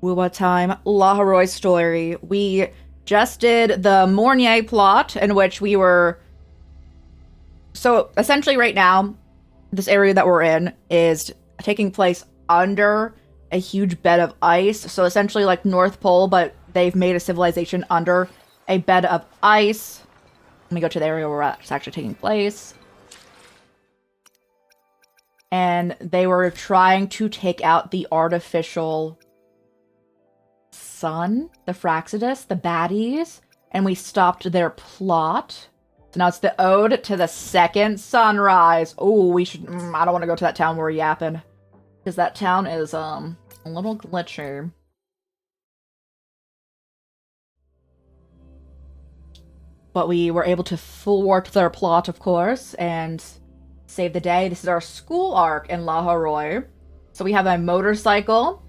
Wuwa time. Lahai-Roi story. We just did the Mornier plot in which we were... So, essentially right now, this area that we're in is taking place under a huge bed of ice. So, essentially like North Pole, but they've made a civilization under a bed of ice. Let me go to the area where it's actually taking place. And they were trying to take out the artificial sun, the Fraxidus, the baddies, and we stopped their plot. So now it's the ode to the second sunrise. Oh, we should... I don't want to go to that town where we're yapping. Because that town is, a little glitchy. But we were able to thwart their plot, of course, and save the day. This is our school arc in Lahai-Roi. So we have a motorcycle.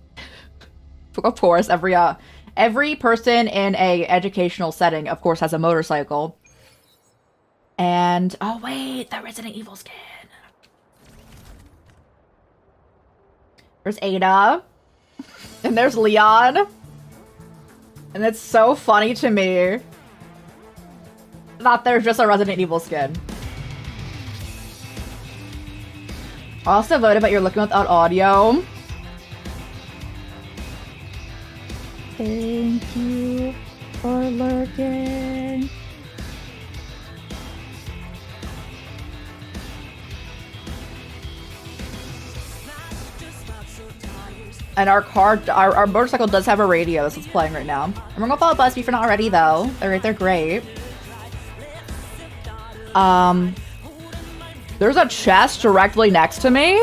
Of course, every person in a educational setting, of course, has a motorcycle. And, oh wait, the Resident Evil skin. There's Ada. And there's Leon. And it's so funny to me that there's just a Resident Evil skin. Also voted, but you're looking without audio. Thank you for lurking. And our motorcycle does have a radio. This is playing right now. And we're gonna follow BuzzFeed if you're not already, though. They're great. There's a chest directly next to me.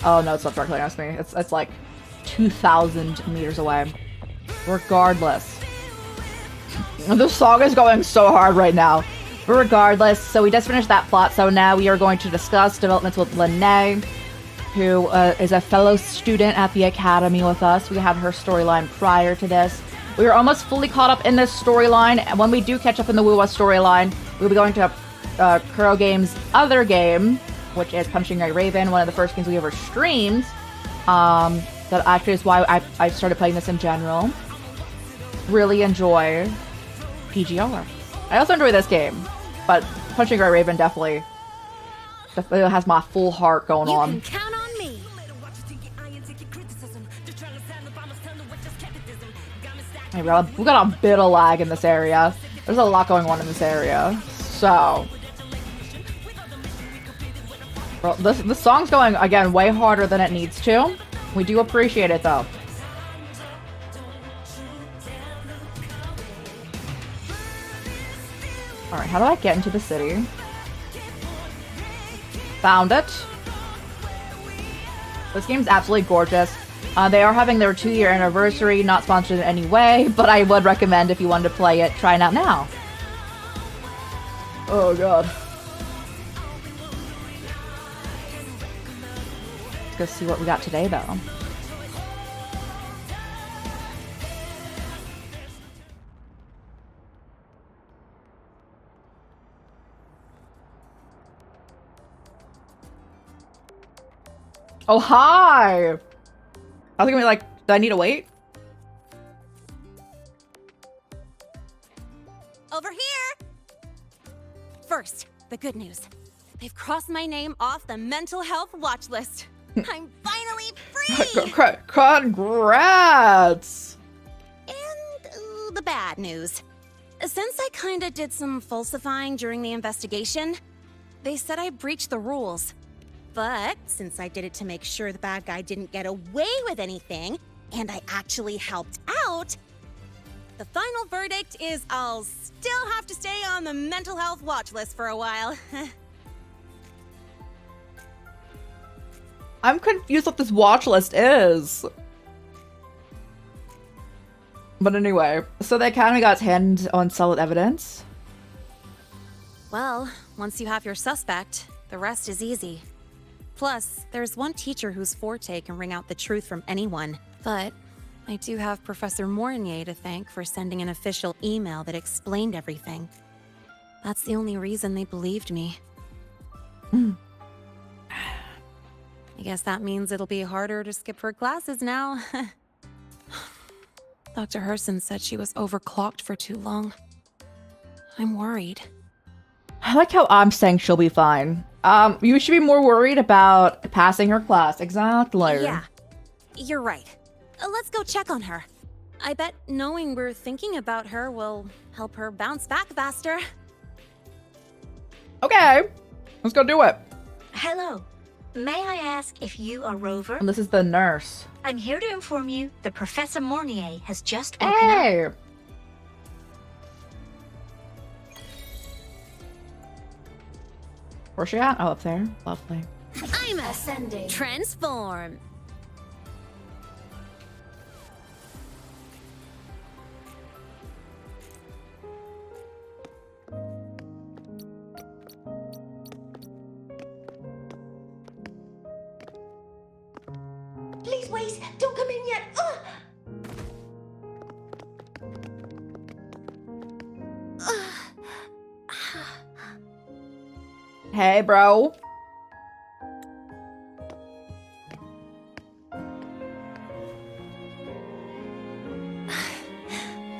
Oh no, it's not directly next to me. It's like 2,000 meters away. Regardless. This song is going so hard right now. But regardless, so we just finished that plot, so now we are going to discuss developments with Lene, who is a fellow student at the academy with us. We had her storyline prior to this. We are almost fully caught up in this storyline, and when we do catch up in the wuwa storyline, we'll be going to Kuro Game's other game, which is Punching a Raven, one of the first games we ever streamed. That actually is why I started playing this in general. Really enjoy PGR. I also enjoy this game, but Punching a Raven definitely has my full heart going on. You can count on me. Hey, we got a bit of lag in this area. There's a lot going on in this area. So... Well, this song's going, again, way harder than it needs to. We do appreciate it, though. Alright, how do I get into the city? Found it. This game's absolutely gorgeous. They are having their 2-year anniversary, not sponsored in any way, but I would recommend if you wanted to play it, try it out now. Oh god. Let's go see what we got today, though. Oh, hi! I was gonna be like, do I need to wait? Over here! First, the good news. They've crossed my name off the mental health watch list. I'm finally free! Congrats! And the bad news. Since I kinda did some falsifying during the investigation, they said I breached the rules. But since I did it to make sure the bad guy didn't get away with anything, and I actually helped out, the final verdict is I'll still have to stay on the mental health watch list for a while. I'm confused what this watch list is. But anyway, so the Academy got its hand on solid evidence. Well, once you have your suspect, the rest is easy. Plus, there's one teacher whose forte can wring out the truth from anyone. But I do have Professor Mornier to thank for sending an official email that explained everything. That's the only reason they believed me. I guess that means it'll be harder to skip her classes now. Dr. Herson said she was overclocked for too long. I'm worried. I like how I'm saying she'll be fine. You should be more worried about passing her class. Exactly. Yeah, you're right. Let's go check on her. I bet knowing we're thinking about her will help her bounce back faster. Okay, let's go do it. Hello. May I ask if you are Rover? And this is the nurse. I'm here to inform you that Professor Mornier has just woken up. Hey! Where's she at? Oh, up there. Lovely. I'm Ascending. Transform. Please wait. Don't come in yet. Hey, bro.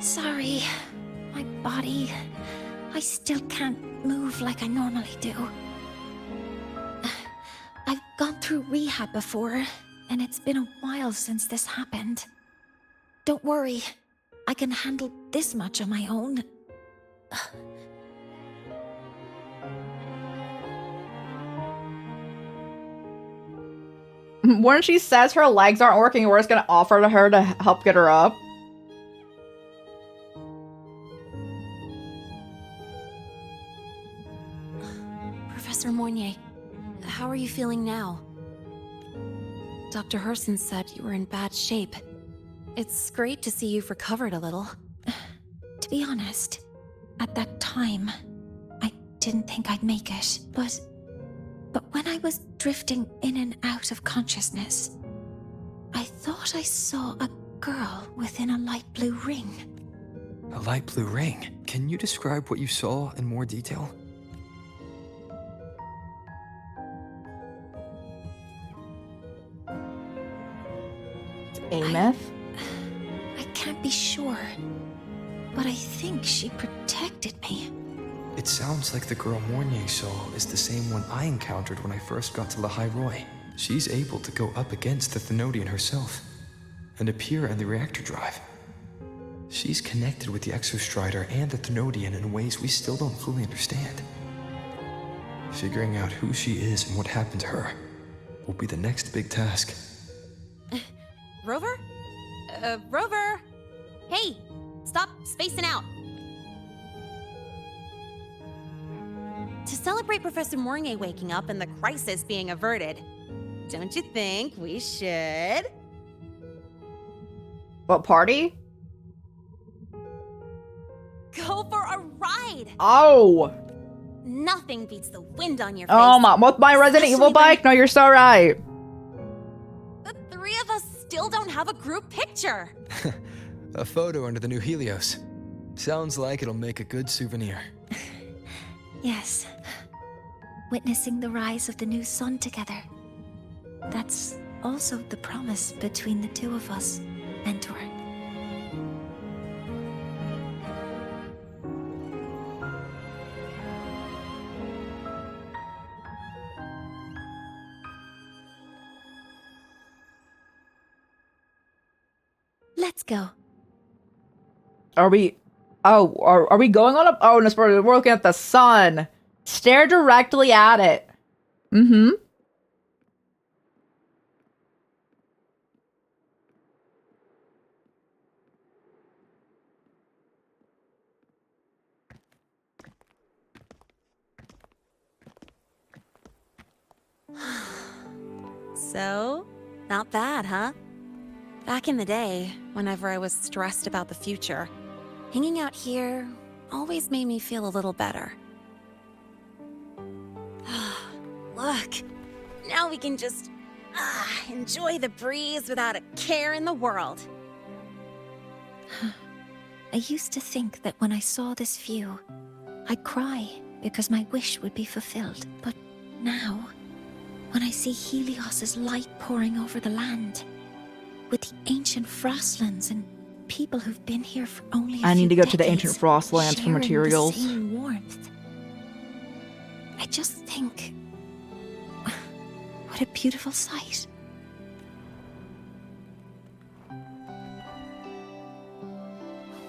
Sorry. My body. I still can't move like I normally do. I've gone through rehab before, and it's been a while since this happened. Don't worry. I can handle this much on my own. When she says her legs aren't working, we're just gonna offer to her to help get her up. Professor Mornier, how are you feeling now? Dr. Herson said you were in bad shape. It's great to see you've recovered a little. To be honest, at that time, I didn't think I'd make it, but when I was drifting in and out of consciousness, I thought I saw a girl within a light blue ring. A light blue ring? Can you describe what you saw in more detail? Ameth? I can't be sure, but I think she protected me. It sounds like the girl Mornier saw is the same one I encountered when I first got to Lahai-Roi. She's able to go up against the Thenodian herself and appear in the reactor drive. She's connected with the Exostrider and the Thenodian in ways we still don't fully understand. Figuring out who she is and what happened to her will be the next big task. Rover? Rover! Hey, stop spacing out. To celebrate Professor Mornier waking up and the crisis being averted, don't you think we should? What party? Go for a ride! Oh! Nothing beats the wind on your face. Oh my, with my Resident Evil Especially bike? No, you're so right. The three of us still don't have a group picture. A photo under the new Helios. Sounds like it'll make a good souvenir. Yes. Witnessing the rise of the new sun together. That's also the promise between the two of us, Mentor. Let's go. Are we... Oh, are we going on a... Oh, no, we're looking at the sun. Stare directly at it. Mm-hmm. So, not bad, huh? Back in the day, whenever I was stressed about the future, hanging out here always made me feel a little better. Look, now we can just enjoy the breeze without a care in the world. I used to think that when I saw this view, I'd cry because my wish would be fulfilled. But now, when I see Helios's light pouring over the land, with the ancient Frostlands and people who've been here for only a few I need to go to the ancient decades, Frostlands for sharing materials. the same warmth. I just think, what a beautiful sight.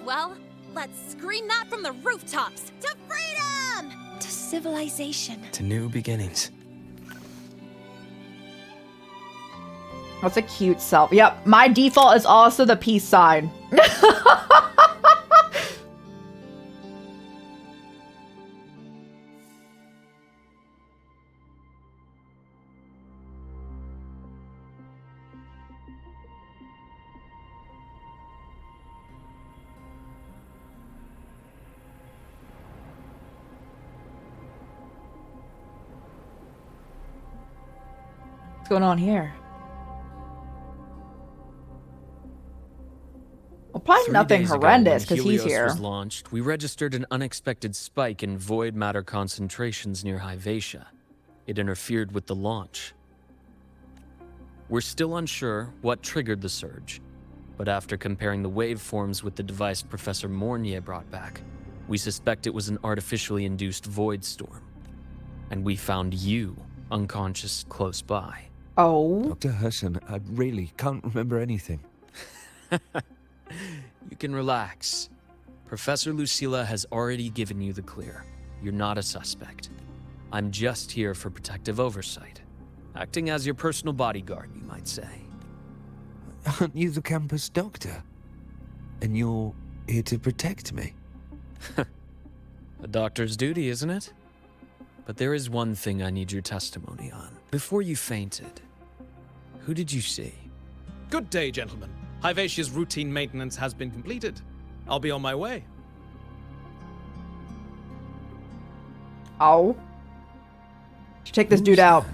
Well, let's scream that from the rooftops! To freedom! To civilization. To new beginnings. That's a cute self. Yep, my default is also the peace sign. What's going on here? Well, probably 3 nothing days ago, horrendous when because he's Helios here. was launched, we registered an unexpected spike in void matter concentrations near Hyvatia. It interfered with the launch. We're still unsure what triggered the surge, but after comparing the waveforms with the device Professor Mornier brought back, we suspect it was an artificially induced void storm. And we found you unconscious close by. Oh. Dr. Herson, I really can't remember anything. You can relax. Professor Lucilla has already given you the clear. You're not a suspect. I'm just here for protective oversight. Acting as your personal bodyguard, you might say. Aren't you the campus doctor? And you're here to protect me? A doctor's duty, isn't it? But there is one thing I need your testimony on. Before you fainted, who did you see? Good day, gentlemen. Hyvatia's routine maintenance has been completed. I'll be on my way. Oh. Should take this dude out.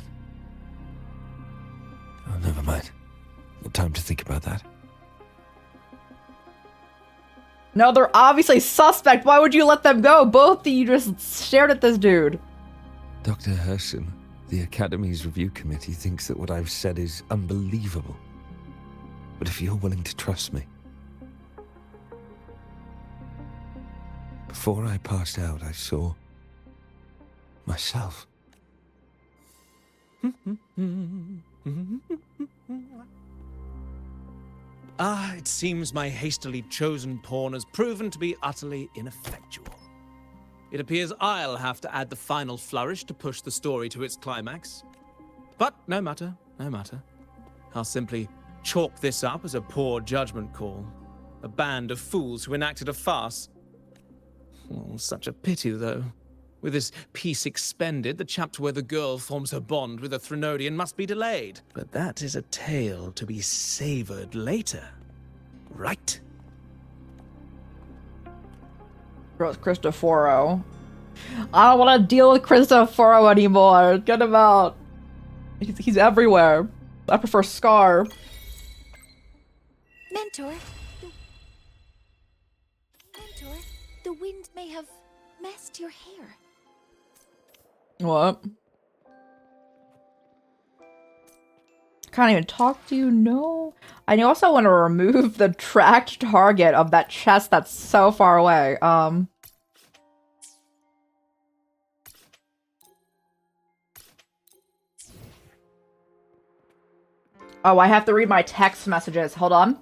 Oh, never mind. No time to think about that. No, they're obviously suspect. Why would you let them go? Both of you just stared at this dude. Dr. Herson, the Academy's review committee thinks that what I've said is unbelievable. But if you're willing to trust me... Before I passed out, I saw... myself. It seems my hastily chosen pawn has proven to be utterly ineffectual. It appears I'll have to add the final flourish to push the story to its climax. But no matter, no matter. I'll simply chalk this up as a poor judgment call. A band of fools who enacted a farce. Oh, such a pity, though. With this peace expended, the chapter where the girl forms her bond with a Threnodian must be delayed. But that is a tale to be savored later. Right? Cristoforo. I don't want to deal with Cristoforo anymore. Get him out. He's everywhere. I prefer Scar. Mentor, the wind may have messed your hair. What? Can't even talk to you, no. I also want to remove the tracked target of that chest that's so far away. Oh, I have to read my text messages. Hold on.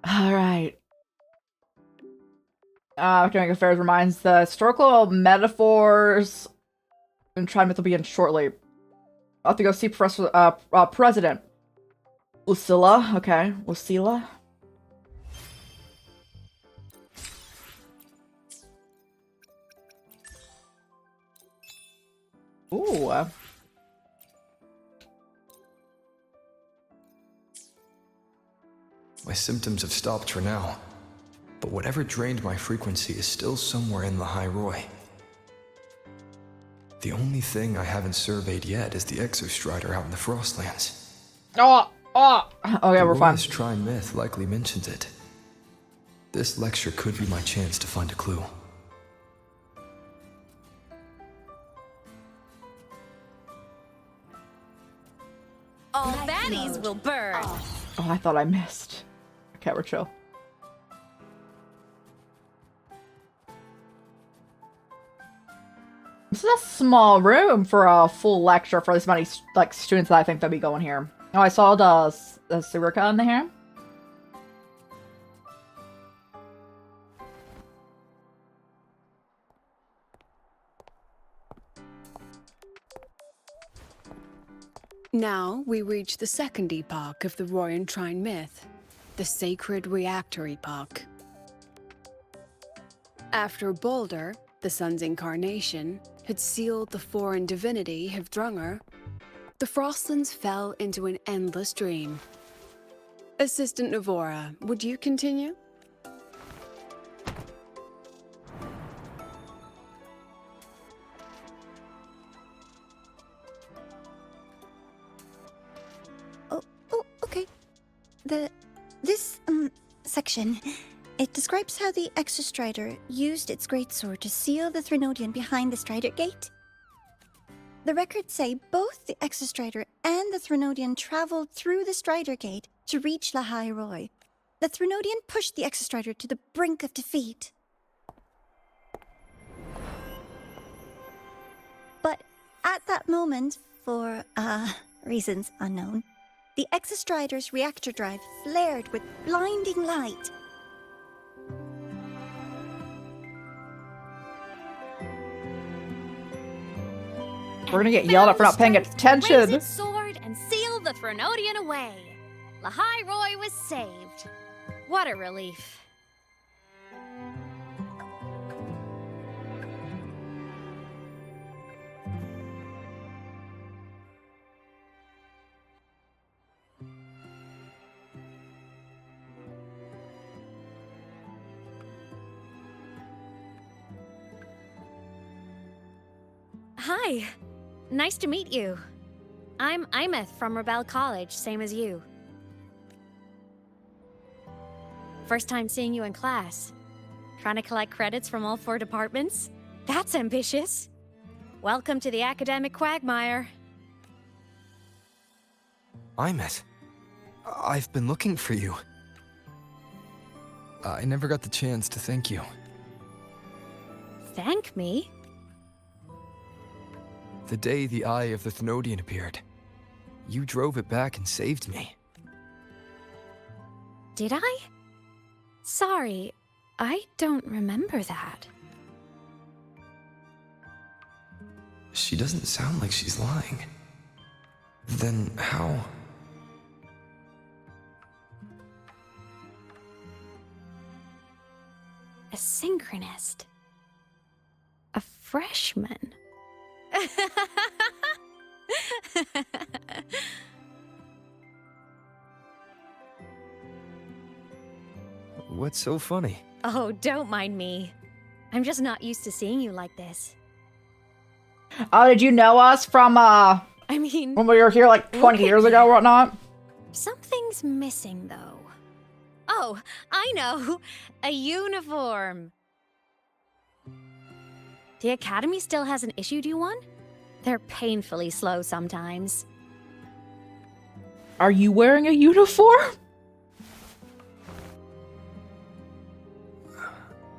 Alright. Academic Affairs reminds the historical metaphors and Trimith will begin shortly. I'll have to go see Professor, President. Lucilla, okay. Lucilla. Ooh. My symptoms have stopped for now, but whatever drained my frequency is still somewhere in Lahai-Roi. The only thing I haven't surveyed yet is the Exostrider out in the Frostlands. Oh, okay, we're fine. The Tri-myth likely mentions it. This lecture could be my chance to find a clue. All baddies will burn. Oh, I thought I missed. Okay, we're chill. This is a small room for a full lecture for this many like students that I think that'll be going here. Oh, I saw the Surica in here. Now we reach the second epoch of the Roi and Trine myth, the sacred reactor epoch. After Baldur, the sun's incarnation, had sealed the foreign divinity Hivdrungr, the Frostlands fell into an endless dream. Assistant Navora, would you continue? Oh, okay. This section, it describes how the Exostrider used its greatsword to seal the Threnodian behind the Strider Gate. The records say both the Exostrider and the Threnodian traveled through the Strider Gate to reach Lahai-Roi. The Threnodian pushed the Exostrider to the brink of defeat. But at that moment, for, reasons unknown, the Exostrider's reactor drive flared with blinding light. We're gonna get yelled at for not paying attention. Raise its sword and seal the Threnodian away. Lahai-Roi was saved. What a relief. Hi. Nice to meet you. I'm Imeth from Rebel College, same as you. First time seeing you in class. Trying to collect credits from all 4 departments? That's ambitious. Welcome to the academic quagmire. Imeth, I've been looking for you. I never got the chance to thank you. Thank me? The day the Eye of the Thenodian appeared, you drove it back and saved me. Did I? Sorry, I don't remember that. She doesn't sound like she's lying. Then how? A synchronist. A freshman. What's so funny? Oh, don't mind me. I'm just not used to seeing you like this. Oh, did you know us from I mean, when we were here like 20 years ago or whatnot? something's missing though. Oh, I know. A uniform. The Academy still hasn't issued you one? They're painfully slow sometimes. Are you wearing a uniform?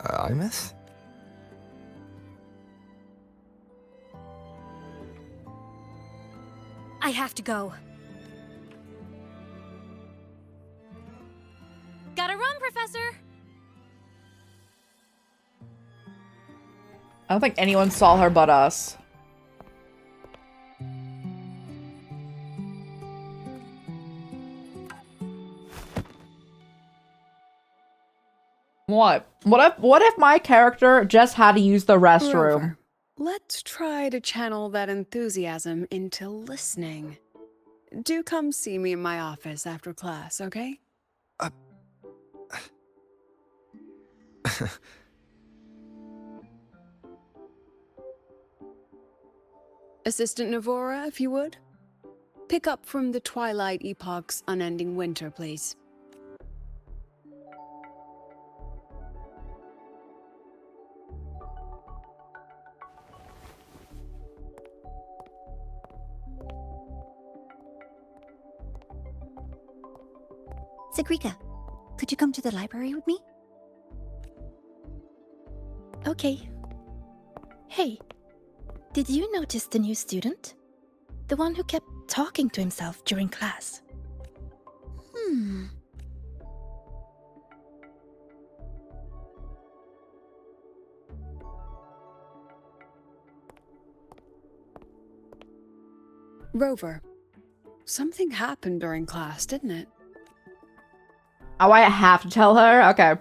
Imeth? I have to go. Gotta run, Professor! I don't think anyone saw her but us. What? What if my character just had to use the restroom? Rover, let's try to channel that enthusiasm into listening. Do come see me in my office after class, okay? Assistant Navora, if you would. Pick up from the Twilight Epoch's Unending Winter, please. Sigrika, could you come to the library with me? Okay. Hey, did you notice the new student? The one who kept talking to himself during class. Rover, something happened during class, didn't it? Oh, I have to tell her? Okay.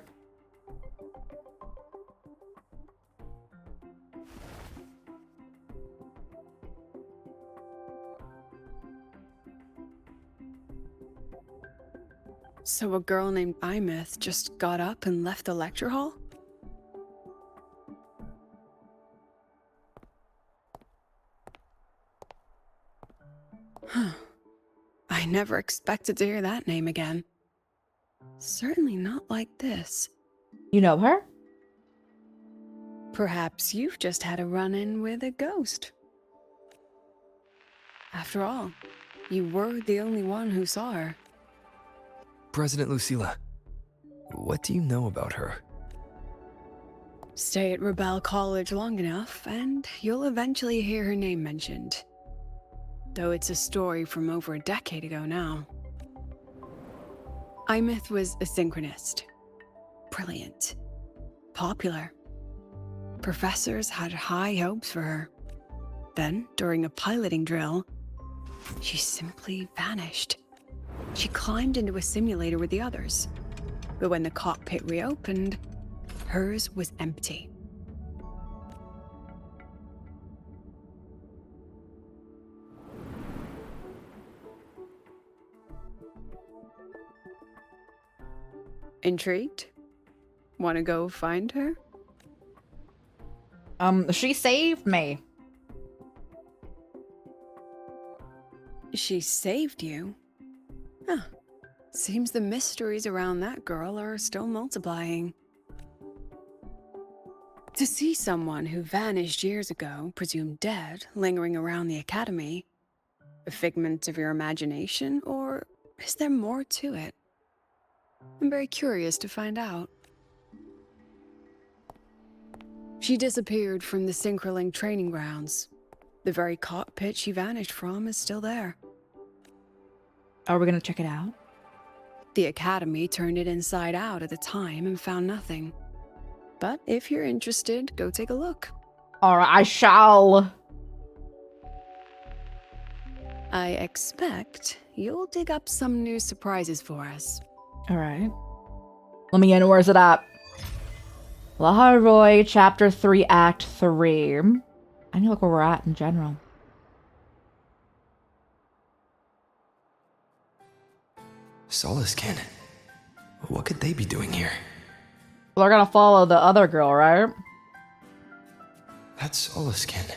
So a girl named Imith just got up and left the lecture hall? Huh. I never expected to hear that name again. Certainly not like this. You know her? Perhaps you've just had a run-in with a ghost. After all, you were the only one who saw her. President Lucilla, what do you know about her? Stay at Rebel College long enough, and you'll eventually hear her name mentioned. Though it's a story from over a decade ago now. Imith was a synchronist. Brilliant. Popular. Professors had high hopes for her. Then, during a piloting drill, she simply vanished. She climbed into a simulator with the others. But when the cockpit reopened, hers was empty. Intrigued? Want to go find her? She saved me. She saved you? Huh. Seems the mysteries around that girl are still multiplying. To see someone who vanished years ago, presumed dead, lingering around the academy, a figment of your imagination, or is there more to it? I'm very curious to find out. She disappeared from the Synchroling training grounds. The very cockpit she vanished from is still there. Are we gonna check it out? The Academy turned it inside out at the time and found nothing. But if you're interested, go take a look. Alright, I shall. I expect you'll dig up some new surprises for us. Alright. Let me in. Where's it at? Lahai-Roi, Chapter 3, Act 3. I need to look where we're at in general. Solaskin. What could they be doing here? They're gonna follow the other girl, right? That's Solaskin.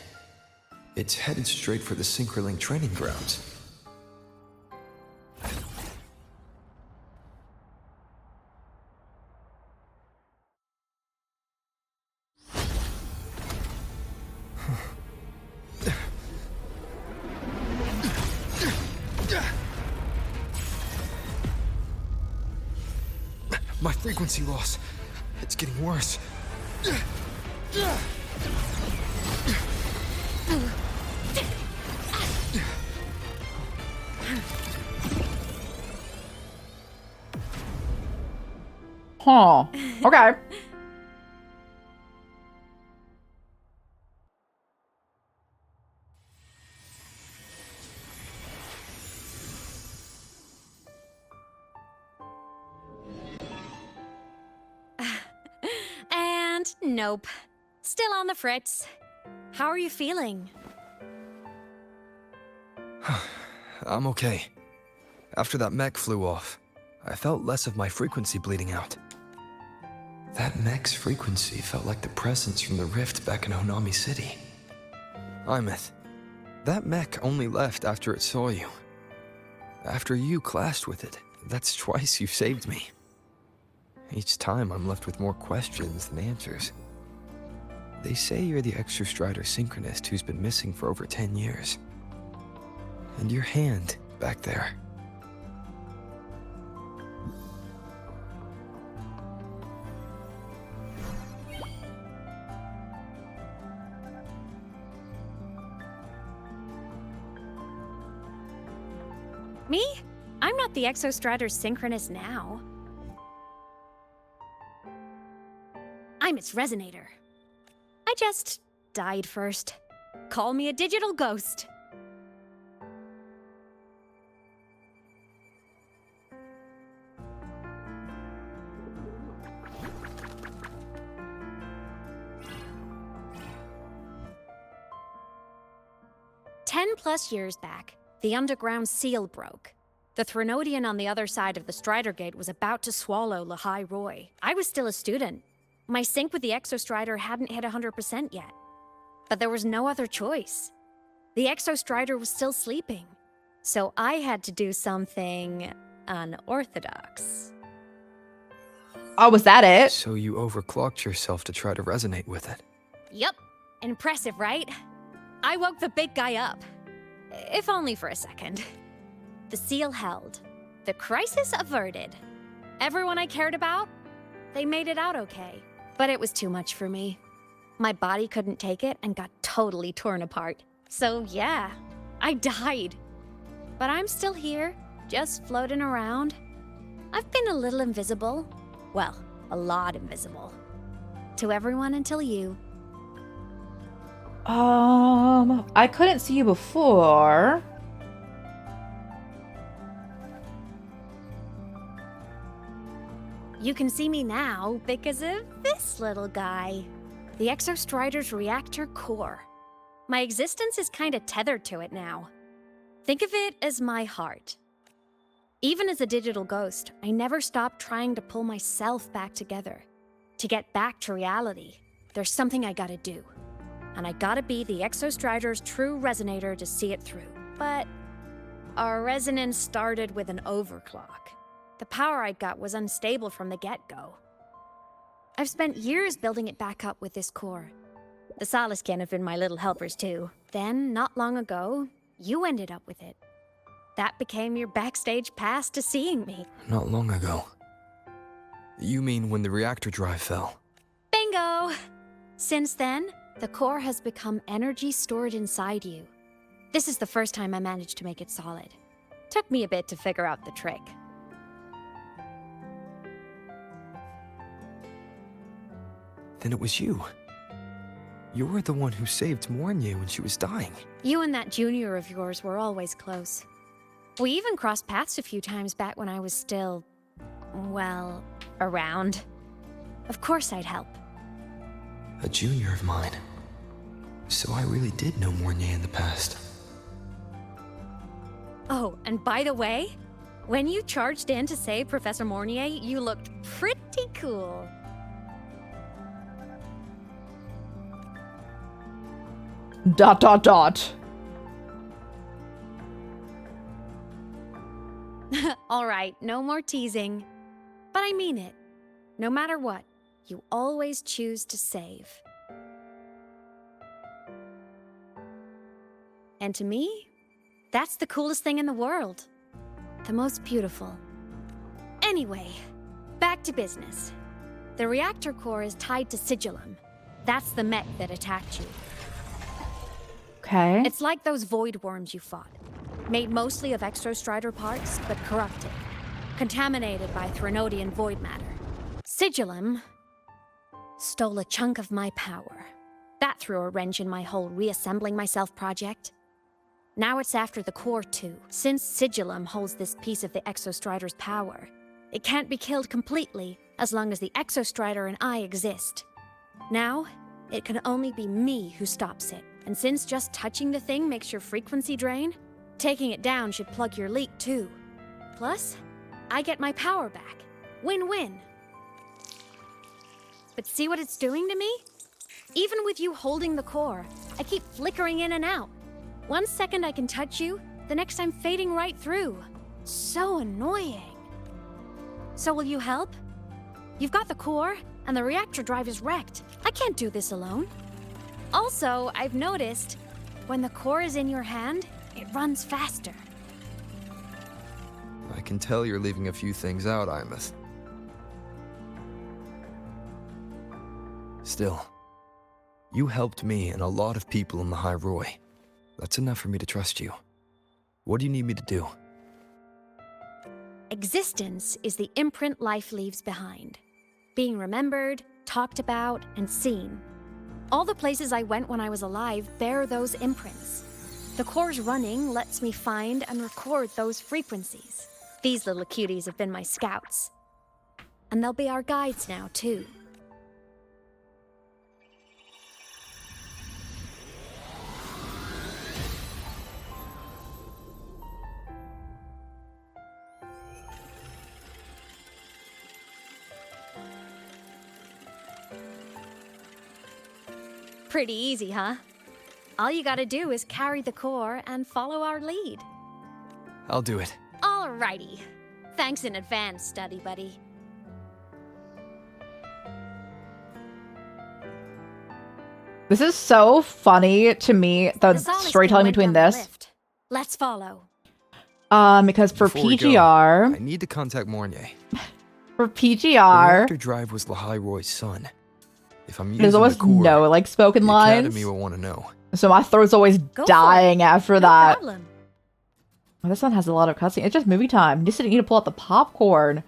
It's headed straight for the Synchroling training grounds. My frequency loss. It's getting worse. Huh. Okay. And nope. Still on the fritz. How are you feeling? I'm okay. After that mech flew off, I felt less of my frequency bleeding out. That mech's frequency felt like the presence from the rift back in Honami City. Imith, that mech only left after it saw you. After you clashed with it, that's twice you saved me. Each time I'm left with more questions than answers. They say you're the Extra Strider synchronist who's been missing for over 10 years. And your hand back there. Me? I'm not the Exostrider Synchronous now. I'm its Resonator. I just died first. Call me a digital ghost. +10 years back, the underground seal broke. The Threnodian on the other side of the Strider Gate was about to swallow Lahai-Roi. I was still a student. My sync with the Exostrider hadn't hit 100% yet. But there was no other choice. The Exostrider was still sleeping. So I had to do something unorthodox. Oh, was that it? So you overclocked yourself to try to resonate with it. Yup. Impressive, right? I woke the big guy up. If only for a second. The seal held. The crisis averted. Everyone I cared about, they made it out okay. But it was too much for me. My body couldn't take it and got totally torn apart. So yeah, I died. But I'm still here, just floating around. I've been a little invisible. Well, a lot invisible. To everyone until you. I couldn't see you before. You can see me now because of this little guy. The Exostrider's reactor core. My existence is kinda tethered to it now. Think of it as my heart. Even as a digital ghost, I never stopped trying to pull myself back together. To get back to reality, there's something I gotta do. And I gotta be the Exostrider's true resonator to see it through. But our resonance started with an overclock. The power I got was unstable from the get-go. I've spent years building it back up with this core. The Soliskin have been my little helpers too. Then, not long ago, you ended up with it. That became your backstage pass to seeing me. Not long ago. You mean when the reactor drive fell? Bingo! Since then, the core has become energy stored inside you. This is the first time I managed to make it solid. Took me a bit to figure out the trick. Then it was you. You were the one who saved Mornier when she was dying. You and that junior of yours were always close. We even crossed paths a few times back when I was still, well, around. Of course I'd help. A junior of mine. So I really did know Mornier in the past. Oh, and by the way, when you charged in to save Professor Mornier, you looked pretty cool. Dot dot dot. All right, no more teasing. But I mean it. No matter what, you always choose to save. And to me, that's the coolest thing in the world. The most beautiful. Anyway, back to business. The reactor core is tied to Sigillum. That's the mech that attacked you. Okay. It's like those void worms you fought. Made mostly of Exostrider parts, but corrupted. Contaminated by Threnodian void matter. Sigillum stole a chunk of my power. That threw a wrench in my whole reassembling myself project. Now it's after the core too. Since Sigillum holds this piece of the Exostrider's power, it can't be killed completely as long as the Exostrider and I exist. Now, it can only be me who stops it. And since just touching the thing makes your frequency drain, taking it down should plug your leak too. Plus, I get my power back. Win-win. But see what it's doing to me? Even with you holding the core, I keep flickering in and out. One second I can touch you, the next I'm fading right through. So annoying. So will you help? You've got the core, and the reactor drive is wrecked. I can't do this alone. Also, I've noticed, when the core is in your hand, it runs faster. I can tell you're leaving a few things out, Imeth. Still, you helped me and a lot of people in Lahai-Roi. That's enough for me to trust you. What do you need me to do? Existence is the imprint life leaves behind. Being remembered, talked about, and seen. All the places I went when I was alive bear those imprints. The core's running lets me find and record those frequencies. These little cuties have been my scouts. And they'll be our guides now, too. Pretty easy, huh? All you gotta do is carry the core and follow our lead. I'll do it. Alrighty. Thanks in advance, study buddy. This is so funny to me, the Solace storytelling went between down the this. lift. Let's follow. Because for Before we go, PGR, I need to contact Mornier. for The PGR, reactor drive was Lahai-Roi's son. If I'm using there's always the core, no like spoken the lines, Academy will want to know. so my throat's always Go for it. dying after No that. problem. Oh, this one has a lot of cutscene. It's just movie time. You just need to pull out the popcorn.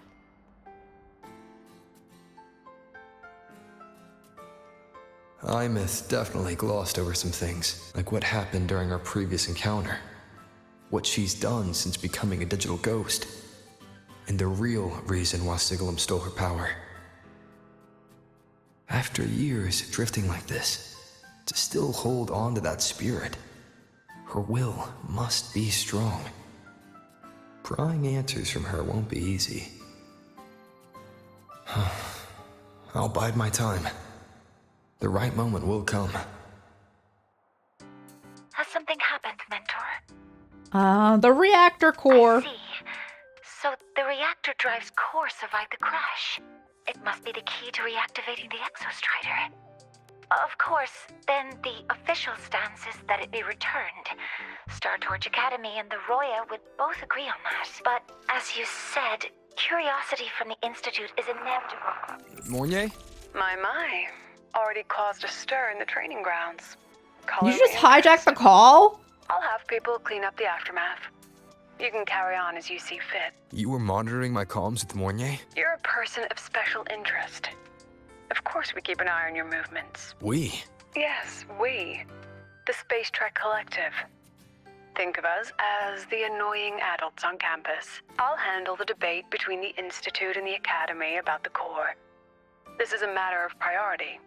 Imeth definitely glossed over some things, like what happened during our previous encounter. What she's done since becoming a digital ghost. And the real reason why Sigalum stole her power. After years drifting like this, to still hold on to that spirit, her will must be strong. Prying answers from her won't be easy. I'll bide my time. The right moment will come. Has something happened, Mentor? The reactor core. I see. So the reactor drive's core survived the crash. It must be the key to reactivating the Exostrider. Of course, then the official stance is that it be returned. Star Torch Academy and the Roya would both agree on that. But as you said, curiosity from the Institute is inevitable. Mornier? My. Already caused a stir in the training grounds. You just hijacked the call? I'll have people clean up the aftermath. You can carry on as you see fit. You were monitoring my comms with Mornier? You're a person of special interest. Of course we keep an eye on your movements. We? Yes, we. The Space Trek Collective. Think of us as the annoying adults on campus. I'll handle the debate between the Institute and the Academy about the core. This is a matter of priority.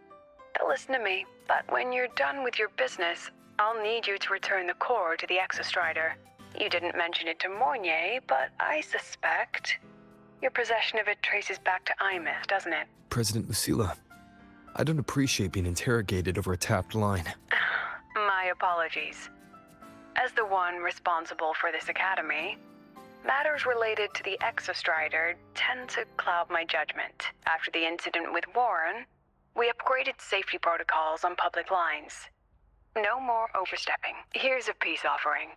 They'll listen to me, but when you're done with your business, I'll need you to return the core to the Exostrider. You didn't mention it to Mornier, but I suspect your possession of it traces back to Imeth, doesn't it? President Lucilla, I don't appreciate being interrogated over a tapped line. My apologies. As the one responsible for this academy, matters related to the Exostrider tend to cloud my judgment. After the incident with Warren, we upgraded safety protocols on public lines. No more overstepping. Here's a peace offering.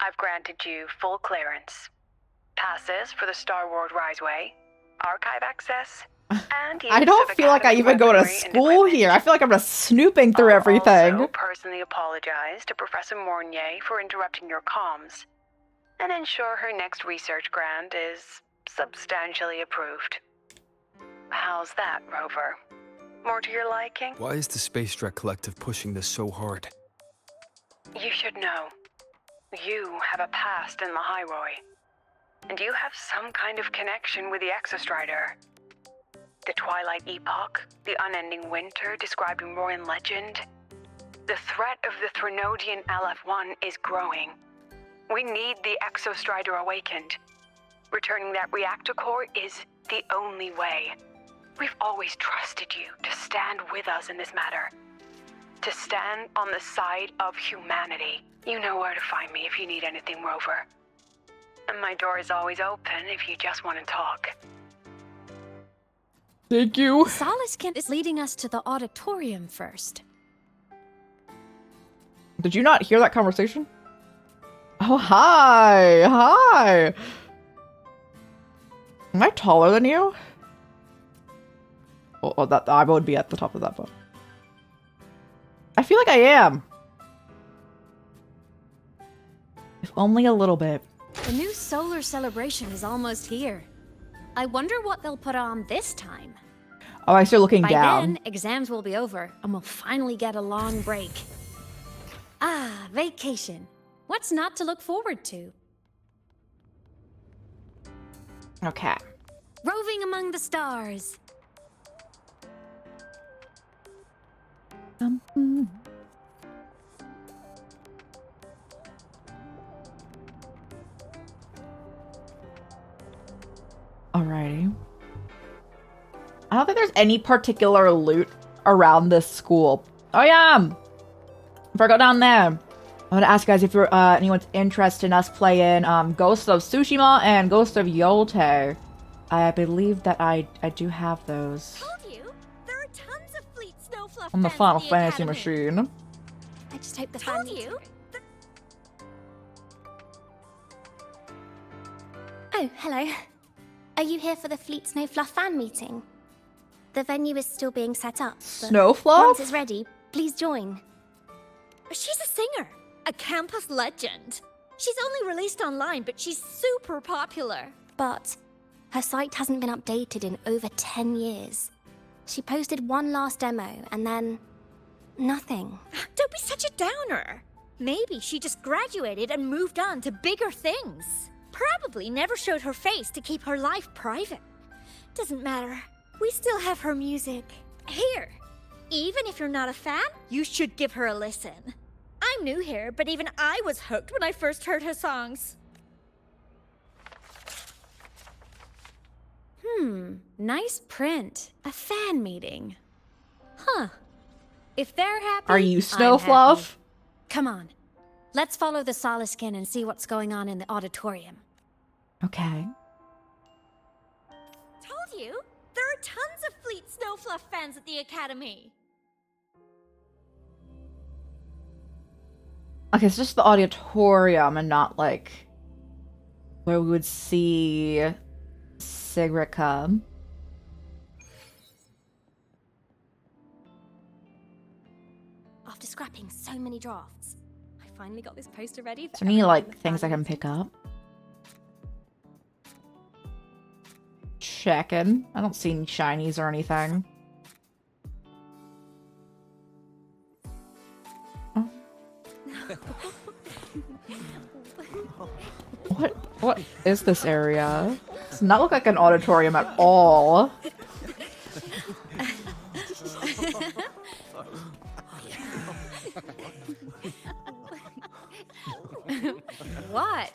I've granted you full clearance. Passes for the Star Wars Riseway, archive access, and use I don't of feel like I Academy even go to weaponry and school equipment. here. I feel like I'm just snooping through I'll everything. also personally apologize to Professor Mornier for interrupting your comms, and ensure her next research grant is substantially approved. How's that, Rover? More to your liking? Why is the Space Trek Collective pushing this so hard? You should know. You have a past in Lahai-Roi, and you have some kind of connection with the Exostrider. The Twilight Epoch, the unending winter described in Royan legend. The threat of the Threnodian LF-1 is growing. We need the Exostrider awakened. Returning that reactor core is the only way. We've always trusted you to stand with us in this matter. To stand on the side of humanity. You know where to find me if you need anything, Rover. And my door is always open if you just want to talk. Thank you. Solace is leading us to the auditorium first. Did you not hear that conversation? Oh, hi. Hi. Am I taller than you? Oh, that I would be at the top of that boat. I feel like I am. If only a little bit. The new solar celebration is almost here. I wonder what they'll put on this time. Oh, I start looking By down. then, exams will be over, and we'll finally get a long break. Ah, vacation. What's not to look forward to? Okay. Roving among the stars. Alrighty. I don't think there's any particular loot around this school. Oh yeah! If I go down there, I want to ask you guys if you're anyone's interested in us playing Ghost of Tsushima and Ghost of Yotei. I believe that I do have those Told you, there are tons of Fleet Snowfluff on the fans at Final the Fantasy Academy. machine. I just hope the Told fan you. Oh, hello. Are you here for the Fleet Snowfluff fan meeting? The venue is still being set up. but Snowfluff? Once it's ready, please join. She's a singer, a campus legend. She's only released online, but she's super popular. But her site hasn't been updated in over 10 years. She posted one last demo and then nothing. Don't be such a downer. Maybe she just graduated and moved on to bigger things. Probably never showed her face to keep her life private. Doesn't matter. We still have her music. Here, even if you're not a fan, you should give her a listen. I'm new here, but even I was hooked when I first heard her songs. Nice print. A fan meeting. Huh. If they're happy, Are you I'm Snowfluff? happy. Come on. Let's follow the Soliskin and see what's going on in the auditorium. Okay. Told you, there are tons of Fleet Snowfluff fans at the Academy. Okay, it's just the auditorium and not like where we would see Sigrica. After scrapping so many drafts, I finally got this poster ready. Is there any like things I can pick up? Checking. I don't see any shinies or anything. Oh. What is this area? Does not look like an auditorium at all. What?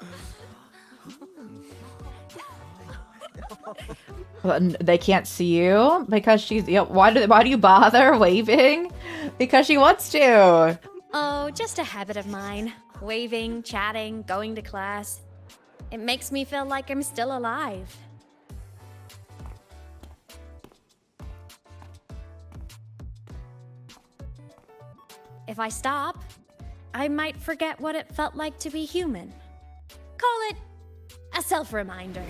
They can't see you because she's. Yeah, why do you bother waving? Because she wants to. Oh, just a habit of mine. Waving, chatting, going to class. It makes me feel like I'm still alive. If I stop, I might forget what it felt like to be human. Call it a self-reminder.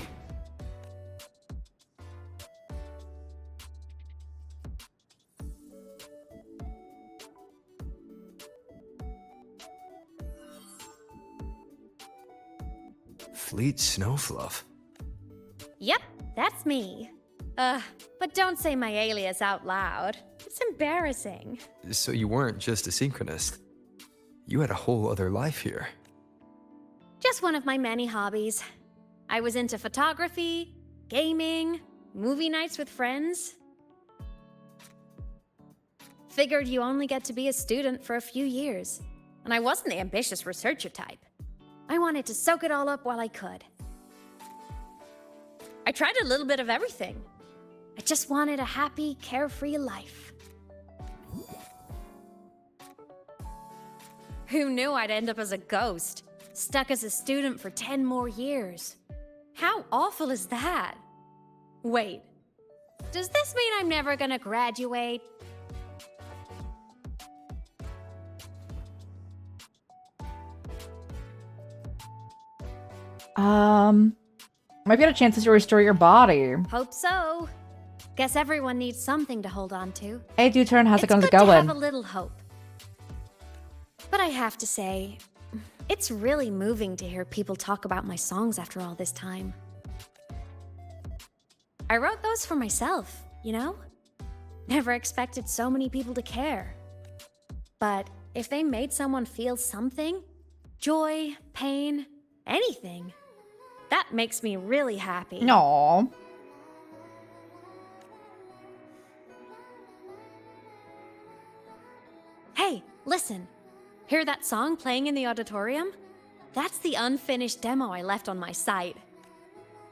Fleet Snowfluff. Yep, that's me. But don't say my alias out loud. It's embarrassing. So you weren't just a synchronist. You had a whole other life here. Just one of my many hobbies. I was into photography, gaming, movie nights with friends. Figured you only get to be a student for a few years. And I wasn't the ambitious researcher type. I wanted to soak it all up while I could. I tried a little bit of everything. I just wanted a happy, carefree life. Who knew I'd end up as a ghost, stuck as a student for 10 more years? How awful is that? Wait, does this mean I'm never gonna graduate? Might get a chance to restore your body. Hope so. Guess everyone needs something to hold on to. Hey, dude, how's it It's good to going? have a little hope. But I have to say, It's really moving to hear people talk about my songs after all this time. I wrote those for myself, you know? Never expected so many people to care. But if they made someone feel something, joy, pain, anything, that makes me really happy. Aww. Hey, listen. Hear that song playing in the auditorium? That's the unfinished demo I left on my site.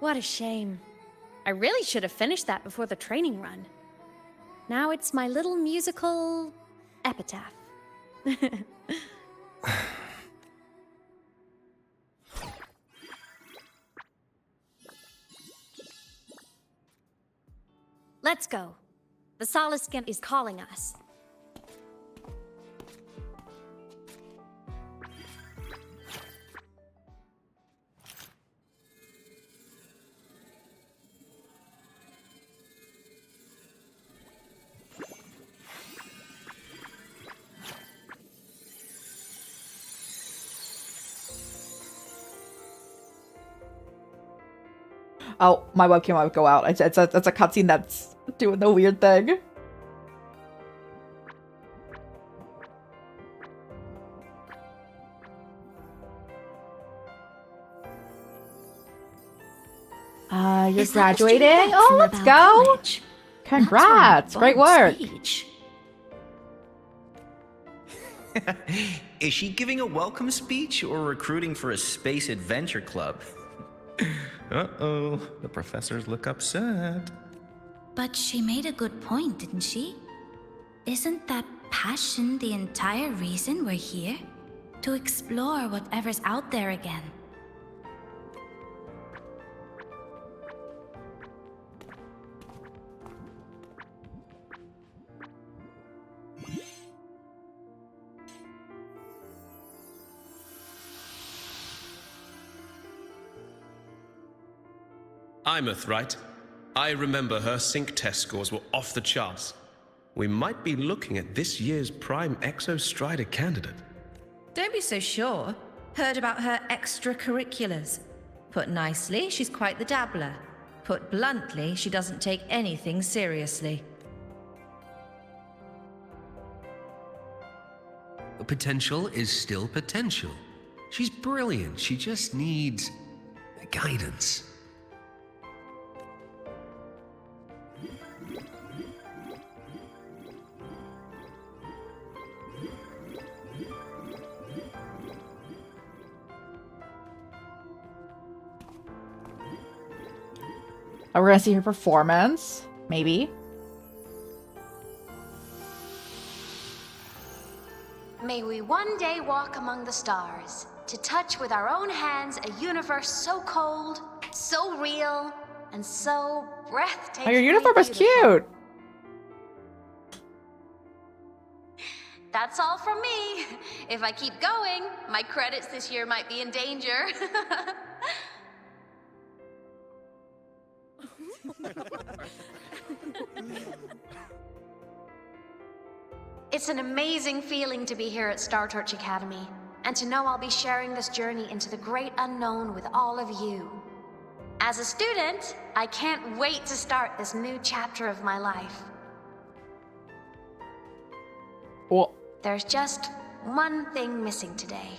What a shame. I really should have finished that before the training run. Now it's my little musical epitaph. Let's go. The Soliskin is calling us. Oh, my webcam might go out. It's a cutscene that's doing the weird thing. You're graduating? Oh, let's go! College? Congrats! Great work! Is she giving a welcome speech or recruiting for a space adventure club? Uh-oh, the professors look upset. But she made a good point, didn't she? Isn't that passion the entire reason we're here? To explore whatever's out there again. Imeth, right? I remember her sync test scores were off the charts. We might be looking at this year's prime Exo Strider candidate. Don't be so sure. Heard about her extracurriculars. Put nicely, she's quite the dabbler. Put bluntly, she doesn't take anything seriously. Potential is still potential. She's brilliant. She just needs guidance. We're gonna see her performance. Maybe. May we one day walk among the stars, to touch with our own hands a universe so cold, so real, and so breathtaking. Oh, your uniform is cute! That's all from me. If I keep going, my credits this year might be in danger. It's an amazing feeling to be here at Star Torch Academy, and to know I'll be sharing this journey into the great unknown with all of you. As a student, I can't wait to start this new chapter of my life. Well, there's just one thing missing today.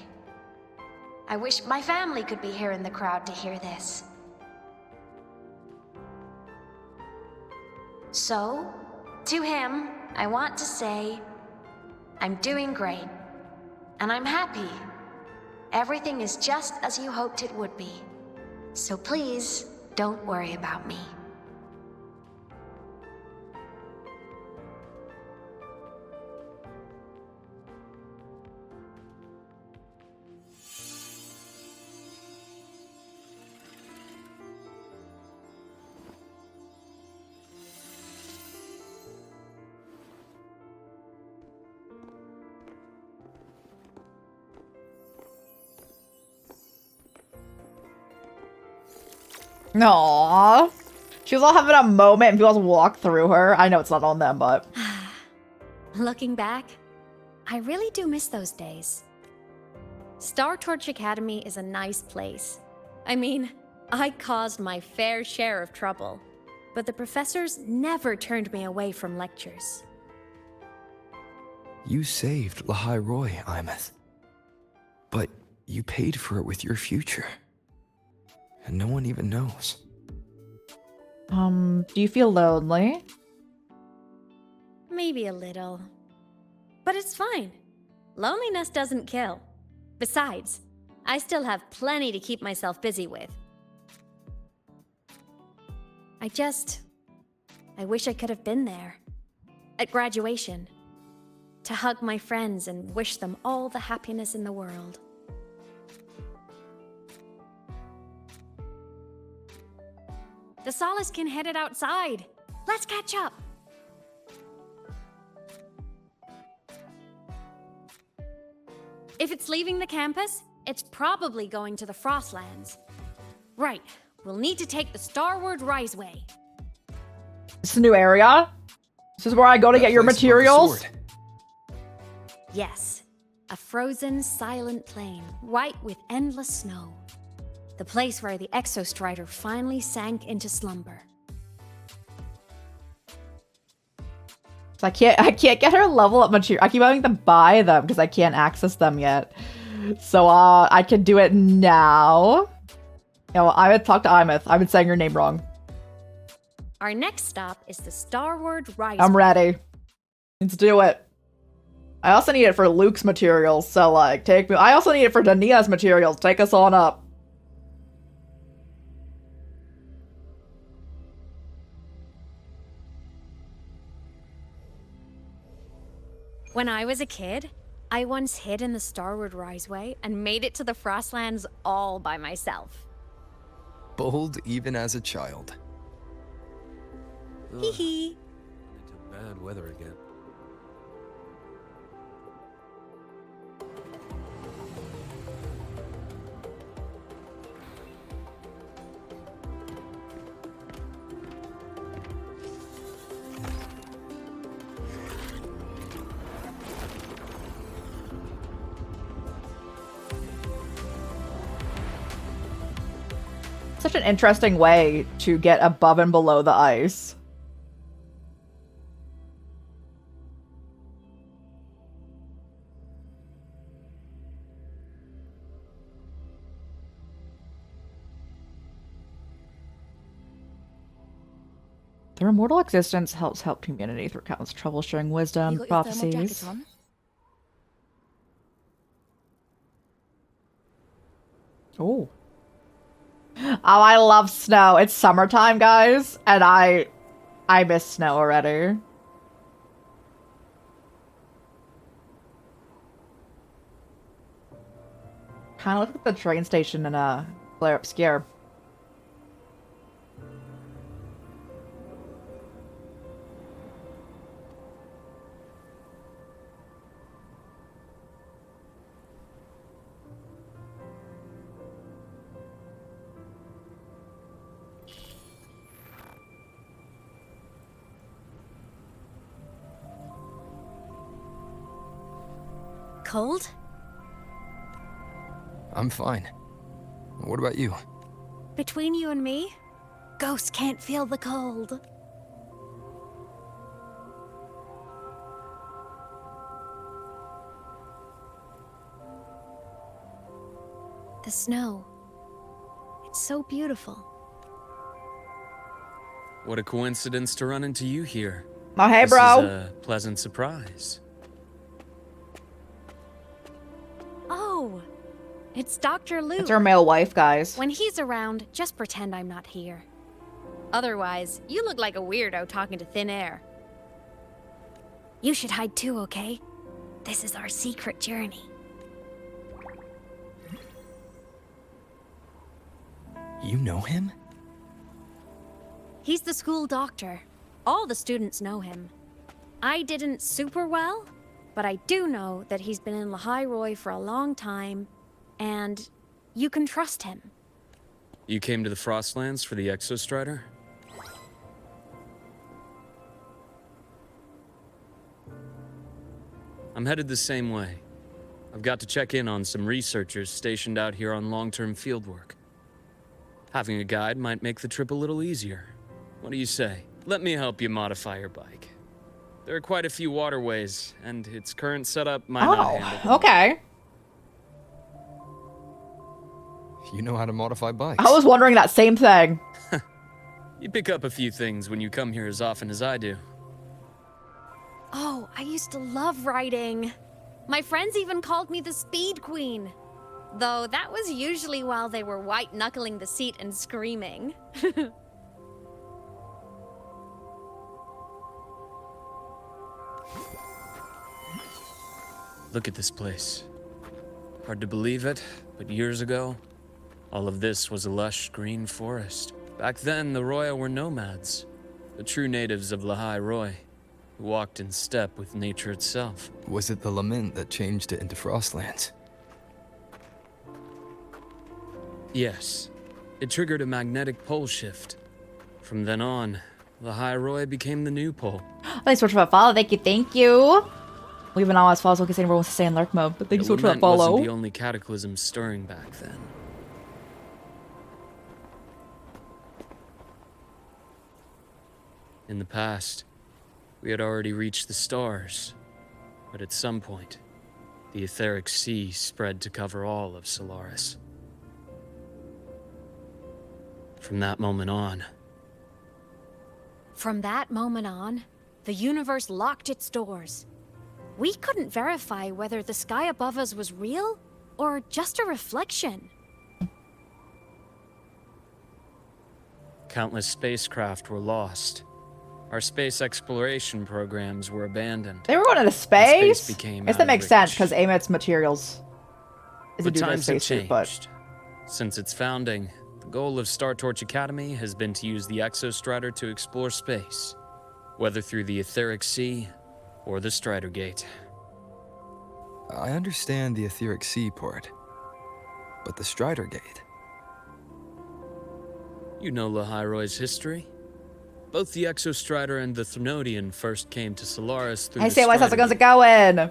I wish my family could be here in the crowd to hear this. So, to him, I want to say, I'm doing great, and I'm happy. Everything is just as you hoped it would be. So please, don't worry about me. Aww. She was all having a moment and people just walk through her. I know it's not on them, but... Looking back, I really do miss those days. Star Torch Academy is a nice place. I mean, I caused my fair share of trouble, but the professors never turned me away from lectures. You saved Lahai-Roi, Imeth. But you paid for it with your future. And no one even knows. Do you feel lonely? Maybe a little. But it's fine. Loneliness doesn't kill. Besides, I still have plenty to keep myself busy with. I wish I could have been there. At graduation. To hug my friends and wish them all the happiness in the world. The Solace can headed outside. Let's catch up. If it's leaving the campus, it's probably going to the Frostlands. Right, we'll need to take the Starward Riseway. This is a new area? This is where I go to get your materials? Yes, a frozen, silent plain, white with endless snow. The place where the Exostrider finally sank into slumber. So I can't get her level up material. I keep having to buy them because I can't access them yet. So I can do it now. You know, I would talk to Imeth. I've been saying your name wrong. Our next stop is the Starward Riseway. I'm ready. Let's do it. I also need it for Luke's materials, so like take me. I also need it for Dania's materials. Take us on up. When I was a kid, I once hid in the Starward Riseway and made it to the Frostlands all by myself. Bold even as a child. Hee hee. Into bad weather again. Such an interesting way to get above and below the ice. Their immortal existence help humanity through countless troubles, sharing wisdom, You got your thermal prophecies. jacket on? Oh. Oh, I love snow. It's summertime, guys, and I miss snow already. Kind of look at the train station in Flare Obscure. Cold? I'm fine. What about you? Between you and me, ghosts can't feel the cold. The snow. It's so beautiful. What a coincidence to run into you here. Oh, hey, This bro. is a pleasant surprise. Oh, it's Dr. Luke. It's our male wife, guys. When he's around, just pretend I'm not here. Otherwise, you look like a weirdo talking to thin air. You should hide too, okay? This is our secret journey. You know him? He's the school doctor. All the students know him. I didn't super well, but I do know that he's been in Lahai-Roi for a long time, and you can trust him. You came to the Frostlands for the Exostrider? I'm headed the same way. I've got to check in on some researchers stationed out here on long-term fieldwork. Having a guide might make the trip a little easier. What do you say? Let me help you modify your bike. There are quite a few waterways, and its current setup might not handle them. Okay. You know how to modify bikes. I was wondering that same thing. You pick up a few things when you come here as often as I do. Oh, I used to love riding. My friends even called me the Speed Queen. Though that was usually while they were white-knuckling the seat and screaming. Look at this place. Hard to believe it, but years ago, all of this was a lush green forest. Back then, the Roya were nomads, the true natives of Lahai-Roi, who walked in step with nature itself. Was it the lament that changed it into Frostlands? Yes. It triggered a magnetic pole shift. From then on, Lahai-Roi became the new pole. Thanks so much for that follow. Thank you. We haven't always followed, so everyone wants to stay in lurk mode, but thank you so much for that follow. Wasn't the only cataclysm stirring back then. In the past, we had already reached the stars, but at some point, the etheric sea spread to cover all of Solaris. From that moment on, the universe locked its doors. We couldn't verify whether the sky above us was real or just a reflection. countless spacecraft were lost. Our space exploration programs were abandoned. They were going into space? Became I guess that makes sense, because Amet's materials is a but dude in a times have spacesuit, changed. Since its founding, the goal of Star Torch Academy has been to use the Exostrider to explore space, whether through the Etheric Sea or the Strider Gate. I understand the Etheric Sea part, but the Strider Gate? You know Lahai-Roi's history? Both the Exostrider and the Threnodian first came to Solaris through I the say, why Strider how's it Gate. going?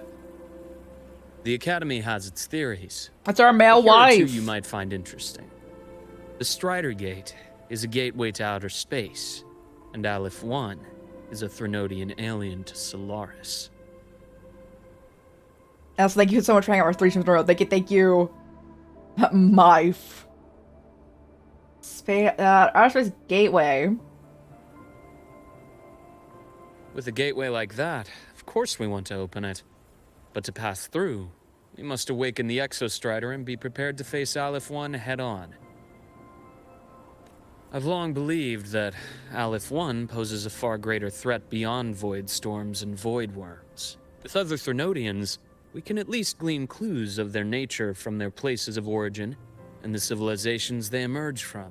The Academy has its theories. That's our male Here are wife. two you might find interesting. The Strider Gate is a gateway to outer space, and Aleph 1 is a Threnodian alien to Solaris. Also, thank you so much for hanging out with 3 streams in a row. Thank you. Mife. Outer Space Gateway. With a gateway like that, of course we want to open it. But to pass through, we must awaken the Exostrider and be prepared to face Aleph 1 head-on. I've long believed that Aleph 1 poses a far greater threat beyond void storms and void worms. With other Threnodians, we can at least glean clues of their nature from their places of origin and the civilizations they emerge from.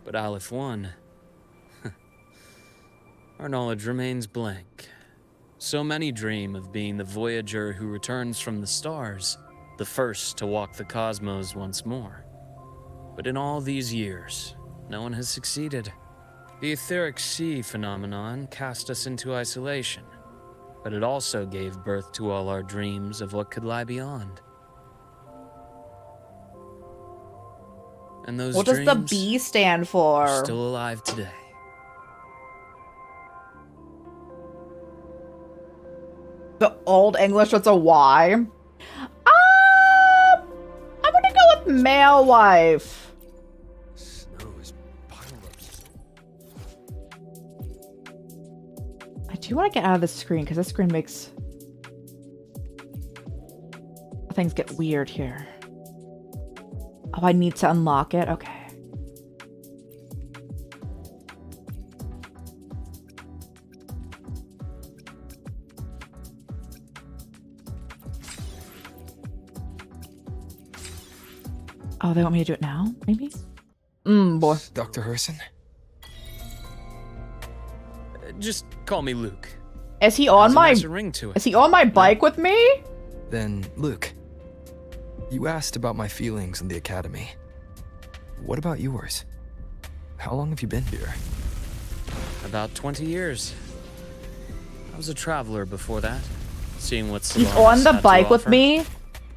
But Aleph 1... our knowledge remains blank. So many dream of being the Voyager who returns from the stars, the first to walk the cosmos once more. But in all these years, no one has succeeded. The Etheric Sea phenomenon cast us into isolation, but it also gave birth to all our dreams of what could lie beyond. And those What does dreams the B stand for? are still alive today. The Old English, that's a Y. I'm gonna go with male wife. I do want to get out of this screen because this screen makes things get weird here. Oh, I need to unlock it. Okay. Oh, they want me to do it now? Maybe? Boy. Dr. Herson? Just call me Luke. Is he on my... Has a ring to it. Is he on my bike with me? Then, Luke, you asked about my feelings in the Academy. What about yours? How long have you been here? About 20 years. I was a traveler before that, seeing what He's Solaris on the had to bike with offer. me,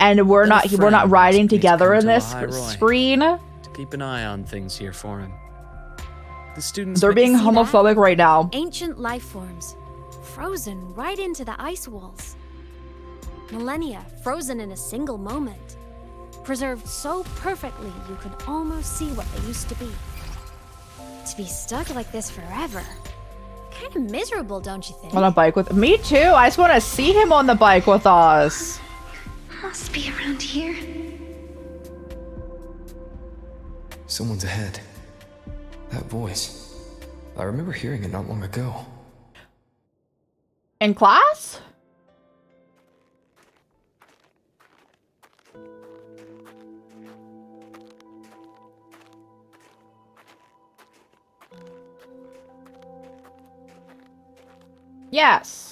and we're not riding together in this Lahai-Roi. screen. To keep an eye on things here for him. The students They're being homophobic right now. Ancient life forms, frozen right into the ice walls. Millennia frozen in a single moment. Preserved so perfectly you could almost see what they used to be. To be stuck like this forever. Kind of miserable, don't you think? On a bike with me too. I just want to see him on the bike with us. Must be around here. Someone's ahead. That voice. I remember hearing it not long ago. In class? Yes.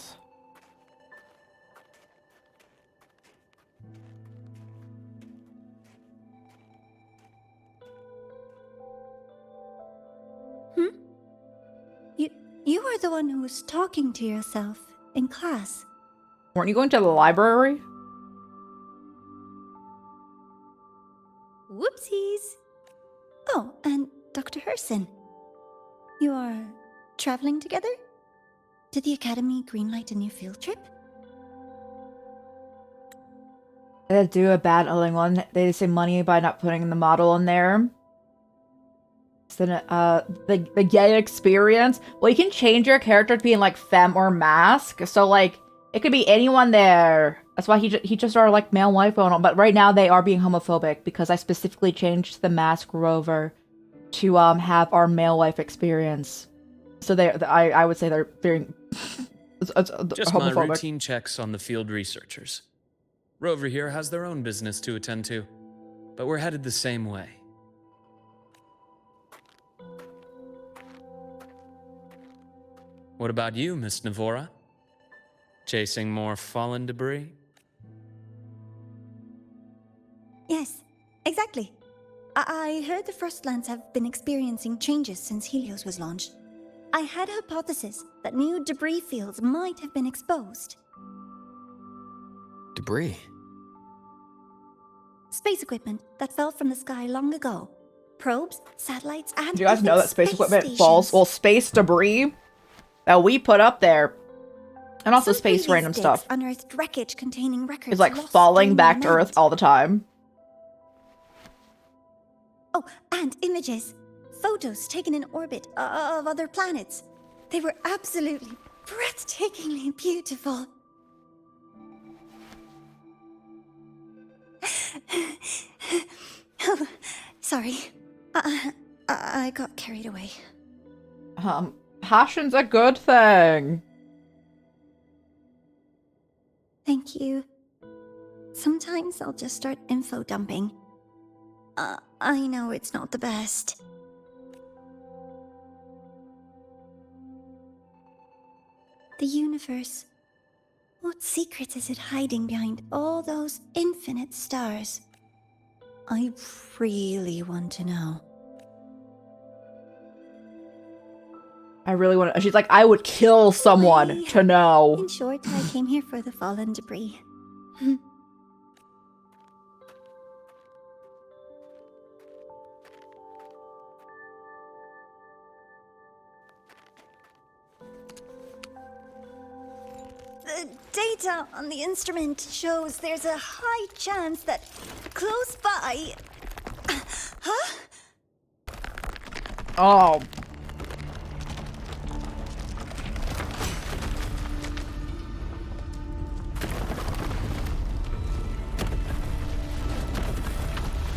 You are the one who was talking to yourself in class. Weren't you going to the library? Whoopsies. Oh, and Dr. Herson. You are traveling together? Did the Academy greenlight a new field trip? They do a bad owning one. They save money by not putting the model in there. So, the gay experience. Well, you can change your character to being like femme or mask. So like it could be anyone there. That's why he just started like male wife on. But right now they are being homophobic because I specifically changed the mask rover to have our male wife experience. So I would say they're being Just my homophobic. routine checks on the field researchers. Rover here has their own business to attend to, but we're headed the same way. What about you, Miss Navora? Chasing more fallen debris? Yes, exactly. I heard the Frostlands have been experiencing changes since Helios was launched. I had a hypothesis that new debris fields might have been exposed. Debris? Space equipment that fell from the sky long ago. Probes, satellites, and Do you guys know even that space equipment stations. falls? Well, space debris that we put up there, and also Some space previous random digs stuff, unearthed wreckage containing records is like lost falling during back the to Earth night. all the time. Oh, and images. Photos taken in orbit of other planets. They were absolutely breathtakingly beautiful. Oh, sorry. I got carried away. Passion's a good thing. Thank you. Sometimes I'll just start info dumping. I know it's not the best. The universe. What secrets is it hiding behind all those infinite stars? I really want to know. I really want to. She's like, I would kill someone to know. In short, I came here for the fallen debris. The data on the instrument shows there's a high chance that close by... Huh? Oh.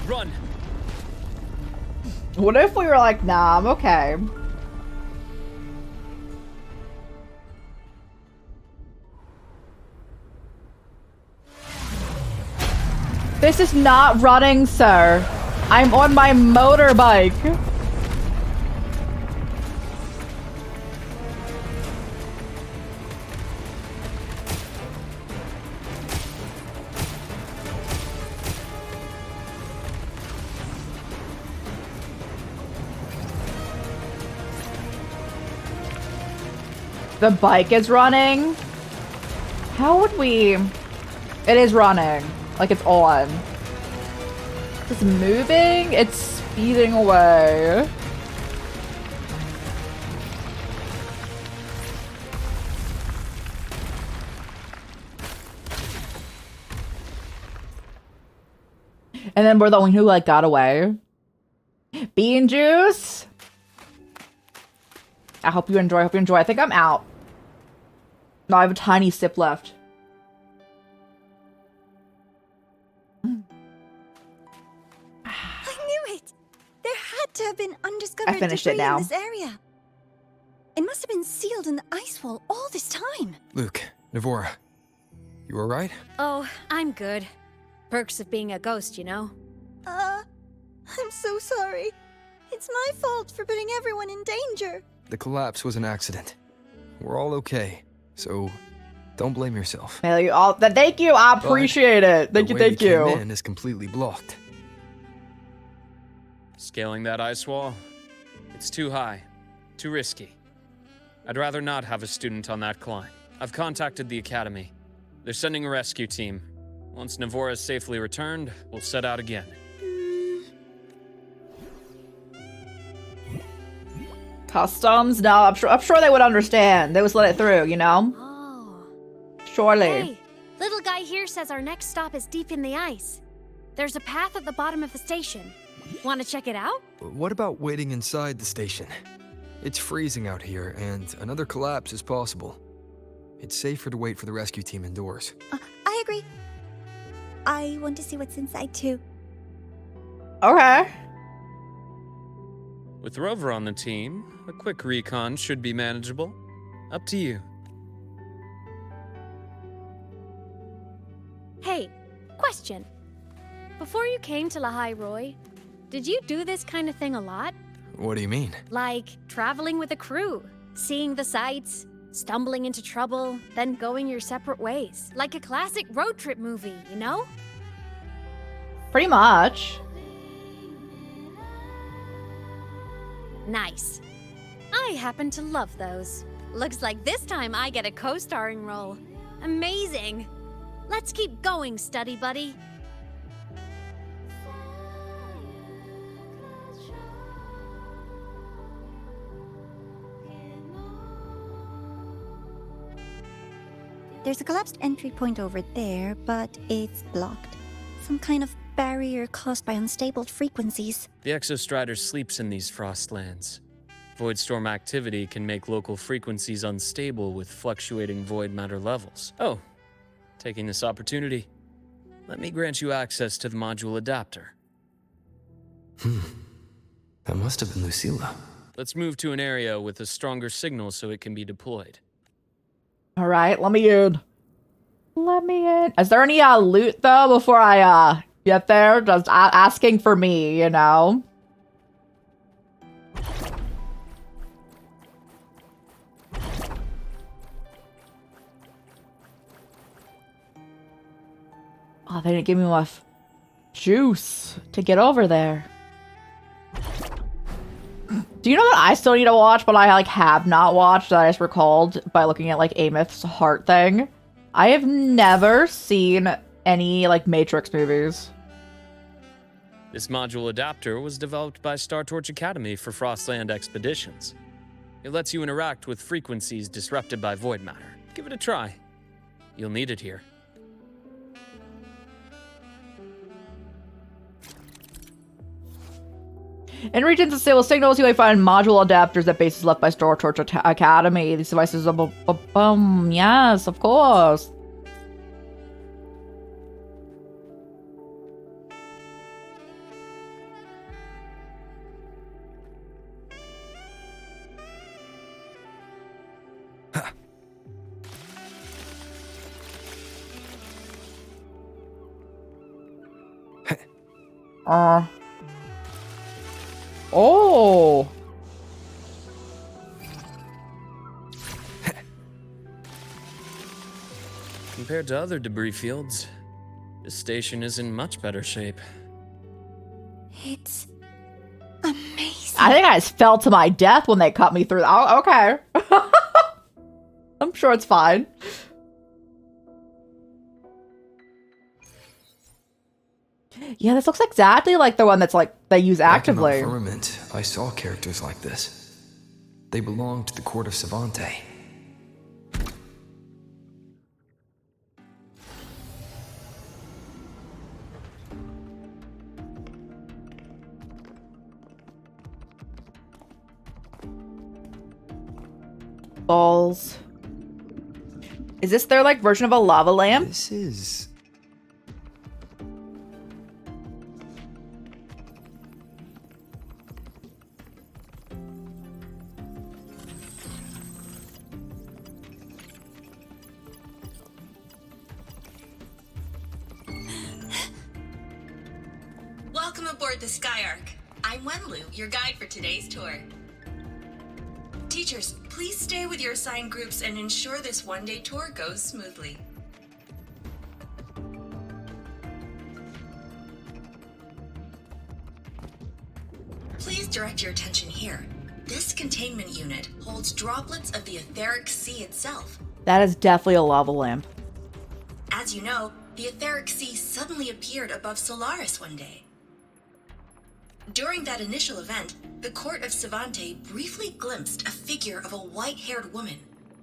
Run! What if we were like, nah, I'm okay. This is not running, sir. I'm on my motorbike. The bike is running? How would we... It is running. Like it's on. It's moving. It's speeding away. And then we're the one who like got away. Bean juice. I hope you enjoy. I hope you enjoy. I think I'm out. No, I have a tiny sip left. I knew it! There had to have been undiscovered I finished debris it now. in this area. It must have been sealed in the ice wall all this time. Luke, Navora, you alright? Oh, I'm good. Perks of being a ghost, you know? I'm so sorry. It's my fault for putting everyone in danger. The collapse was an accident. We're all okay, so don't blame yourself. Thank you. I appreciate it. Thank you. The way we came in is completely blocked. Scaling that ice wall? It's too high. Too risky. I'd rather not have a student on that climb. I've contacted the academy. They're sending a rescue team. Once Navora is safely returned, we'll set out again. Customs? No, I'm sure they would understand. They would let it through, you know? Oh. Surely. Hey, little guy here says our next stop is deep in the ice. There's a path at the bottom of the station. Want to check it out? What about waiting inside the station? It's freezing out here, and another collapse is possible. It's safer to wait for the rescue team indoors. I agree. I want to see what's inside too. Okay. With Rover on the team, a quick recon should be manageable. Up to you. Hey, question. Before you came to Lahai-Roi, did you do this kind of thing a lot? What do you mean? Like traveling with a crew, seeing the sights, stumbling into trouble, then going your separate ways. Like a classic road trip movie, you know? Pretty much. Nice. I happen to love those. Looks like this time I get a co-starring role. Amazing. Let's keep going, study buddy. There's a collapsed entry point over there, but it's blocked. Some kind of barrier caused by unstable frequencies. The Exostrider sleeps in these frostlands. Void storm activity can make local frequencies unstable with fluctuating void matter levels. Oh, taking this opportunity, let me grant you access to the module adapter. That must have been Lucilla. Let's move to an area with a stronger signal so it can be deployed. All right, let me in. Let me in. Is there any loot though before I get there? Just asking for me, you know. Oh, they didn't give me enough juice to get over there. Do you know that I still need to watch, but I like have not watched, that I just recalled by looking at like Ameth's heart thing? I have never seen any like Matrix movies. This module adapter was developed by Star Torch Academy for Frostland expeditions. It lets you interact with frequencies disrupted by void matter. Give it a try. You'll need it here. In regions of stable signals, you may find module adapters at bases left by Star Torch Academy. These devices are yes, of course. Oh. Compared to other debris fields, this station is in much better shape. It's amazing. I think I just fell to my death when they cut me through. Oh, okay. I'm sure it's fine. Yeah, this looks exactly like the one that's like they use Back in actively. our firmament, I saw characters like this. They belonged to the court of Savante. Balls. Is this their like version of a lava lamp? This is... Welcome aboard the Skyark. I'm Wenlu, your guide for today's tour. Teachers, please stay with your assigned groups and ensure this one-day tour goes smoothly. Please direct your attention here. This containment unit holds droplets of the etheric sea itself. That is definitely a lava lamp. As you know, the etheric sea suddenly appeared above Solaris one day. During that initial event, the court of Savante briefly glimpsed a figure of a white-haired woman.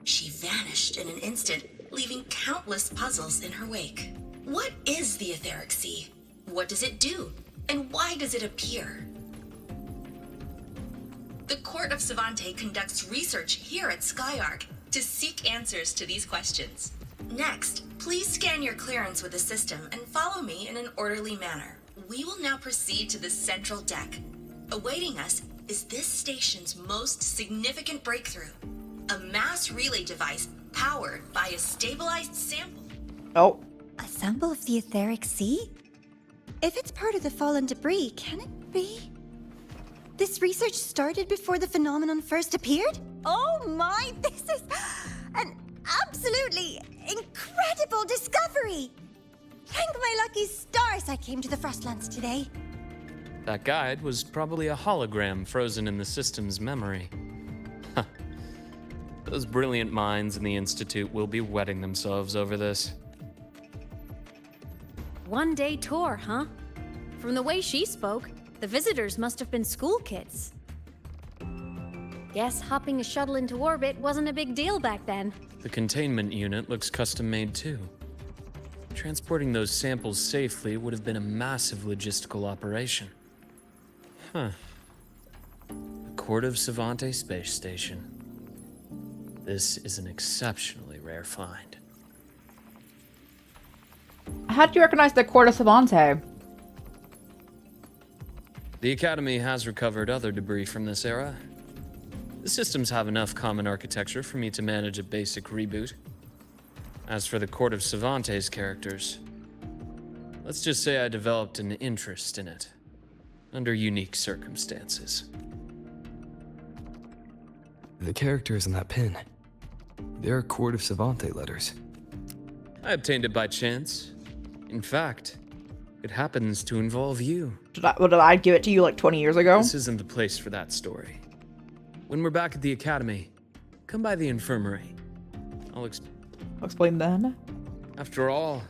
She vanished in an instant, leaving countless puzzles in her wake. What is the etheric sea? What does it do? And why does it appear? The court of Savante conducts research here at Skyark to seek answers to these questions. Next, please scan your clearance with the system and follow me in an orderly manner. We will now proceed to the central deck. Awaiting us is this station's most significant breakthrough, a mass relay device powered by a stabilized sample. Oh. A sample of the etheric sea? If it's part of the fallen debris, can it be? This research started before the phenomenon first appeared? Oh my, this is an absolutely incredible discovery! Thank my lucky stars I came to the Frostlands today. That guide was probably a hologram frozen in the system's memory. Huh. Those brilliant minds in the Institute will be wetting themselves over this. One-day tour, huh? From the way she spoke, the visitors must have been school kids. Guess hopping a shuttle into orbit wasn't a big deal back then. The containment unit looks custom-made too. Transporting those samples safely would have been a massive logistical operation. Huh. The Court of Savante Space Station. This is an exceptionally rare find. How did you recognize the Court of Savante? The Academy has recovered other debris from this era. The systems have enough common architecture for me to manage a basic reboot. As for the Court of Savante's characters, let's just say I developed an interest in it, under unique circumstances. The characters in that pin. They're Court of Savante letters. I obtained it by chance. In fact, it happens to involve you. Did I give it to you like 20 years ago? This isn't the place for that story. When we're back at the Academy, come by the infirmary. I'll explain then. After all,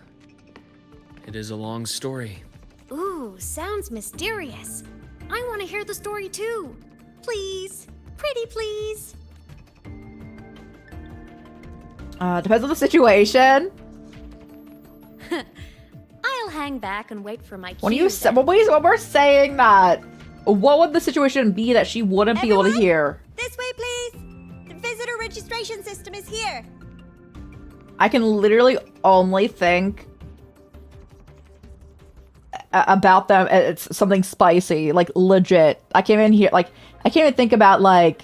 it is a long story. Ooh, sounds mysterious. I want to hear the story too. Please. Pretty please. Depends on the situation. I'll hang back and wait for my cue. When we're saying that, what would the situation be that she wouldn't be able to hear? This way, please. The visitor registration system is here. I can literally only think about them. It's something spicy, like legit. I can't even think about like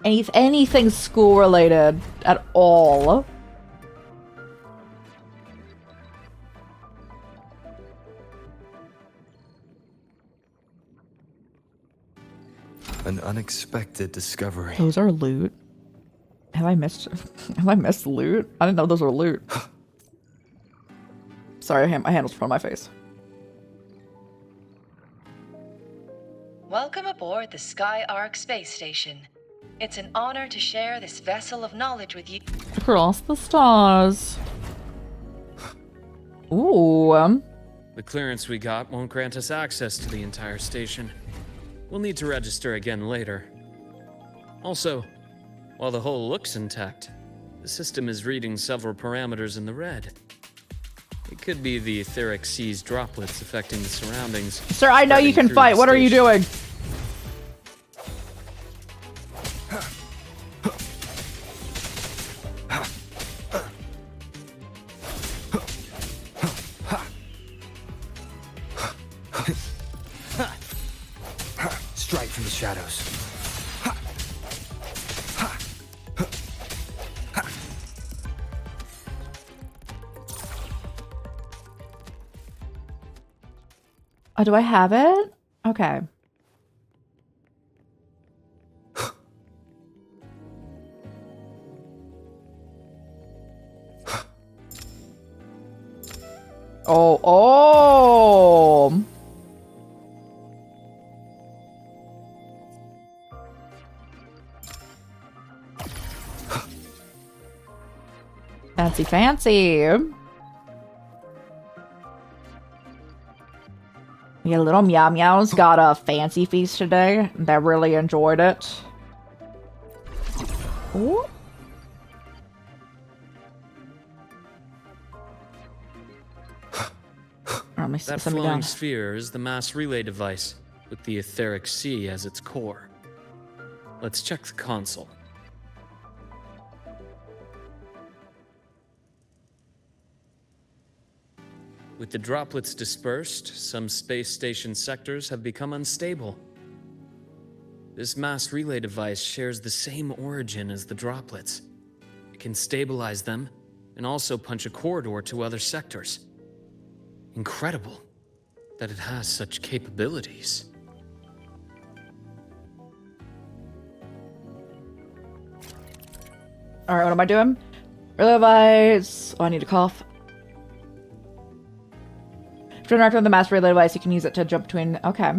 anything school related at all. An unexpected discovery. Those are loot. Have I missed loot? I didn't know those were loot. Sorry, my hand was in front of my face. Welcome aboard the Skyark space station. It's an honor to share this vessel of knowledge with you. Across the stars. Ooh. The clearance we got won't grant us access to the entire station. We'll need to register again later. Also, while the hull looks intact, the system is reading several parameters in the red. It could be the etheric sea's droplets affecting the surroundings. Sir, I know you can fight. What are you doing? Strike from the shadows. Oh, do I have it? Okay. Oh. Fancy, fancy. Yeah, little Meow Meows got a fancy feast today. They really enjoyed it. Ooh. That flowing sphere is the mass relay device, with the etheric sea as its core. Let's check the console. With the droplets dispersed, some space station sectors have become unstable. This mass relay device shares the same origin as the droplets. It can stabilize them and also punch a corridor to other sectors. Incredible that it has such capabilities. Alright, what am I doing? Relay device. Oh, I need to cough. To interact with the mass relay device, you can use it to jump between. Okay.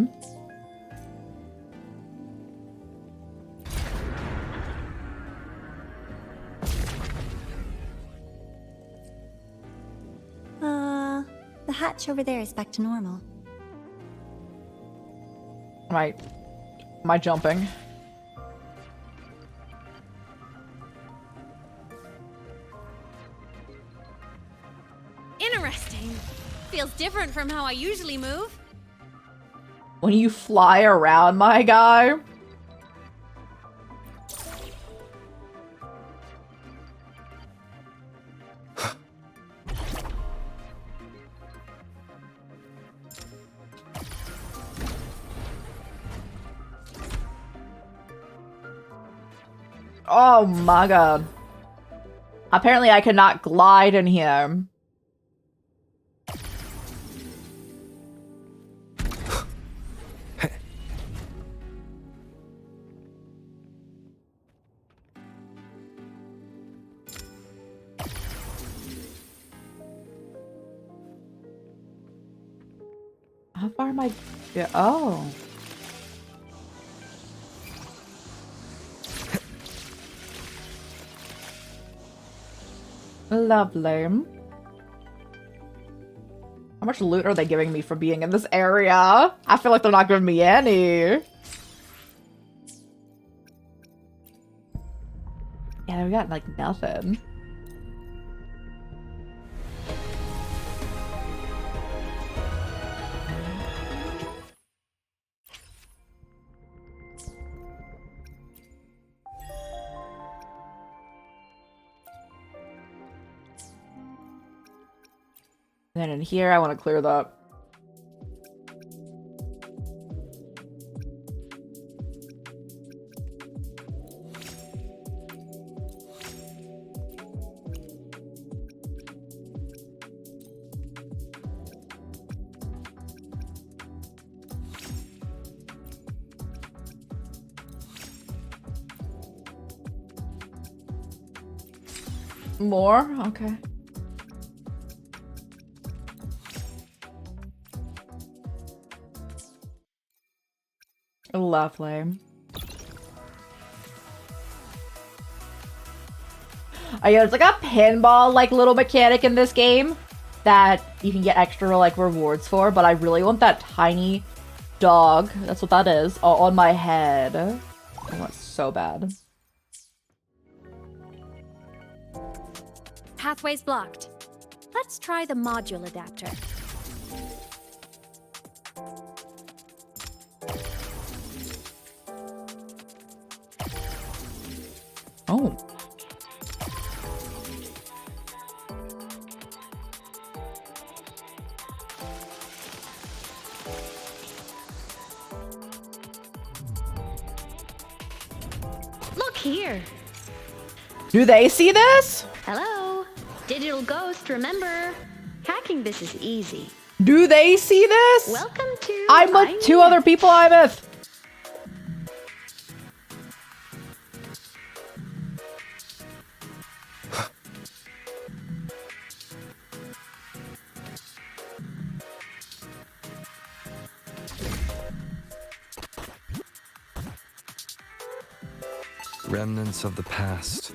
The hatch over there is back to normal. Am I jumping? Interesting. Feels different from how I usually move. When you fly around, my guy. Oh my god. Apparently I cannot glide in here. How far am I? Yeah. Oh. Lovely. How much loot are they giving me for being in this area? I feel like they're not giving me any. Yeah, we got like nothing. And then in here, I want to clear that. More? Okay. Lovely. Oh yeah, there's like a pinball like little mechanic in this game. that you can get extra like rewards for, but I really want that tiny dog. That's what that is. On my head. I want it so bad. Pathway's blocked. Let's try the module adapter. Oh. Look here. Do they see this? Hello. Digital Ghost, remember? Hacking this is easy. Do they see this? Welcome to I'm with two other people I'm with. Remnants of the past.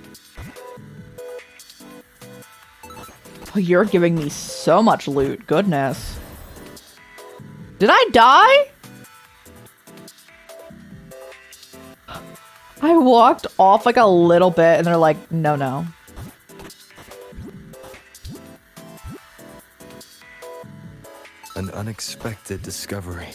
Oh, you're giving me so much loot. Goodness. Did I die? I walked off like a little bit and they're like, no, no. An unexpected discovery.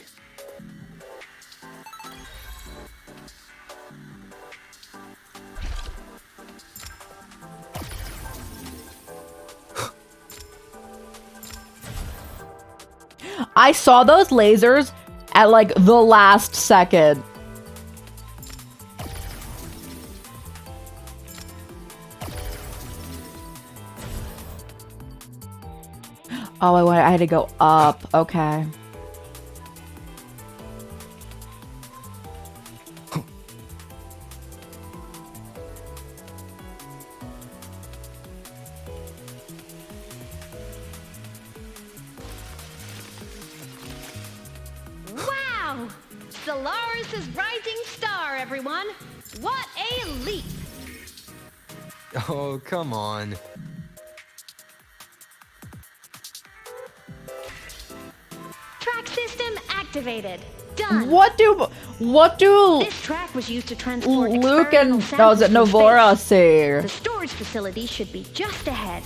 I saw those lasers at like the last second. Oh, I had to go up. Okay. Wow! Solaris' rising star, everyone! What a leap! Oh, come on. Track system activated. Done. What do This track was used to transport Luke and experimental is it samples from Novora space. see? The storage facility should be just ahead.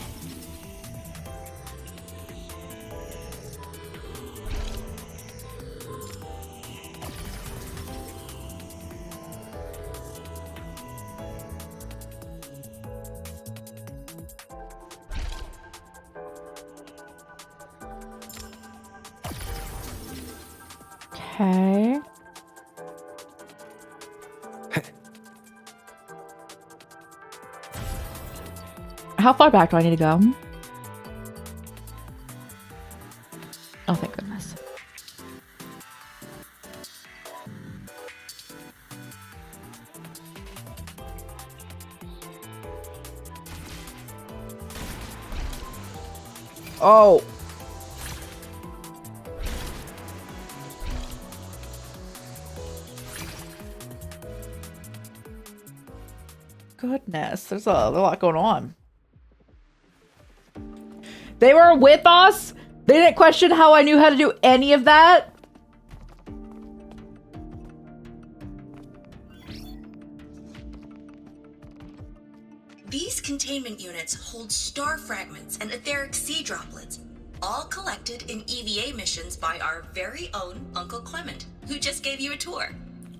Okay. How far back do I need to go? Oh, thank goodness. Oh. Goodness, there's a lot going on. They were with us? They didn't question how I knew how to do any of that? These containment units hold star fragments and etheric sea droplets, all collected in EVA missions by our very own Uncle Clement, who just gave you a tour.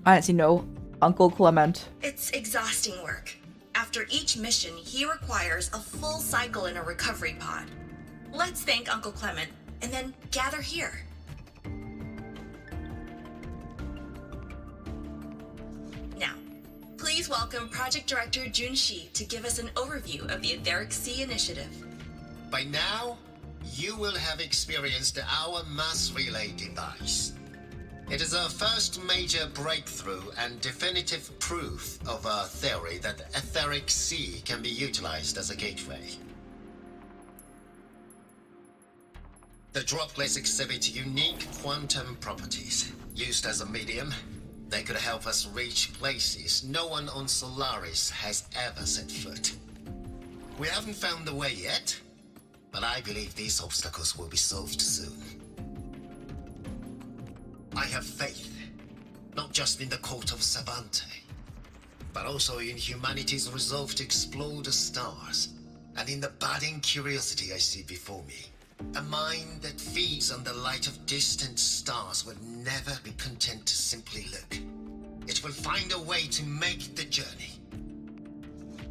I didn't see no Uncle Clement. It's exhausting work. After each mission, he requires a full cycle in a recovery pod. Let's thank Uncle Clement, and then gather here. Now, please welcome Project Director Junshi to give us an overview of the Etheric Sea Initiative. By now, you will have experienced our mass relay device. It is our first major breakthrough and definitive proof of our theory that Etheric Sea can be utilized as a gateway. The droplets exhibit unique quantum properties. Used as a medium, they could help us reach places no one on Solaris has ever set foot. We haven't found the way yet, but I believe these obstacles will be solved soon. I have faith, not just in the court of Savante, but also in humanity's resolve to explore the stars, and in the budding curiosity I see before me. A mind that feeds on the light of distant stars will never be content to simply look. It will find a way to make the journey.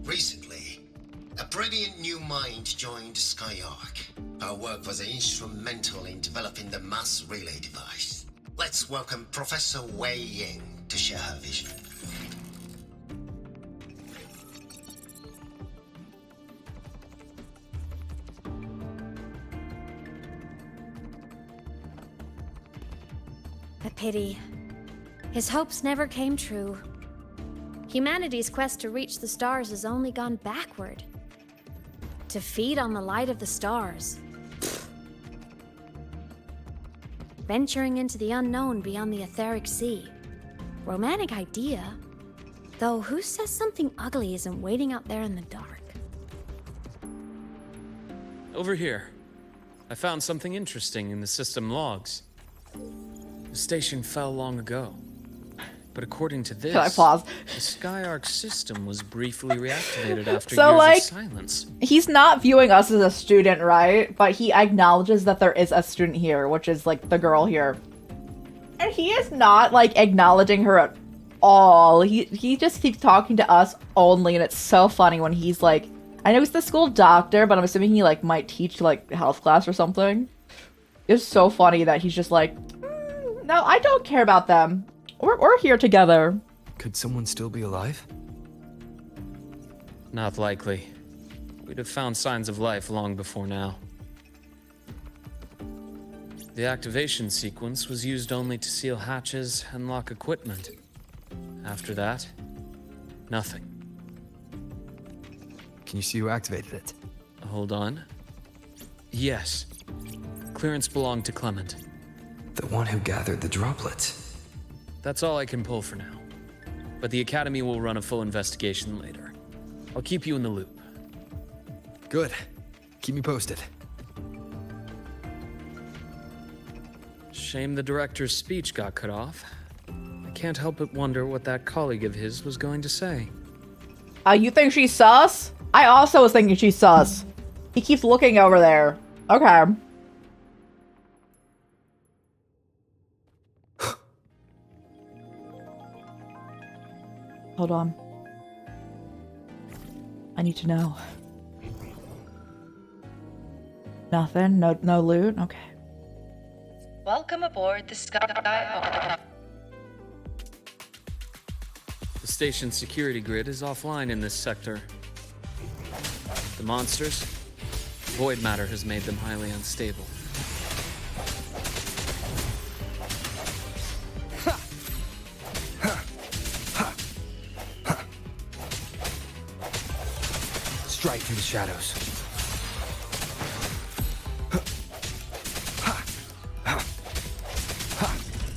Recently, a brilliant new mind joined Skyark. Her work was instrumental in developing the mass relay device. Let's welcome Professor Wei Ying to share her vision. A pity. His hopes never came true. Humanity's quest to reach the stars has only gone backward. To feed on the light of the stars. Venturing into the unknown beyond the etheric sea. Romantic idea. Though who says something ugly isn't waiting out there in the dark? Over here. I found something interesting in the system logs. The station fell long ago. But according to this, Can I pause? the Skyark system was briefly reactivated after So, years like, of silence. He's not viewing us as a student, right? But he acknowledges that there is a student here, which is, like, the girl here. And he is not, like, acknowledging her at all. He just keeps talking to us only, and it's so funny when he's, like... I know he's the school doctor, but I'm assuming he, like, might teach, like, health class or something. It's so funny that he's just like, no, I don't care about them. We're here together. Could someone still be alive? Not likely. We'd have found signs of life long before now. The activation sequence was used only to seal hatches and lock equipment. After that, nothing. Can you see who activated it? Hold on. Yes. Clearance belonged to Clement. The one who gathered the droplets. That's all I can pull for now. But the Academy will run a full investigation later. I'll keep you in the loop. Good. Keep me posted. Shame the director's speech got cut off. I can't help but wonder what that colleague of his was going to say. You think she's sus? I also was thinking she's sus. He keeps looking over there. Okay. Hold on. I need to know. Nothing? No loot? Okay. Welcome aboard the Sky. The station's security grid is offline in this sector. The monsters? Void matter has made them highly unstable. Strike through the shadows.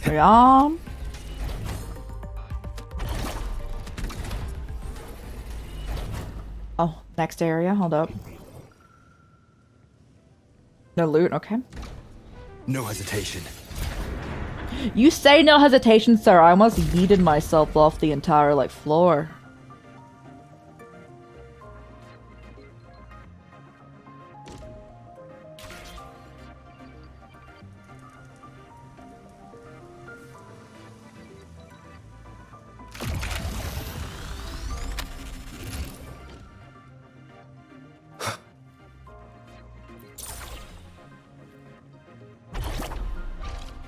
Yeah. Oh, next area. Hold up. No loot. Okay. No hesitation. You say no hesitation, sir. I almost yeeted myself off the entire, like, floor.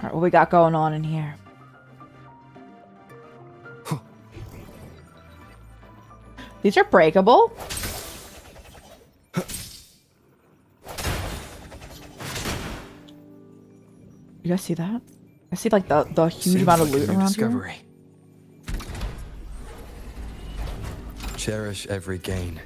Alright, what we got going on in here? These are breakable? You guys see that? I see like the huge Seems amount of like a loot new around discovery. here. Cherish every gain.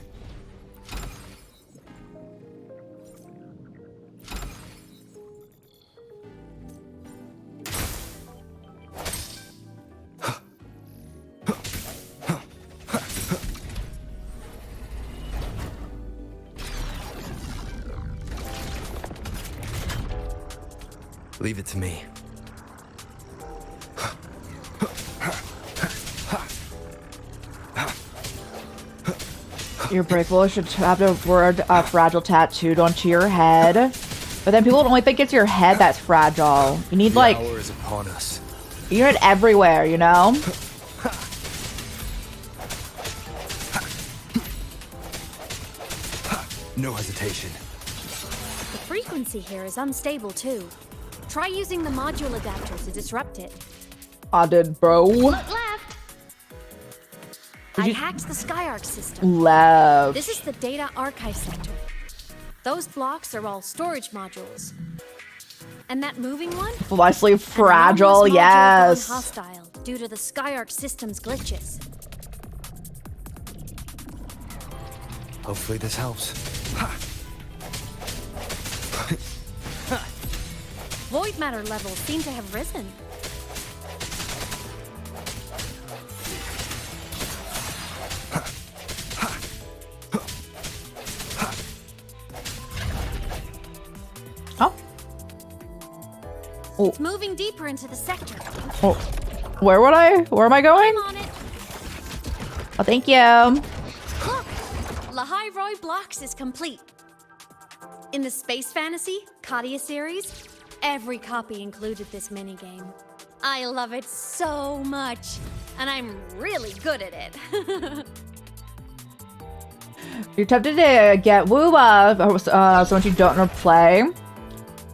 Leave it to me. Your breakable should have the word fragile tattooed onto your head. But then people only think it's your head that's fragile. You need like... The hour is upon us. You need it everywhere, you know? No hesitation. The frequency here is unstable too. Try using the module adapter to disrupt it. I did, bro. Look left! I hacked the Skyark system. Left. This is the data archive center. Those blocks are all storage modules. And that moving one? My sleeve fragile, yes. Hostile due to the Skyark system's glitches. Hopefully this helps. Void matter levels seem to have risen. Oh. It's moving deeper into the sector. Oh. Where am I going? I'm on it. Oh, thank you. Look! Lahai-Roi Blocks is complete. In the Space Fantasy Katia series, every copy included this minigame. I love it so much, and I'm really good at it. You're tempted to get wuwa, so once you don't know play.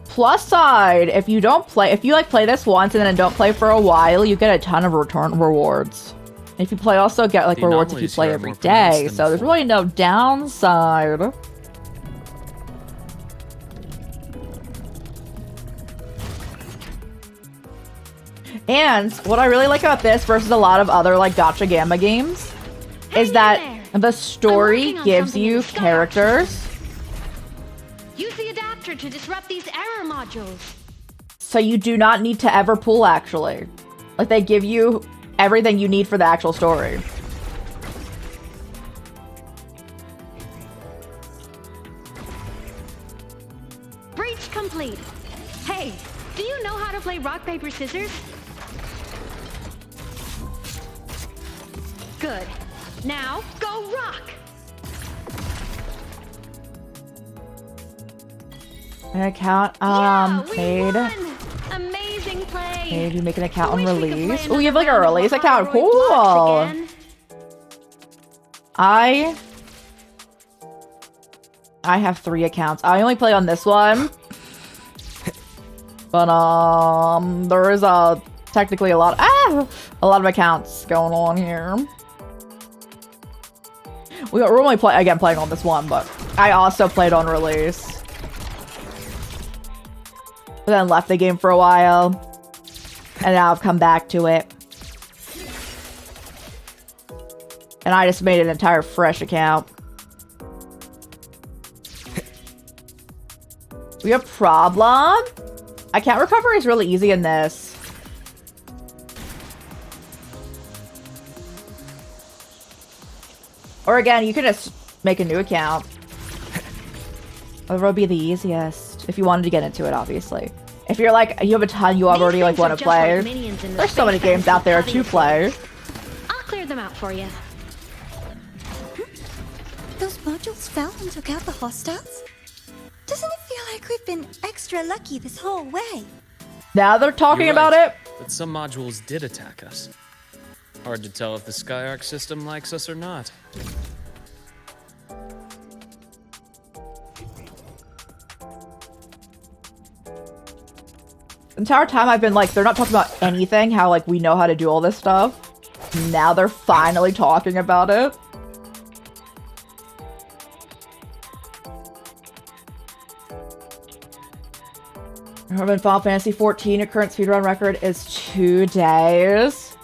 Plus side, if you play this once and then don't play for a while, you get a ton of rewards. And if you play, also get like rewards if you play every day. So there's really no downside. And what I really like about this versus a lot of other like Gacha Gamma games is that the story gives you characters. Use the adapter to disrupt these error modules. So you do not need to ever pull, actually. Like, they give you everything you need for the actual story. Breach complete. Hey, do you know how to play rock, paper, scissors? Good. Now, go rock! An account, paid. Amazing play. Paid, you make an account on release. Oh, you have like a release account. Cool. I have 3 accounts. I only play on this one. But there is technically a lot of accounts going on here. We're only playing on this one, but I also played on release. But then left the game for a while. And now I've come back to it. And I just made an entire fresh account. We have a problem? Account recovery is really easy in this. Or again, you could just make a new account. That would be the easiest. If you wanted to get into it, obviously. If you're like, you have a ton you already like want to play. There's so many games out there to play. I'll clear them out for you. Those modules fell and took out the hostiles? Doesn't it feel like we've been extra lucky this whole way? Now they're talking You're about right, it. But some modules did attack us. Hard to tell if the Skyark system likes us or not. The entire time I've been like, they're not talking about anything, how like we know how to do all this stuff. Now they're finally talking about it. In Final Fantasy 14, your current speedrun record is 2 days.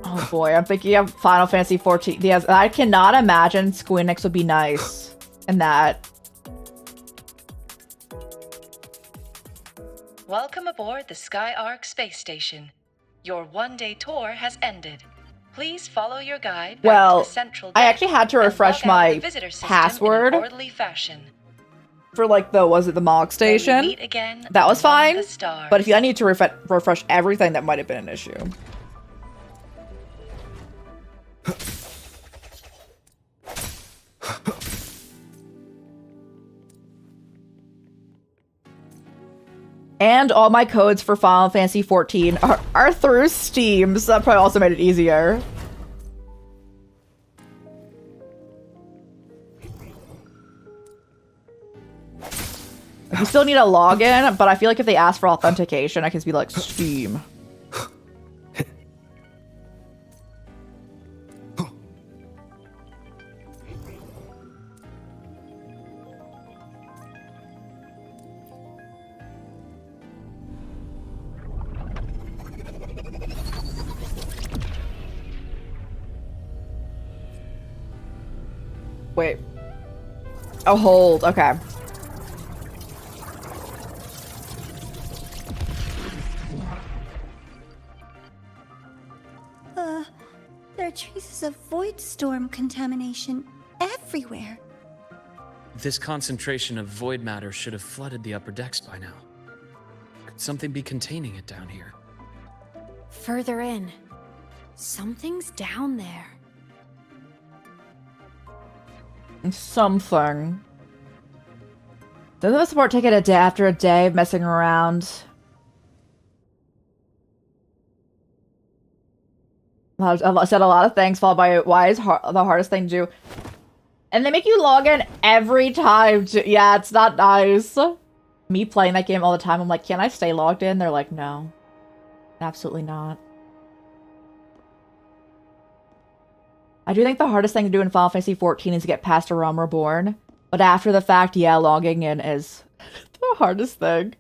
Oh boy, I'm thinking of Final Fantasy 14. Yes, I cannot imagine Square Enix would be nice in that. Welcome aboard the Skyark space station. Your one-day tour has ended. Please follow your guide back to the central I deck actually had to and refresh log out of my the visitor system password. in an orderly fashion. for like the Mog station. meet again That was among fine. the stars. But if I need to refresh everything, that might have been an issue. And all my codes for Final Fantasy 14 are through Steam, so that probably also made it easier. You still need a login, but I feel like if they ask for authentication, I can just be like, Steam. Wait. Oh, hold. Okay. There are traces of void storm contamination everywhere. This concentration of void matter should have flooded the upper decks by now. Could something be containing it down here? Further in. Something's down there. Something. Doesn't the support take it a day after a day of messing around? I said a lot of things, followed by why is the hardest thing to do. And they make you log in every time. Yeah, it's not nice. Me playing that game all the time, I'm like, can I stay logged in? They're like, no. Absolutely not. I do think the hardest thing to do in Final Fantasy 14 is to get past A Realm Reborn. But after the fact, yeah, logging in is the hardest thing.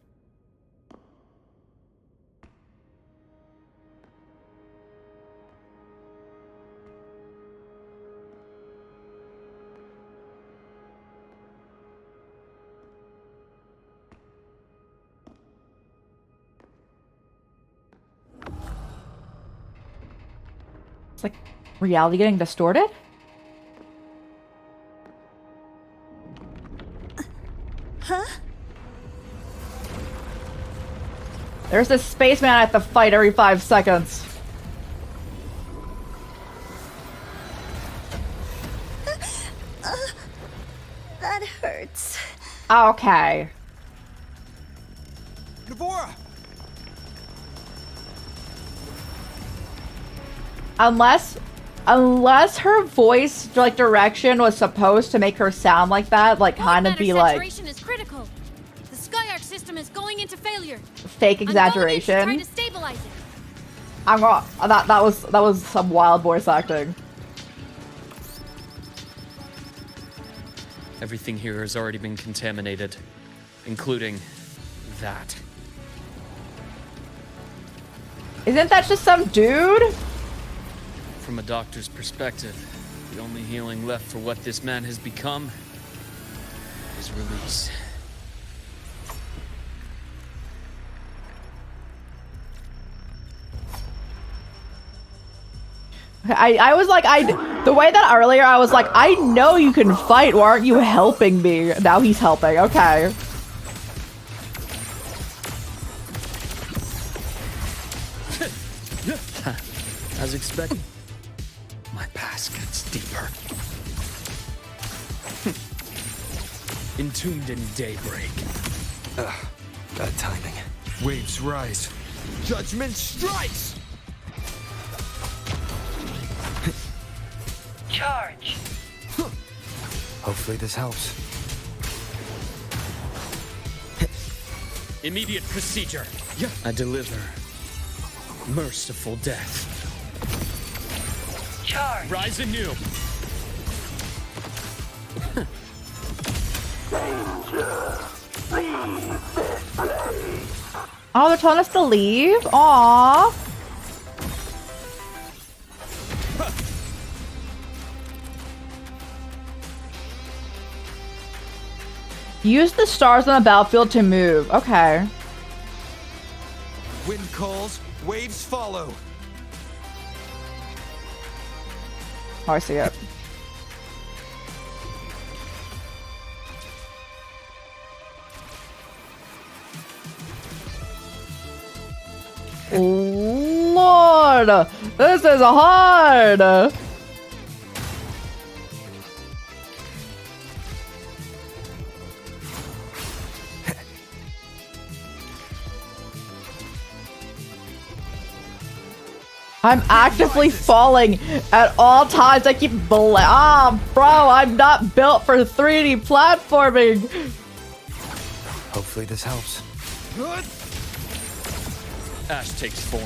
It's like reality getting distorted? Huh? There's this spaceman I have to fight every 5 seconds. That hurts. Okay. Navora! Unless her voice like direction was supposed to make her sound like that, like kind of be like Saturation is critical. The Skyark system is going into failure. fake exaggeration. I'm going in to try to stabilize it. I'm wrong. That was some wild voice acting. Everything here has already been contaminated, including that. Isn't that just some dude? From a doctor's perspective, the only healing left for what this man has become is release. I was like, the way that earlier I was like, I know you can fight, why aren't you helping me? Now he's helping, okay. As expected. My past gets deeper. Entombed in daybreak. Bad timing. Waves rise. Judgment strikes! Charge. Hopefully this helps. Immediate procedure. Yeah. I deliver merciful death. Charge. Rise anew. Oh, they're telling us to leave? Aww. Use the stars on the battlefield to move. Okay. Wind calls, waves follow. Oh, I see it. hard! This is hard! I'm actively falling at all times. I keep bro, I'm not built for 3D platforming. Hopefully this helps. Ash takes form.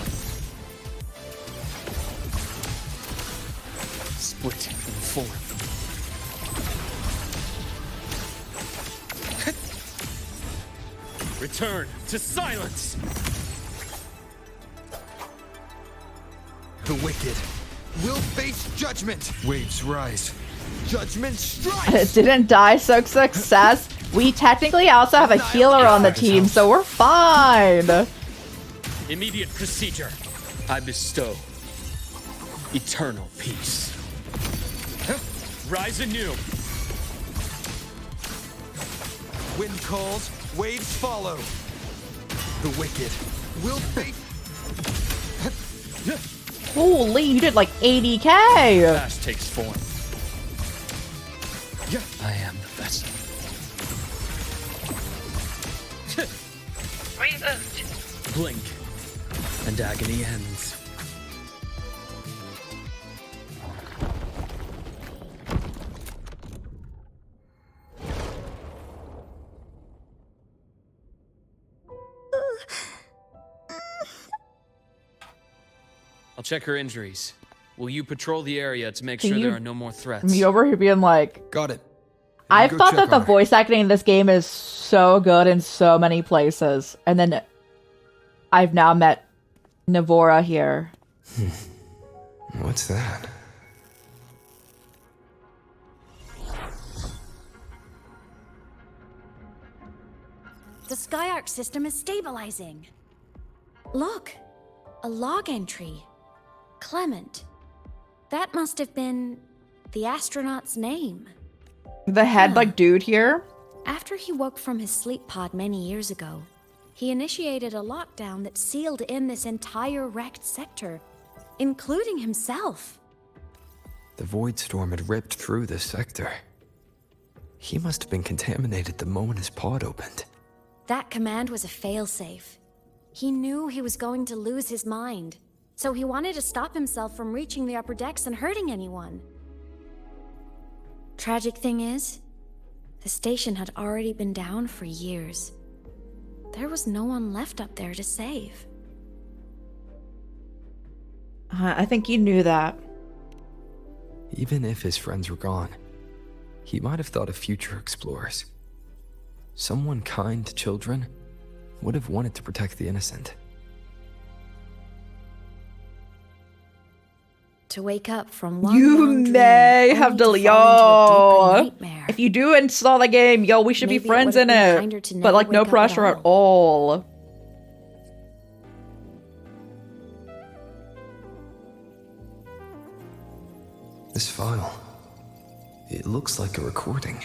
Split in form. Return to silence! The wicked will face judgment. Waves rise. Judgment strikes. It didn't die, so success. We technically also have a healer on the team, so we're fine. Immediate procedure. I bestow eternal peace. Rise anew. Wind calls, waves follow. The wicked will face. Holy, you did like 80k! Ash takes form. I am the vessel. Reboot. Blink, and agony ends. I'll check her injuries. Will you patrol the area to make sure there are no more threats? Me over here being like, got it. I thought that the voice acting in this game is so good in so many places, and then I've now met Navora here. What's that? The Skyark system is stabilizing. Look, a log entry. Clement. That must have been the astronaut's name. The head, like, dude here? After he woke from his sleep pod many years ago, he initiated a lockdown that sealed in this entire wrecked sector, including himself. The void storm had ripped through this sector. He must have been contaminated the moment his pod opened. That command was a failsafe. He knew he was going to lose his mind, so he wanted to stop himself from reaching the upper decks and hurting anyone. Tragic thing is, the station had already been down for years. There was no one left up there to save. I think you knew that. Even if his friends were gone, he might have thought of future explorers. Someone kind to children would have wanted to protect the innocent. To wake up from one You long dream, may have only to, to fall into a yo. deeper nightmare. If you do install the game, yo, we should Maybe be it friends would have in been it. kinder to But never like no wake up at pressure at all. This file, it looks like a recording.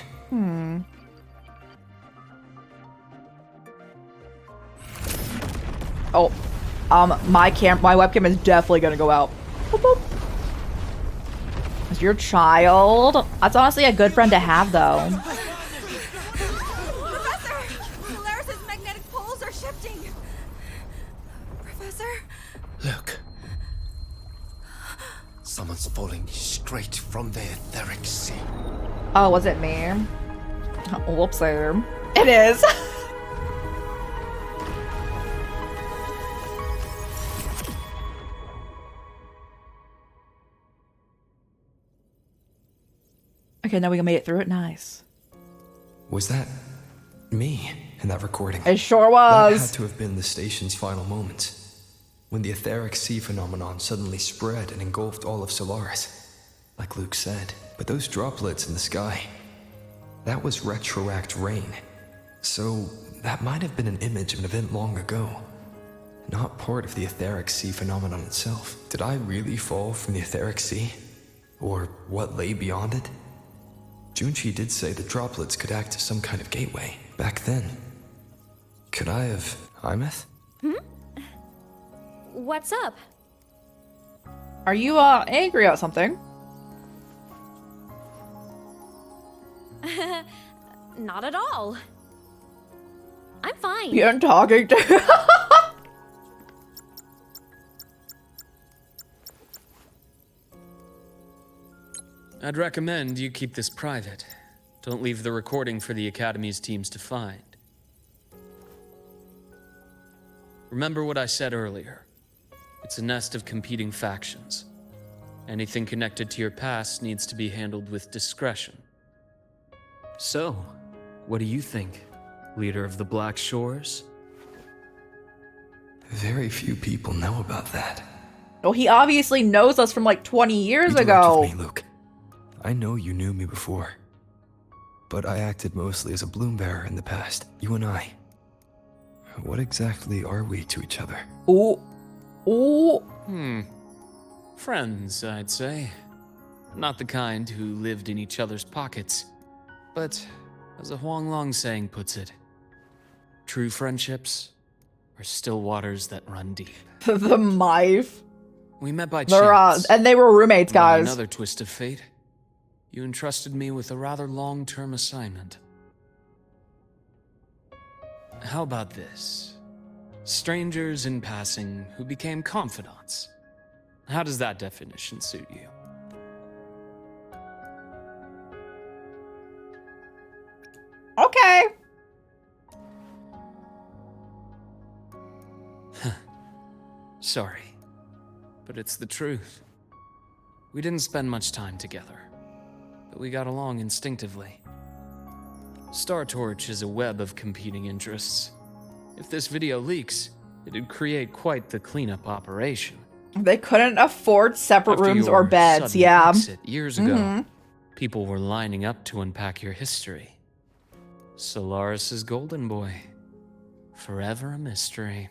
Oh, my webcam is definitely gonna go out. Boop, boop. Is your child? That's honestly a good friend to have, though. Professor! Polaris's magnetic poles are shifting. Professor? Look. Someone's falling straight from the etheric sea. Oh, was it me? Whoops, there. It is. Okay, now we made it through it. Nice. Was that me in that recording? It sure That was. had to have been the station's final moments, when the etheric sea phenomenon suddenly spread and engulfed all of Solaris, like Luke said. But those droplets in the sky, that was retroact rain. So that might have been an image of an event long ago, not part of the etheric sea phenomenon itself. Did I really fall from the etheric sea? Or what lay beyond it? Junchi did say the droplets could act as some kind of gateway back then. Could I have... Imeth? What's up? Are you angry about something? Not at all. I'm fine. You're talking to I'd recommend you keep this private. Don't leave the recording for the Academy's teams to find. Remember what I said earlier. It's a nest of competing factions. Anything connected to your past needs to be handled with discretion. So, what do you think, leader of the Black Shores? Very few people know about that. Well, he obviously knows us from like 20 years Be direct ago. with me, Luke. I know you knew me before, but I acted mostly as a bloom bearer in the past. You and I. What exactly are we to each other? Ooh. Ooh. Friends, I'd say. Not the kind who lived in each other's pockets. But, as a Huanglong saying puts it, true friendships are still waters that run deep. The Mive. We met by They're, chance. and they were roommates, By guys. another twist of fate, you entrusted me with a rather long-term assignment. How about this? Strangers in passing who became confidants. How does that definition suit you? Okay. Sorry, but it's the truth. We didn't spend much time together, but we got along instinctively. Star Torch is a web of competing interests. If this video leaks, it'd create quite the cleanup operation. They couldn't afford separate After rooms your or beds, sudden yeah. exit years ago, Mhm. people were lining up to unpack your history. Solaris's golden boy. Forever a mystery.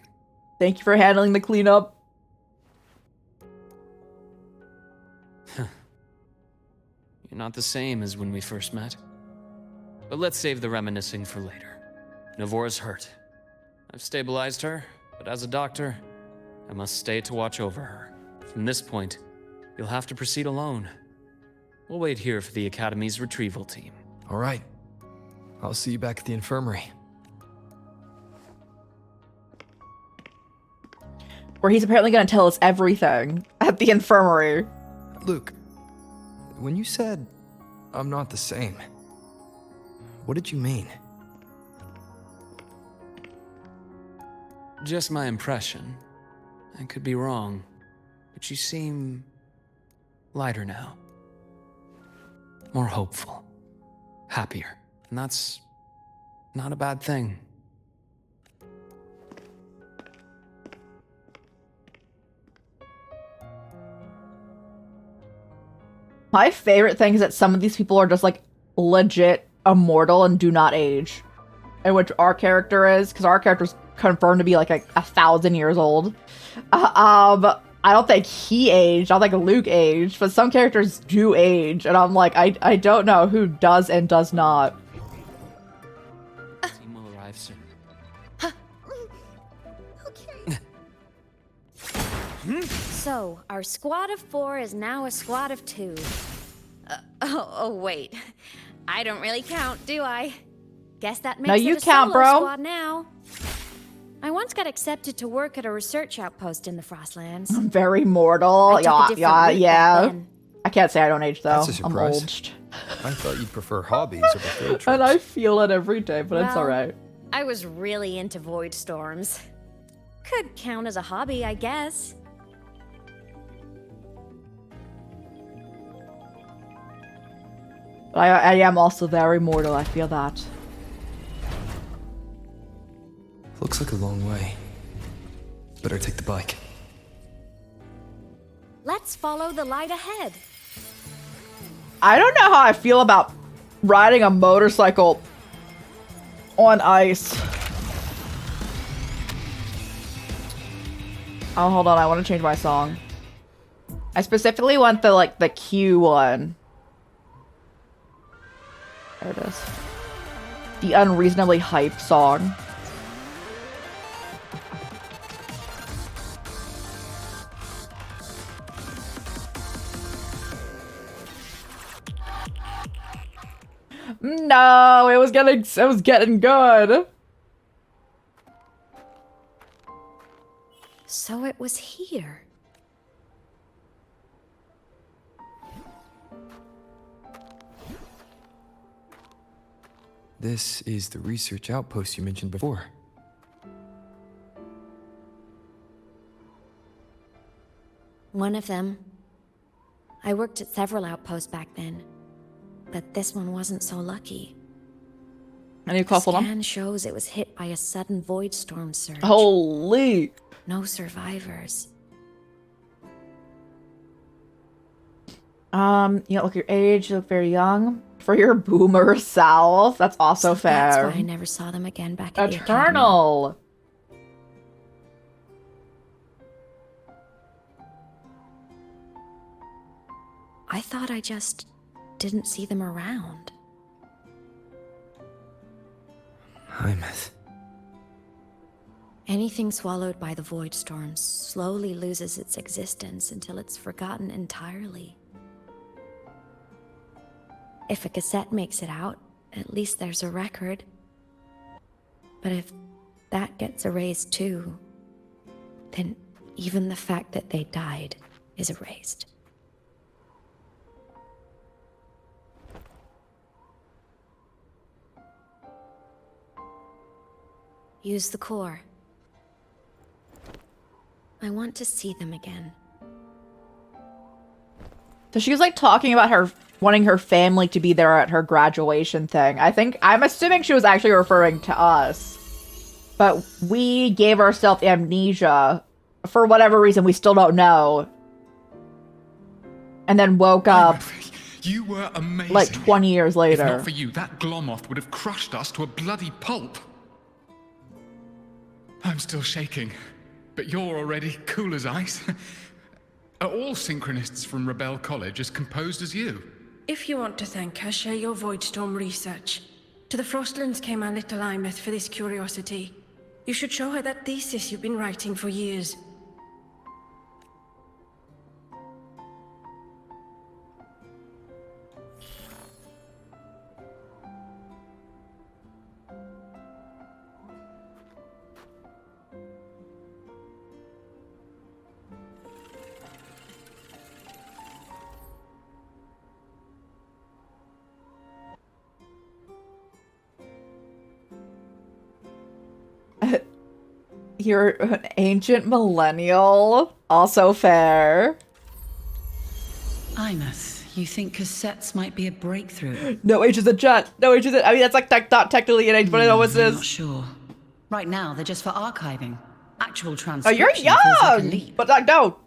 Thank you for handling the cleanup. You're not the same as when we first met. But let's save the reminiscing for later. Navora's hurt. I've stabilized her, but as a doctor, I must stay to watch over her. From this point, you'll have to proceed alone. We'll wait here for the Academy's retrieval team. All right. I'll see you back at the infirmary. Where he's apparently going to tell us everything at the infirmary. Luke, when you said, I'm not the same, what did you mean? Just my impression. I could be wrong, but you seem lighter now. More hopeful. Happier. And that's not a bad thing. My favorite thing is that some of these people are just like legit immortal and do not age. And which our character is, because our character's confirmed to be like 1,000 years old. I don't think he aged. I don't think Luke aged, but some characters do age, and I'm like, I don't know who does and does not. Team will arrive soon. So, our squad of 4 is now a squad of 2. Oh, wait. I don't really count, do I? Guess that makes No, it you a count, solo bro. squad now. I once got accepted to work at a research outpost in the Frostlands. Very mortal. I took a different route back Yeah. then. I can't say I don't age though. That's a I'm surprise. old. I thought you'd prefer hobbies over field trips. And I feel it every day, but it's Well, alright. I was really into void storms. Could count as a hobby, I guess. But I am also very mortal, I feel that. Looks like a long way. Better take the bike. Let's follow the light ahead. I don't know how I feel about riding a motorcycle on ice. Oh, hold on, I want to change my song. I specifically want the Q one. There it is. The unreasonably hyped song. No, it was getting good. So it was here. This is the research outpost you mentioned before. One of them. I worked at several outposts back then, but this one wasn't so lucky. Any The couple of them? scan shows it was hit by a sudden void storm surge. Holy! No survivors. You look your age, you look very young. For your boomer self, that's also fair. That's why I never saw them again back at the academy. Eternal! I thought I just didn't see them around. Hymas. Anything swallowed by the void storms slowly loses its existence until it's forgotten entirely. If a cassette makes it out, at least there's a record. But if that gets erased too, then even the fact that they died is erased. Use the core. I want to see them again. So she was like talking about her wanting her family to be there at her graduation thing. I'm assuming she was actually referring to us. But we gave ourselves amnesia for whatever reason we still don't know. And then woke up You were amazing. like 20 years later. If not for you, that Glomoth would have crushed us to a bloody pulp. I'm still shaking, but you're already cool as ice. Are all synchronists from Rebel College as composed as you? If you want to thank her, share your Voidstorm research. To the Frostlands came our little Imeth for this curiosity. You should show her that thesis you've been writing for years. You're an ancient millennial. Also fair. Imeth, you think cassettes might be a breakthrough? No age is a jet. No age is a... I mean, that's like not technically an age, but I know what it I'm is. not sure. Right now, they're just for archiving. Actual Oh, transcription you're feels like a young! leap. But like, no.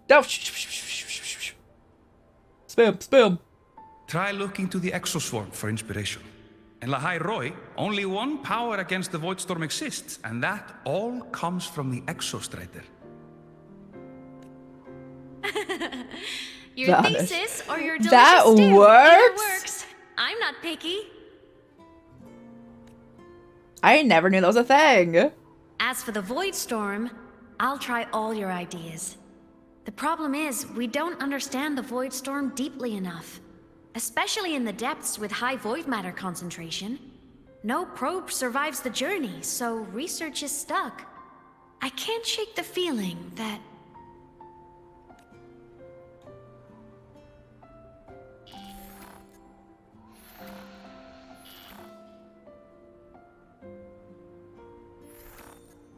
Spam. Try looking to the Exoswarm for inspiration. In Lahai-Roi, only one power against the Voidstorm exists, and that all comes from the Exostrider. Your That thesis or your delicious that stew. Either works? works. I'm not picky. I never knew that was a thing. As for the Void Storm, I'll try all your ideas. The problem is, we don't understand the Void Storm deeply enough. Especially in the depths with high void matter concentration. No probe survives the journey, so research is stuck. I can't shake the feeling that...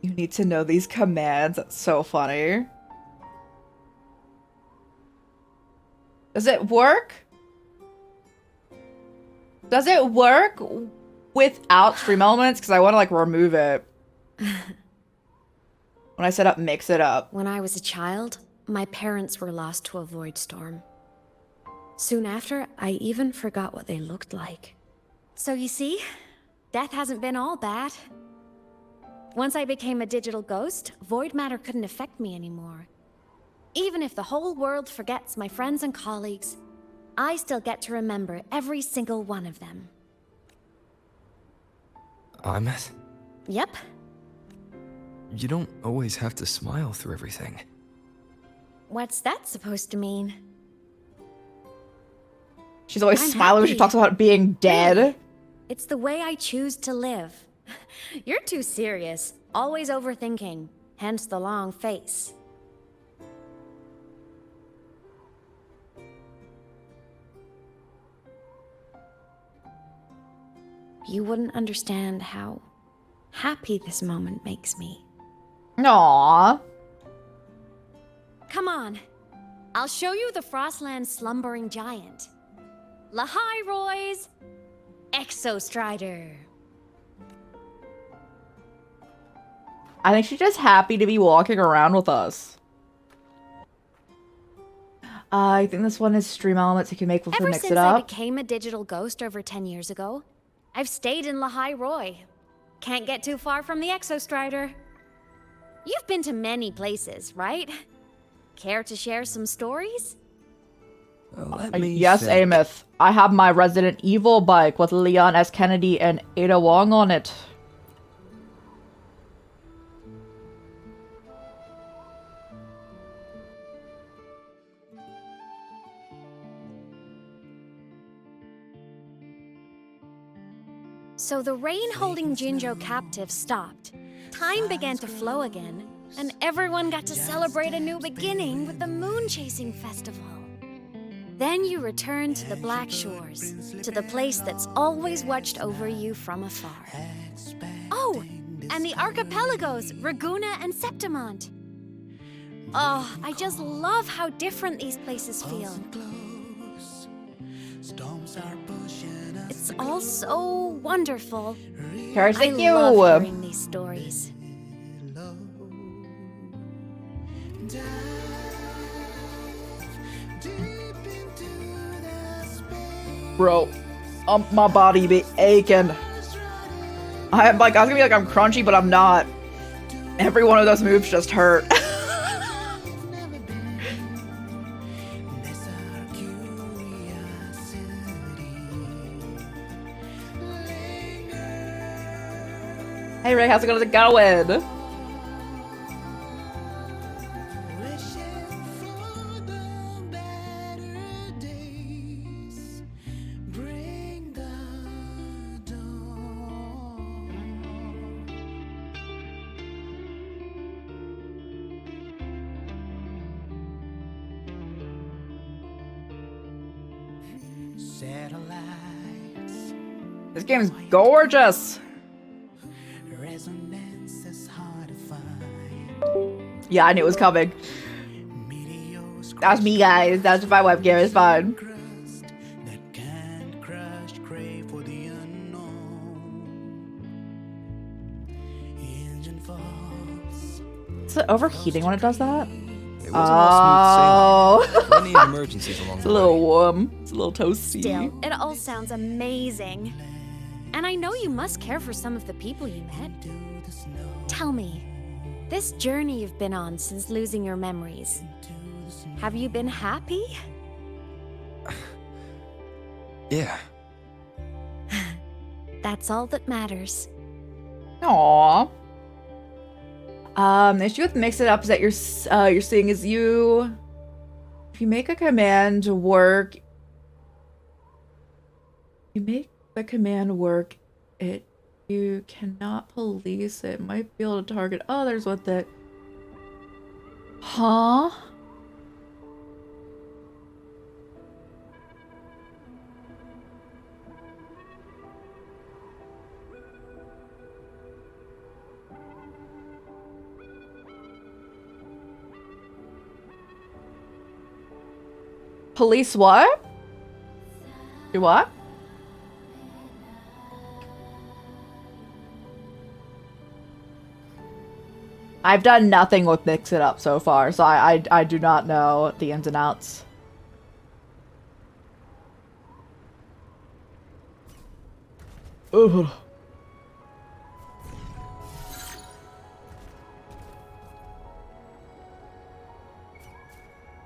You need to know these commands. That's so funny. Does it work? Does it work without stream elements? Because I want to like remove it. When I set up mix it up. When I was a child, my parents were lost to a void storm. Soon after, I even forgot what they looked like. So you see, death hasn't been all bad. Once I became a digital ghost, void matter couldn't affect me anymore. Even if the whole world forgets my friends and colleagues, I still get to remember every single one of them. Imeth, Yep. you don't always have to smile through everything. What's that supposed to mean? She's always I'm smiling when she happy. talks about being dead. It's the way I choose to live. You're too serious. Always overthinking. Hence the long face. You wouldn't understand how happy this moment makes me. Aww. Come on. I'll show you the Frostland's slumbering giant. Lahai-Roi's Exostrider. I think she's just happy to be walking around with us. I think this one is stream elements you can make with the mix it I up. became a digital ghost over 10 years ago, I've stayed in Lahai-Roi. Can't get too far from the Exostrider. You've been to many places, right? Care to share some stories? Yes, Amith. I have my Resident Evil bike with Leon S. Kennedy and Ada Wong on it. So the rain holding Jinzhou captive stopped. Time began to flow again, and everyone got to celebrate a new beginning with the Moon Chasing Festival. Then you returned to the Black Shores, to the place that's always watched over you from afar. Oh, and the archipelagos, Raguna and Septimont. Oh, I just love how different these places feel. It's all so wonderful. Here's I you. love hearing these stories. Bro, my body be aching. I was gonna be like, I'm crunchy, but I'm not. Every one of those moves just hurt. Hey Ray, how's it going? This game's gorgeous. Yeah, I knew it was coming. That's me, guys. That's my webcam. It's fine. Is it overheating when it does that? It wasn't all smooth sailing. Plenty of emergencies along It's the a way. little warm. It's a little toasty. Still, it all sounds amazing. And I know you must care for some of the people you met. Tell me, this journey you've been on since losing your memories, have you been happy? Yeah. That's all that matters. Aww. The issue with mix it up is that you're seeing is if you make a command work, you cannot police it. Might be able to target others with it. Huh? Police what? Do what? I've done nothing with Mix It Up so far, so I do not know the ins and outs. Ugh.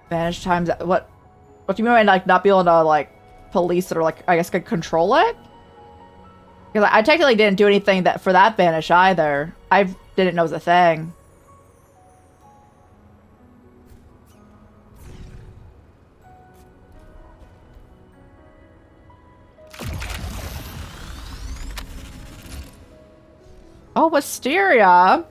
Vanish times. What do you mean by like not be able to like police it or like I guess could control it? Because I technically didn't do anything that for that vanish either. I didn't know it was a thing. Oh, Wisteria.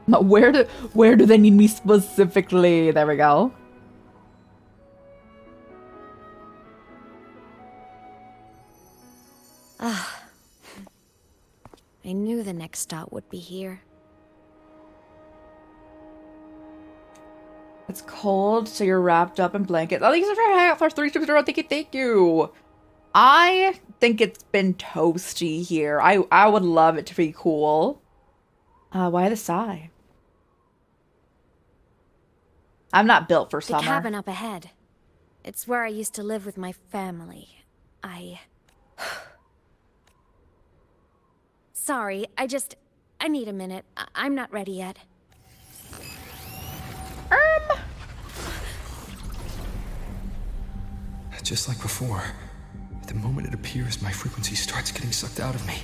Where do they need me specifically? There we go. Ah. I knew the next stop would be here. It's cold, so you're wrapped up in blankets. Oh, thank you for hanging out for 3 ships in a row. Thank you. I think it's been toasty here. I would love it to be cool. Why the sigh? I'm not built for summer. The cabin up ahead. It's where I used to live with my family. Sorry, I need a minute. I'm not ready yet. Just like before, the moment it appears, my frequency starts getting sucked out of me.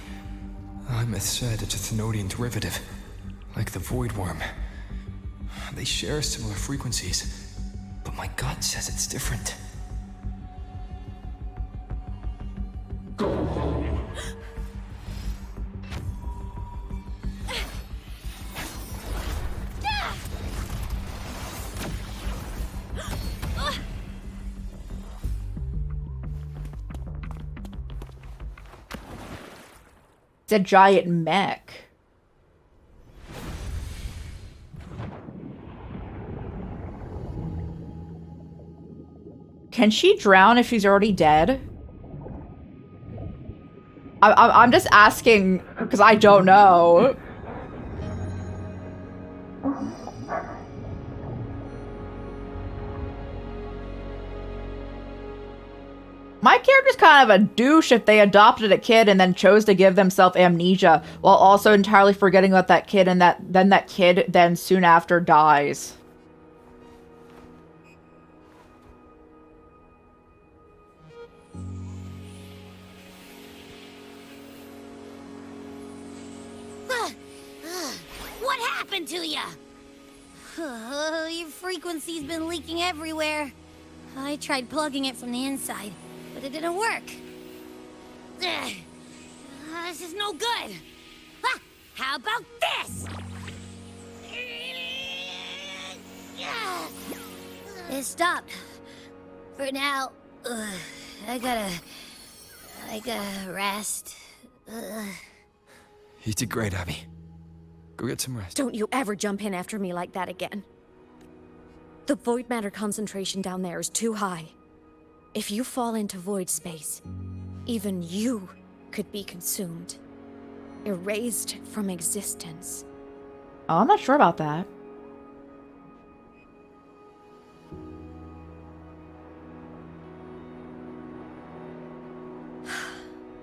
Imeth said it's a Thenodian derivative, like the Void Worm. They share similar frequencies, but my gut says it's different. It's a giant mech. Can she drown if she's already dead? I'm just asking because I don't know. My character's kind of a douche if they adopted a kid and then chose to give themselves amnesia while also entirely forgetting about that kid, and then that kid then soon after dies. What happened to ya? Your frequency's been leaking everywhere. I tried plugging it from the inside, but it didn't work. This is no good. How about this? It stopped. For now. I gotta rest. You did great, Abby. Go get some rest. Don't you ever jump in after me like that again. The void matter concentration down there is too high. If you fall into void space, even you could be consumed. Erased from existence. Oh, I'm not sure about that.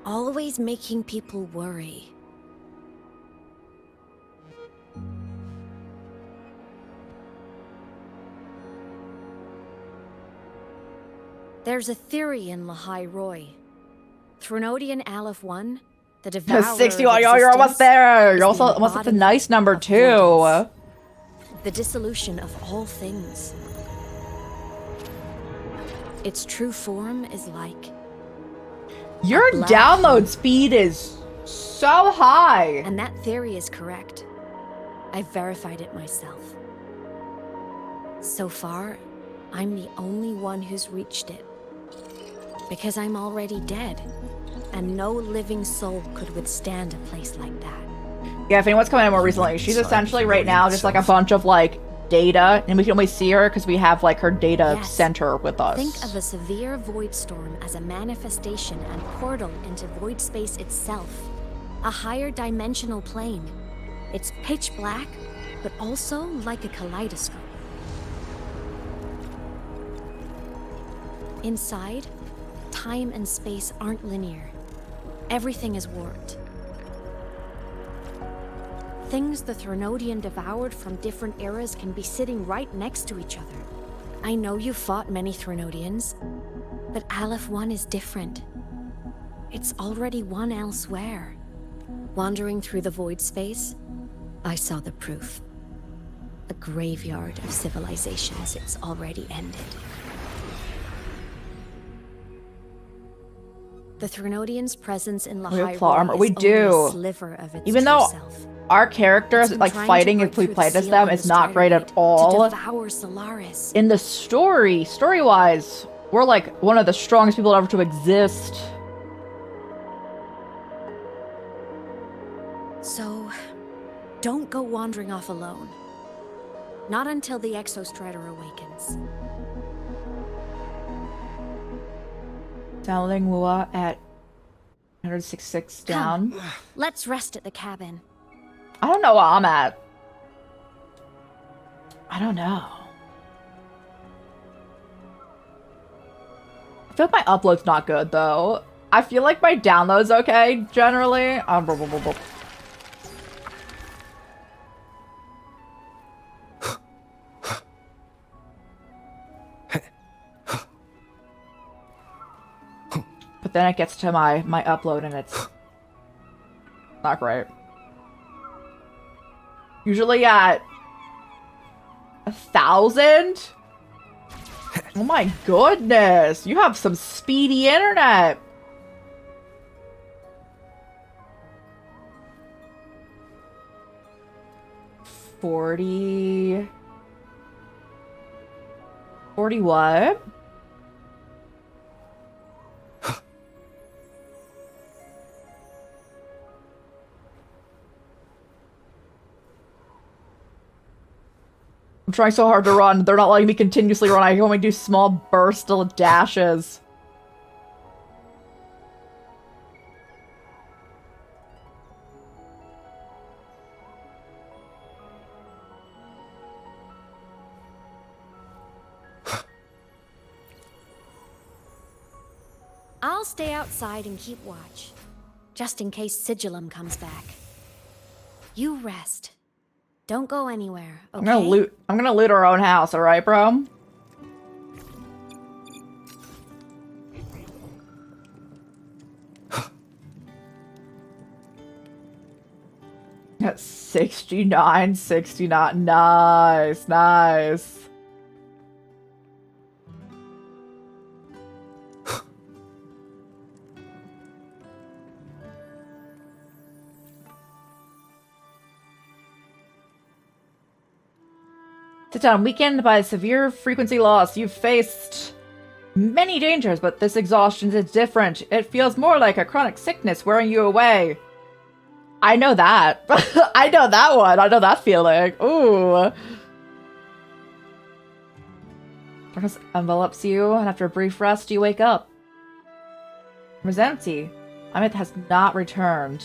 Always making people worry. There's a theory in Lahai-Roi. Threnodian Aleph 1, the devourer 61, you're almost there. You're also almost at the nice number too. The dissolution of all things. Its true form is like... Your download speed is so high. And that theory is correct. I've verified it myself. So far, I'm the only one who's reached it. Because I'm already dead, and no living soul could withstand a place like that. Yeah, if anyone's coming in more recently, she's essentially right now just like a bunch of like data, and we can only see her because we have like her data center with us. Think of a severe void storm as a manifestation and portal into void space itself. A higher dimensional plane. It's pitch black, but also like a kaleidoscope. Inside, time and space aren't linear. Everything is warped. Things the Threnodian devoured from different eras can be sitting right next to each other. I know you fought many Threnodians, but Aleph 1 is different. It's already one elsewhere. Wandering through the void space, I saw the proof. A graveyard of civilizations it's already ended. The Threnodian's presence in We have plot Lahai-Roi armor. is We only do. a sliver of its Even true though self. our characters, It's been like trying to fighting break if we through the played as seal them, on is the not great at Strider all. to devour Solaris. In the story-wise, we're like one of the strongest people ever to exist. So, don't go wandering off alone. Not until the Exostrider awakens. Downloading wuwa at 166 down. Come, let's rest at the cabin. I don't know where I'm at. I don't know. I feel like my upload's not good, though. I feel like my download's okay, generally. Blah, blah, blah, blah. But then it gets to my upload and it's not great. Usually at 1,000? Oh my goodness, you have some speedy internet. $40 what? I'm trying so hard to run. They're not letting me continuously run. I can only do small bursts of dashes. I'll stay outside and keep watch, just in case Sigillum comes back. You rest. Don't go anywhere, okay? I'm gonna loot our own house, alright, bro? At 69, 69. Nice, nice. Sit down. Weakened by severe frequency loss, you've faced many dangers, but this exhaustion is different. It feels more like a chronic sickness wearing you away. I know that. I know that one. I know that feeling. Ooh. Darkness envelops you, and after a brief rest, you wake up. It was empty. Amit has not returned.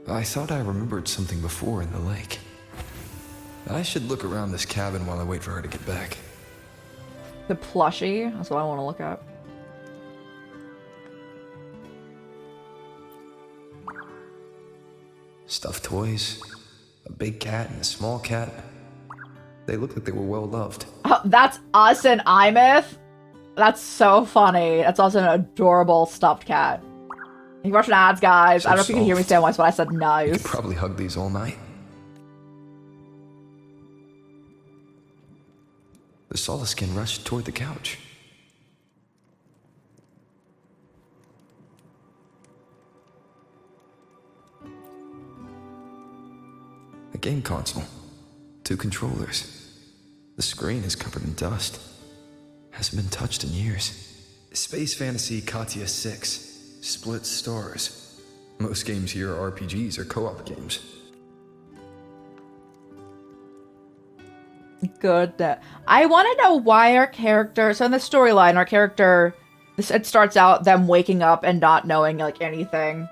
I thought I remembered something before in the lake. I should look around this cabin while I wait for her to get back. The plushie? That's what I want to look at. Stuffed toys, a big cat and a small cat. They look like they were well loved. Oh, that's us and Imith? That's so funny. That's also an adorable stuffed cat. You're watching ads, guys. So I don't know if you can hear me say once, but I said You nice. could probably hug these all night. The Solaskin rushed toward the couch. A game console. 2 controllers. The screen is covered in dust. Hasn't been touched in years. Space Fantasy Katya 6. Split stars. Most games here are RPGs or co-op games. Good. I want to know why our character... So in the storyline, our character... It starts out them waking up and not knowing, like, anything.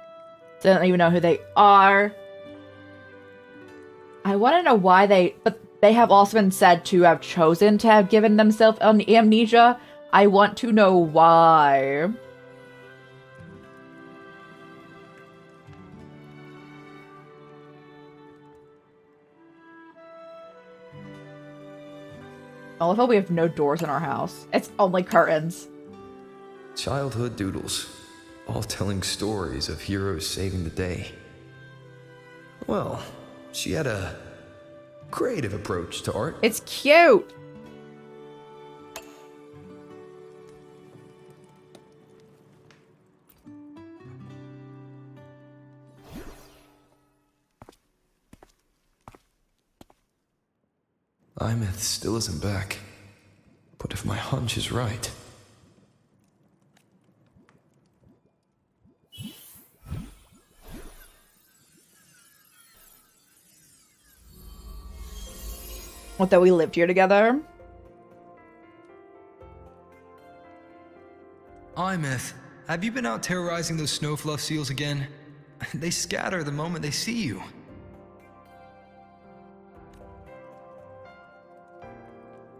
They don't even know who they are. I want to know why they... But they have also been said to have chosen to have given themselves amnesia. I want to know why. I love how we have no doors in our house. It's only curtains. Childhood doodles, all telling stories of heroes saving the day. Well, she had a creative approach to art. It's cute. Imeth still isn't back. But if my hunch is right... What, that we lived here together? Imeth, have you been out terrorizing those snowfluff seals again? They scatter the moment they see you.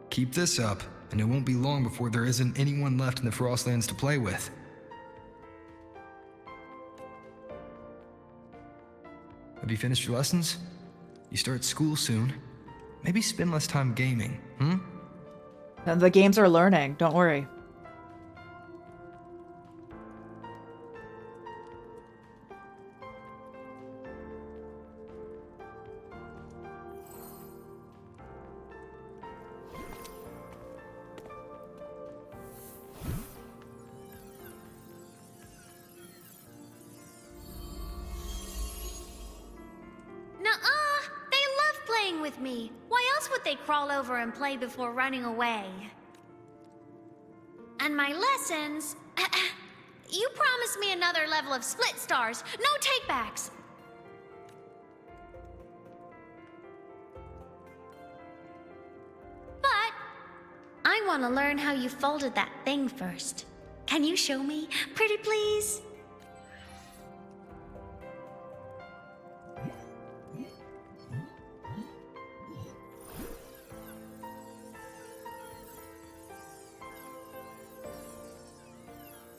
Keep this up, and it won't be long before there isn't anyone left in the Frostlands to play with. Have you finished your lessons? You start school soon. Maybe spend less time gaming, And the games are learning, don't worry. Nuh-uh! They love playing with me. Why else would they crawl over and play before running away? And my lessons... You promised me another level of split stars. No takebacks. But I want to learn how you folded that thing first. Can you show me? Pretty please?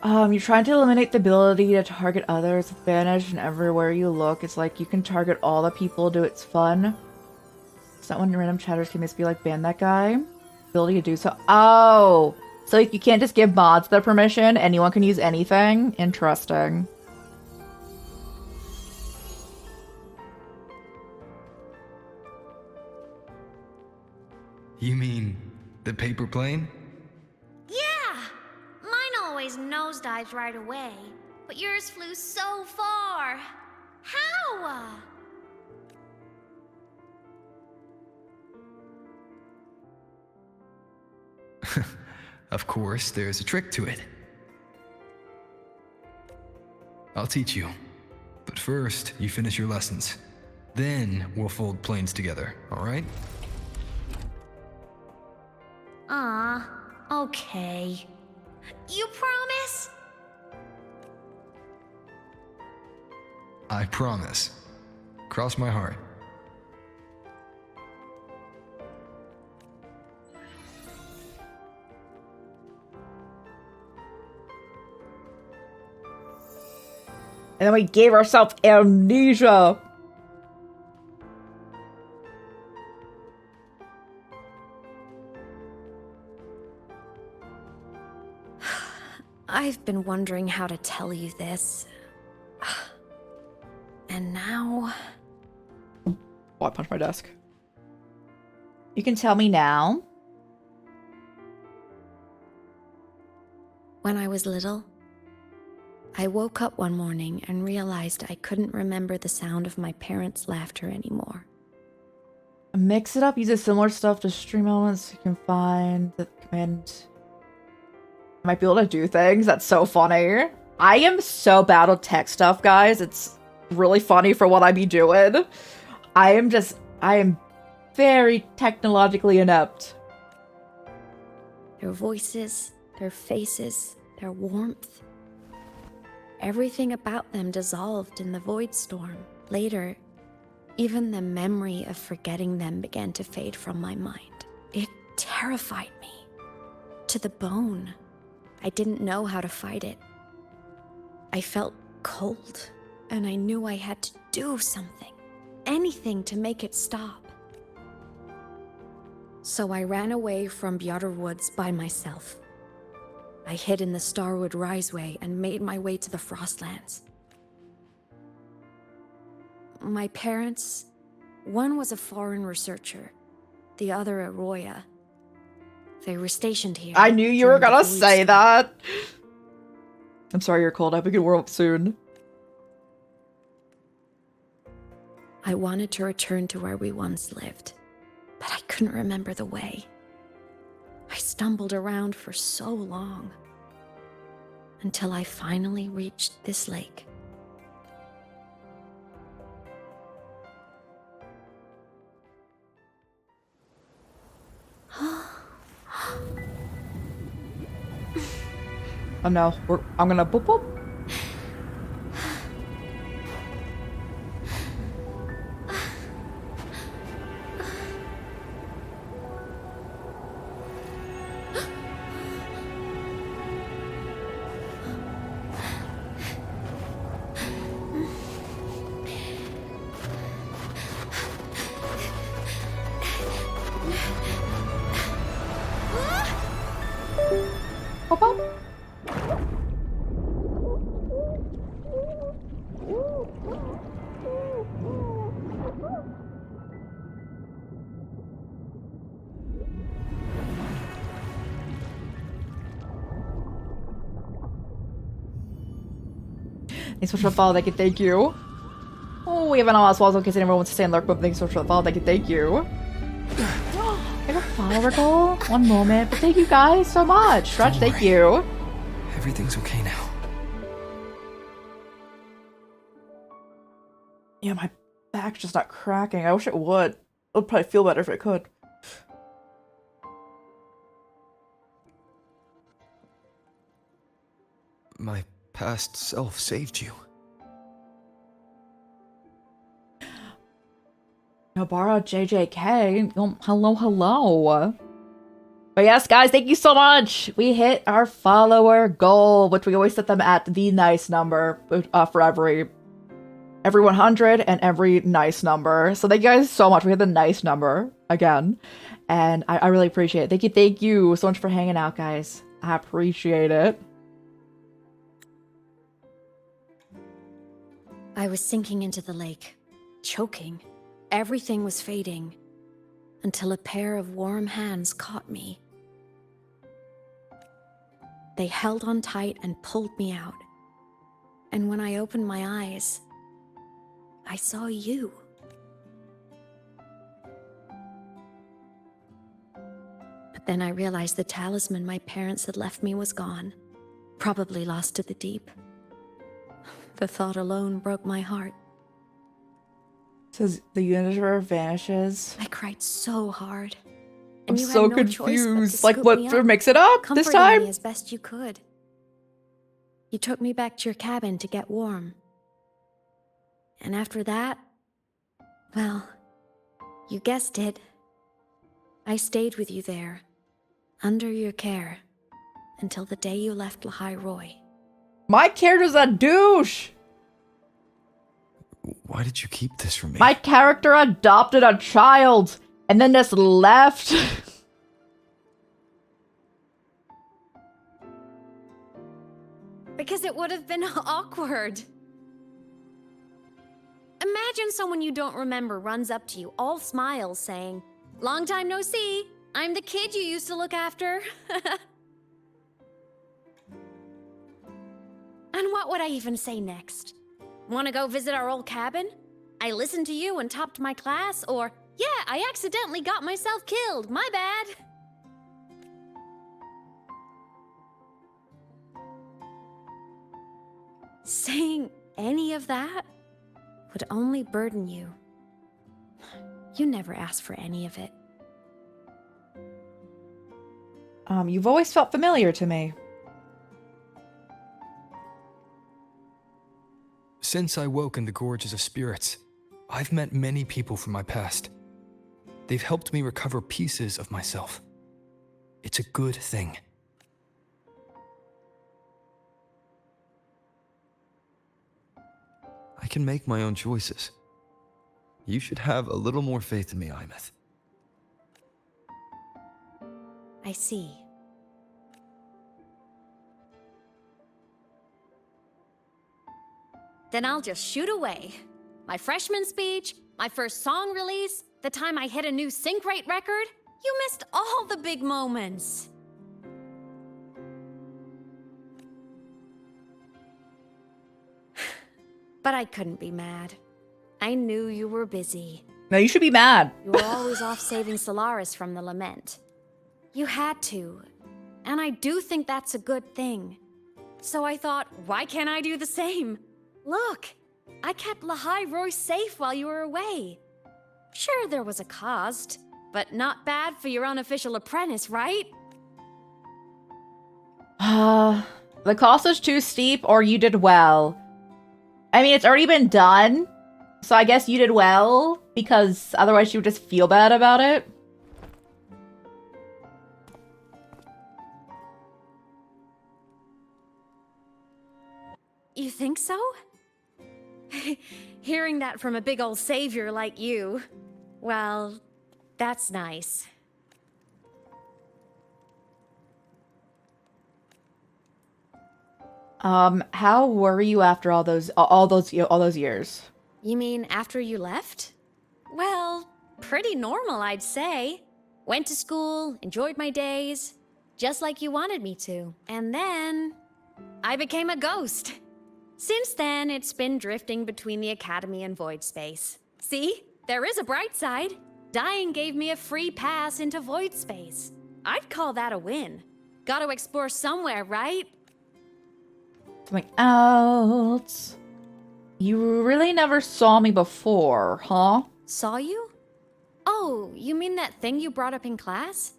You're trying to eliminate the ability to target others with banish, and everywhere you look, it's like you can target all the people, do it's fun. It's not when random chatters can just be like, ban that guy. Ability to do so. Oh! So like, you can't just give mods their permission, anyone can use anything? Interesting. You mean the paper plane? Yeah! Mine always nosedives right away, but yours flew so far. How? Of course, there's a trick to it. I'll teach you. But first, you finish your lessons. Then we'll fold planes together, alright? Okay. You promise? I promise. Cross my heart. And then we gave ourselves amnesia. I've been wondering how to tell you this. And now... Oh, I punched my desk. You can tell me now. When I was little, I woke up one morning and realized I couldn't remember the sound of my parents' laughter anymore. Mix it up, uses similar stuff to stream elements you can find. The command might be able to do things. That's so funny. I am so bad with tech stuff, guys. It's really funny for what I be doing. I am very technologically inept. Their voices, their faces, their warmth. Everything about them dissolved in the void storm. Later, even the memory of forgetting them began to fade from my mind. It terrified me to the bone. I didn't know how to fight it. I felt cold, and I knew I had to do something. Anything to make it stop. So I ran away from Bjorder Woods by myself. I hid in the Starwood Riseway and made my way to the Frostlands. My parents, one was a foreign researcher, the other a Roya. They were stationed here. I knew you were gonna say that. I'm sorry you're cold. I hope we can warm up soon. I wanted to return to where we once lived. but I couldn't remember the way. I stumbled around for so long, until I finally reached this lake. Oh no, I'm gonna boop boop. Boop boop. Thanks so much for the follow, thank you. Oh, we have an all walls in case anyone wants to stay and lurk, but thanks so much for the follow, thank you. I have a follower goal? One moment, but thank you guys so much. Stretch, thank you. Everything's okay now. Yeah, my back's just not cracking. I wish it would. It would probably feel better if it could. My past self saved you. Nobara JJK. Hello, hello. But yes, guys, thank you so much. We hit our follower goal, which we always set them at the nice number for every 100 and every nice number. So thank you guys so much. We hit the nice number again. And I really appreciate it. Thank you so much for hanging out, guys. I appreciate it. I was sinking into the lake, choking. Everything was fading, until a pair of warm hands caught me. They held on tight and pulled me out. And when I opened my eyes, I saw you. But then I realized the talisman my parents had left me was gone, probably lost to the deep. The thought alone broke my heart. Says the universe vanishes. I cried so hard. I'm And you so had no confused. choice Like, but to what scoop me up, mix it up this comforting time? me as best you could. You took me back to your cabin to get warm. And after that, well, you guessed it. I stayed with you there, under your care, until the day you left Lahai-Roi. My character's a douche. Why did you keep this from me? My character adopted a child and then just left. Because it would have been awkward. Imagine someone you don't remember runs up to you, all smiles, saying, "Long time no see. I'm the kid you used to look after." And what would I even say next? Want to go visit our old cabin? I listened to you and topped my class? Or, yeah, I accidentally got myself killed. My bad. Saying any of that would only burden you. You never asked for any of it. You've always felt familiar to me. Since I woke in the Gorges of Spirits, I've met many people from my past. They've helped me recover pieces of myself. It's a good thing. I can make my own choices. You should have a little more faith in me, Imeth. I see. Then I'll just shoot away. My freshman speech, my first song release, the time I hit a new sync rate record. You missed all the big moments. But I couldn't be mad. I knew you were busy. No, you should be mad. You were always off saving Solaris from the lament. You had to. And I do think that's a good thing. So I thought, why can't I do the same? Look, I kept Lahai-Roi safe while you were away. Sure, there was a cost, but not bad for your unofficial apprentice, right? The cost is too steep, or you did well. I mean, it's already been done, so I guess you did well, because otherwise you would just feel bad about it. You think so? Hearing that from a big old savior like you, well, that's nice. How were you after all those years? You mean after you left? Well, pretty normal, I'd say. Went to school, enjoyed my days, just like you wanted me to. And then I became a ghost. Since then, it's been drifting between the Academy and Void Space. See? There is a bright side. Dying gave me a free pass into Void Space. I'd call that a win. Gotta explore somewhere, right? Something else. You really never saw me before, huh? Saw you? Oh, you mean that thing you brought up in class?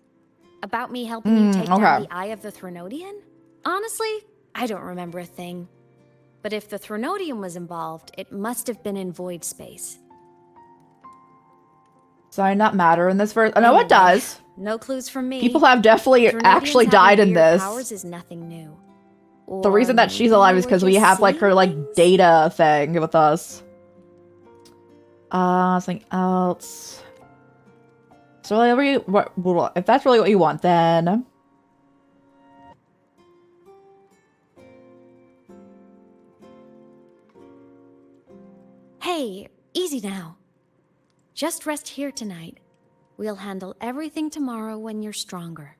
About me helping you take down the Eye of the Threnodian? Honestly, I don't remember a thing. But if the Threnodian was involved, it must have been in Void Space. Does that not matter in this verse? Oh, no, it does. No clues from me. People have definitely actually died in this. Powers is nothing new. The reason that she's alive is because we have like her like data thing with us. Something else. So if that's really what you want, then hey, easy now. Just rest here tonight. We'll handle everything tomorrow when you're stronger.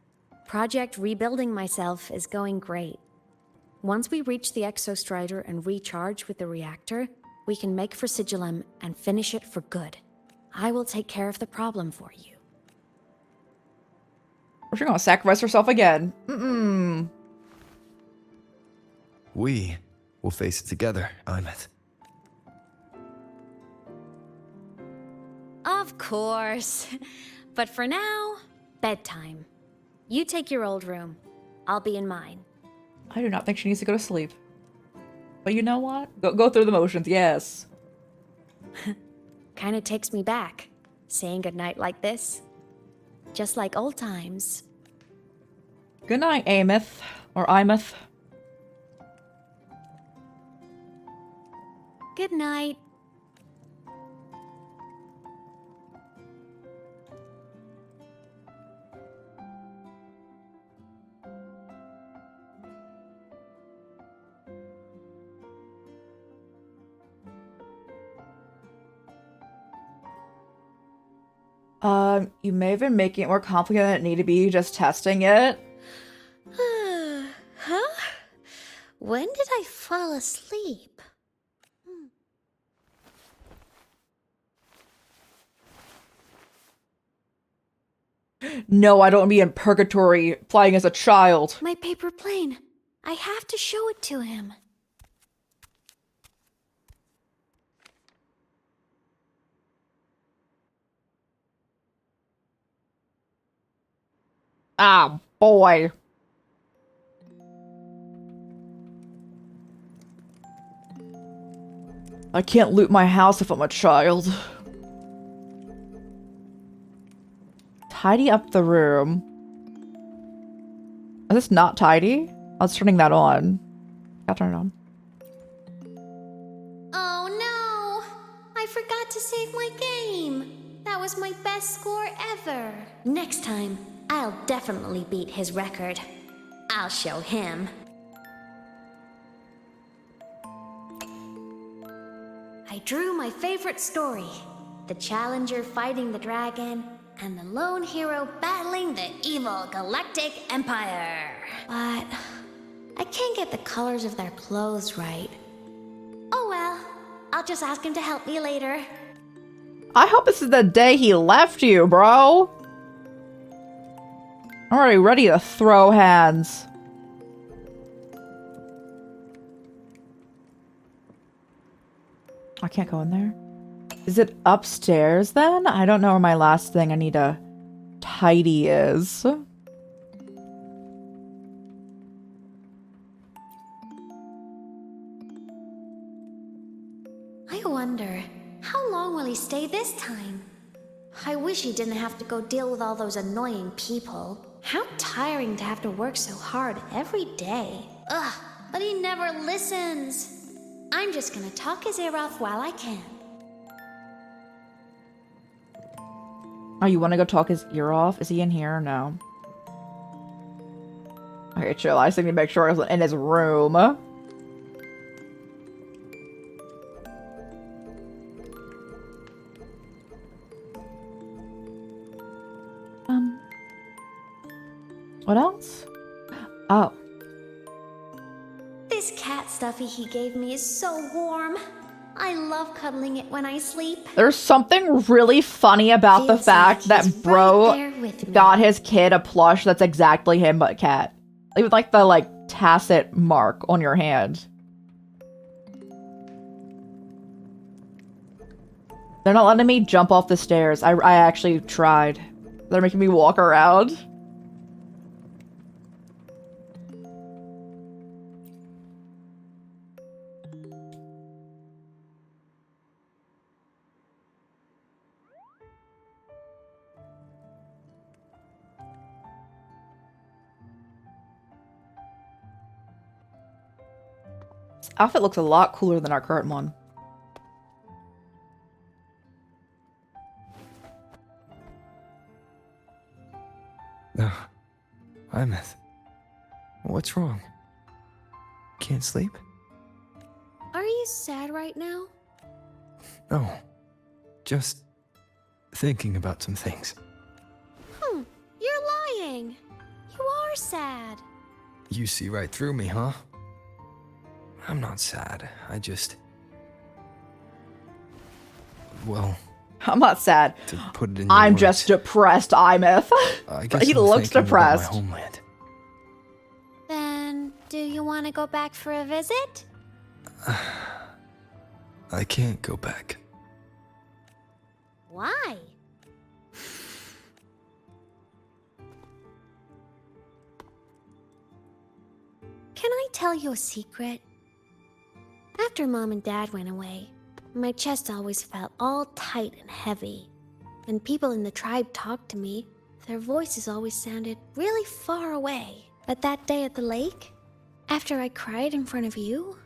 Project Rebuilding Myself is going great. Once we reach the Exostrider and recharge with the reactor, we can make for Sigillum and finish it for good. I will take care of the problem for you. She's gonna sacrifice herself again. We will face it together, Imeth. Of course. But for now, bedtime. You take your old room. I'll be in mine. I do not think she needs to go to sleep. But you know what? Go through the motions, yes. Kinda takes me back, saying goodnight like this. Just like old times. Good night, Ameth. Or Imeth. Good night. You may have been making it more complicated than it needed to be, just testing it. Huh? When did I fall asleep? No, I don't want to be in purgatory flying as a child. My paper plane. I have to show it to him. Ah, boy. I can't loot my house if I'm a child. Tidy up the room. Is this not tidy? I was turning that on. I'll turn it on. Oh no! I forgot to save my game. That was my best score ever. Next time, I'll definitely beat his record. I'll show him. I drew my favorite story. The challenger fighting the dragon, and the lone hero battling the evil Galactic Empire. But I can't get the colors of their clothes right. Oh well, I'll just ask him to help me later. I hope this is the day he left you, bro. I'm already ready to throw hands. I can't go in there. Is it upstairs then? I don't know where my last thing I need to tidy is. I wonder, how long will he stay this time? I wish he didn't have to go deal with all those annoying people. How tiring to have to work so hard every day. Ugh, but he never listens. I'm just gonna talk his ear off while I can. Oh, you want to go talk his ear off? Is he in here or no? Okay, chill. I just need to make sure he's in his room. What else? Oh. This cat stuffy he gave me is so warm. I love cuddling it when I sleep. There's something really funny about the fact that bro got his kid a plush that's exactly him but cat. Even like the tacit mark on your hand. They're not letting me jump off the stairs. I actually tried. They're making me walk around. Outfit looks a lot cooler than our current one. Imeth. What's wrong? Can't sleep? Are you sad right now? No. Just thinking about some things. You're lying. You are sad. You see right through me, huh? I'm not sad. I just... Well... I'm not sad. To put it in I'm words, just depressed, Imeth. I guess He I'm looks thinking about depressed. my homeland. Then, do you want to go back for a visit? I can't go back. Why? Can I tell you a secret? After Mom and Dad went away, my chest always felt all tight and heavy. When people in the tribe talked to me, their voices always sounded really far away. But that day at the lake, after I cried in front of you,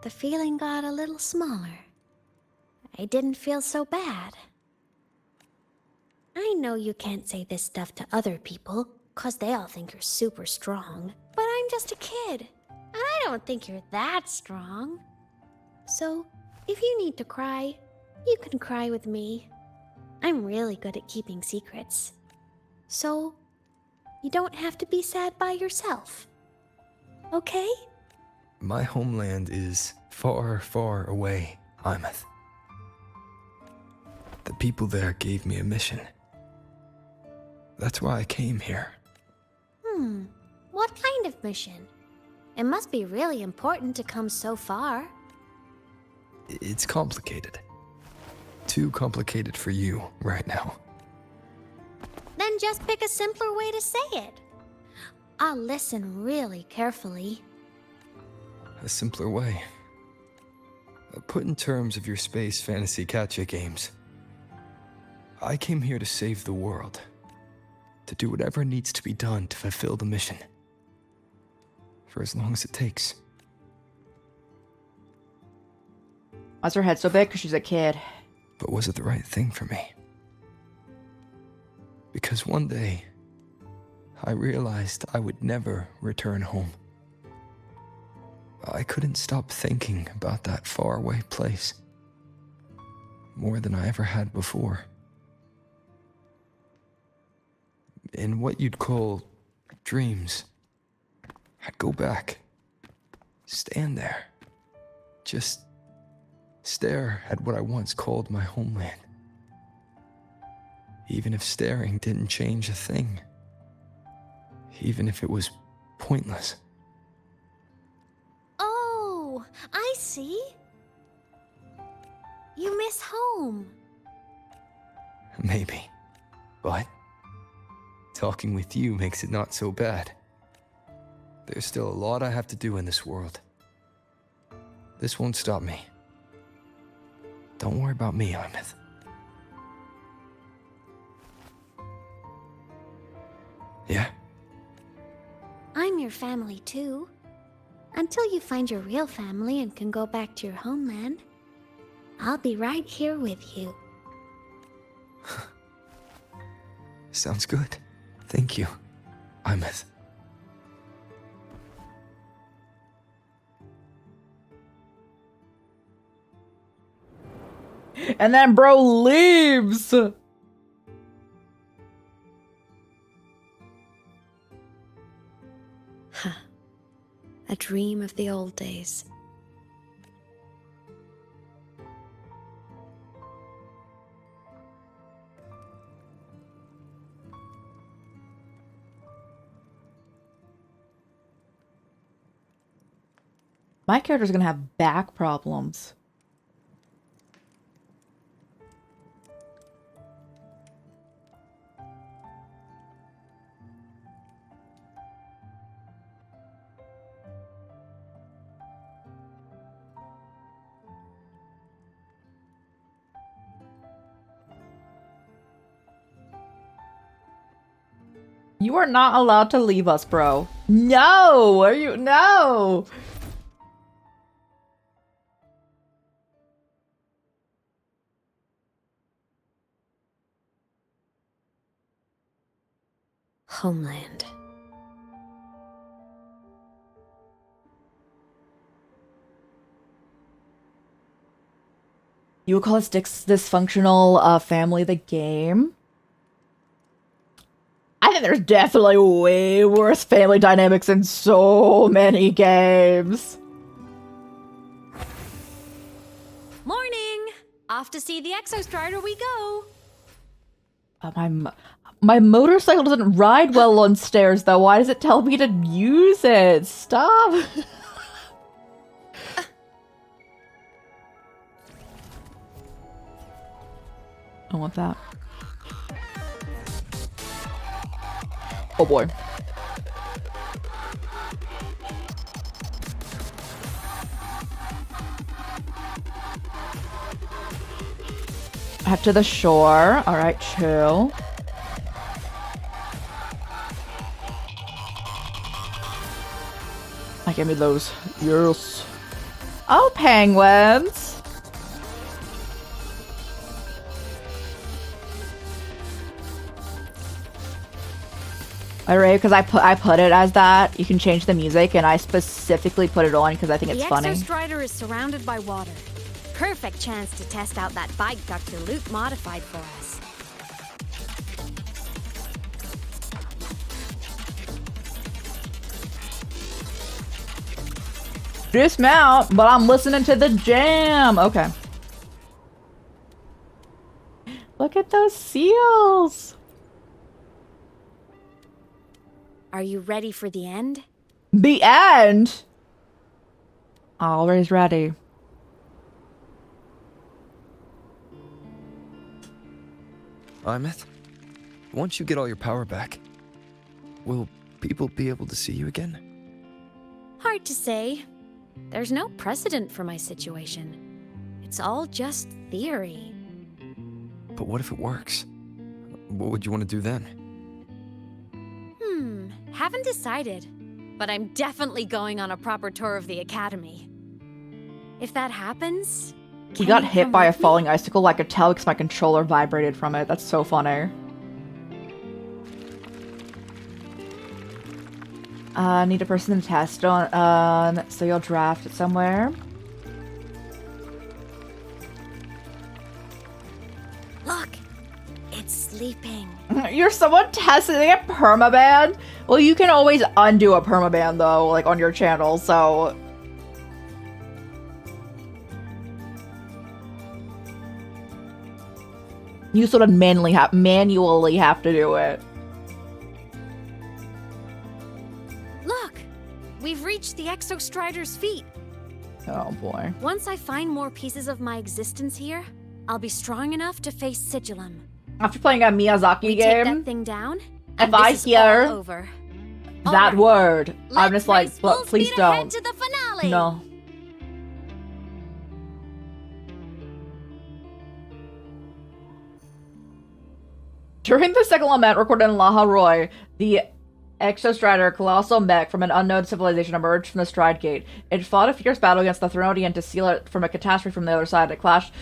the feeling got a little smaller. I didn't feel so bad. I know you can't say this stuff to other people, 'cause they all think you're super strong. But I'm just a kid, and I don't think you're that strong. So, if you need to cry, you can cry with me. I'm really good at keeping secrets. So, you don't have to be sad by yourself. Okay? My homeland is far, far away, Imeth. The people there gave me a mission. That's why I came here. What kind of mission? It must be really important to come so far. It's complicated. Too complicated for you right now. Then just pick a simpler way to say it. I'll listen really carefully. A simpler way. Put in terms of your space fantasy catch games. I came here to save the world. To do whatever needs to be done to fulfill the mission. For as long as it takes. Why's her head so big? Because she's a kid. But was it the right thing for me? Because one day, I realized I would never return home. I couldn't stop thinking about that faraway place. More than I ever had before. In what you'd call dreams, I'd go back, stand there, just stare at what I once called my homeland. Even if staring didn't change a thing. Even if it was pointless. Oh, I see. You miss home. Maybe. But talking with you makes it not so bad. There's still a lot I have to do in this world. This won't stop me. Don't worry about me, Imeth. Yeah? I'm your family too. Until you find your real family and can go back to your homeland, I'll be right here with you. Sounds good. Thank you, Imeth. And then bro leaves. Huh. A dream of the old days. My character's gonna have back problems. You are not allowed to leave us, bro. No! Are you? No! Homeland. You would call this dysfunctional family the game? I think there's definitely way worse family dynamics in so many games. Morning! Off to see the Exostrider we go! My motorcycle doesn't ride well on stairs, though. Why does it tell me to use it? Stop! I want that. Oh boy. Head to the shore. Alright, chill. Give me those. Yes. Oh, penguins. Alright, because I put it as that. You can change the music, and I specifically put it on because I think it's funny. The Exostrider is surrounded by water. Perfect chance to test out that bike Dr. Luke modified for us. Dismount, but I'm listening to the jam. Okay. Look at those seals. Are you ready for the end? The end? Always ready. Imeth, once you get all your power back, will people be able to see you again? Hard to say. There's no precedent for my situation. It's all just theory. But what if it works? What would you want to do then? Haven't decided. But I'm definitely going on a proper tour of the Academy. If that happens... We got hit by a falling icicle. I could tell because my controller vibrated from it. That's so funny. Need a person to test on, so you'll draft it somewhere. Look, it's sleeping. You're someone testing a permaban? Well, you can always undo a permaban, though, like, on your channel, so... You sort of manually have to do it. Look! We've reached the Exostrider's feet. Oh boy. Once I find more pieces of my existence here, I'll be strong enough to face Sigillum. After playing a Miyazaki We game, take that thing down, if and I this is hear all over. that word, I'm Let's just like, race full please speed ahead don't. to the finale. No. During the second lament recorded in Lahai-Roi, the Exostrider, colossal mech from an unknown civilization, emerged from the Stride Gate. It fought a fierce battle against the Threnodian to seal it from a catastrophe from the other side. It clashed.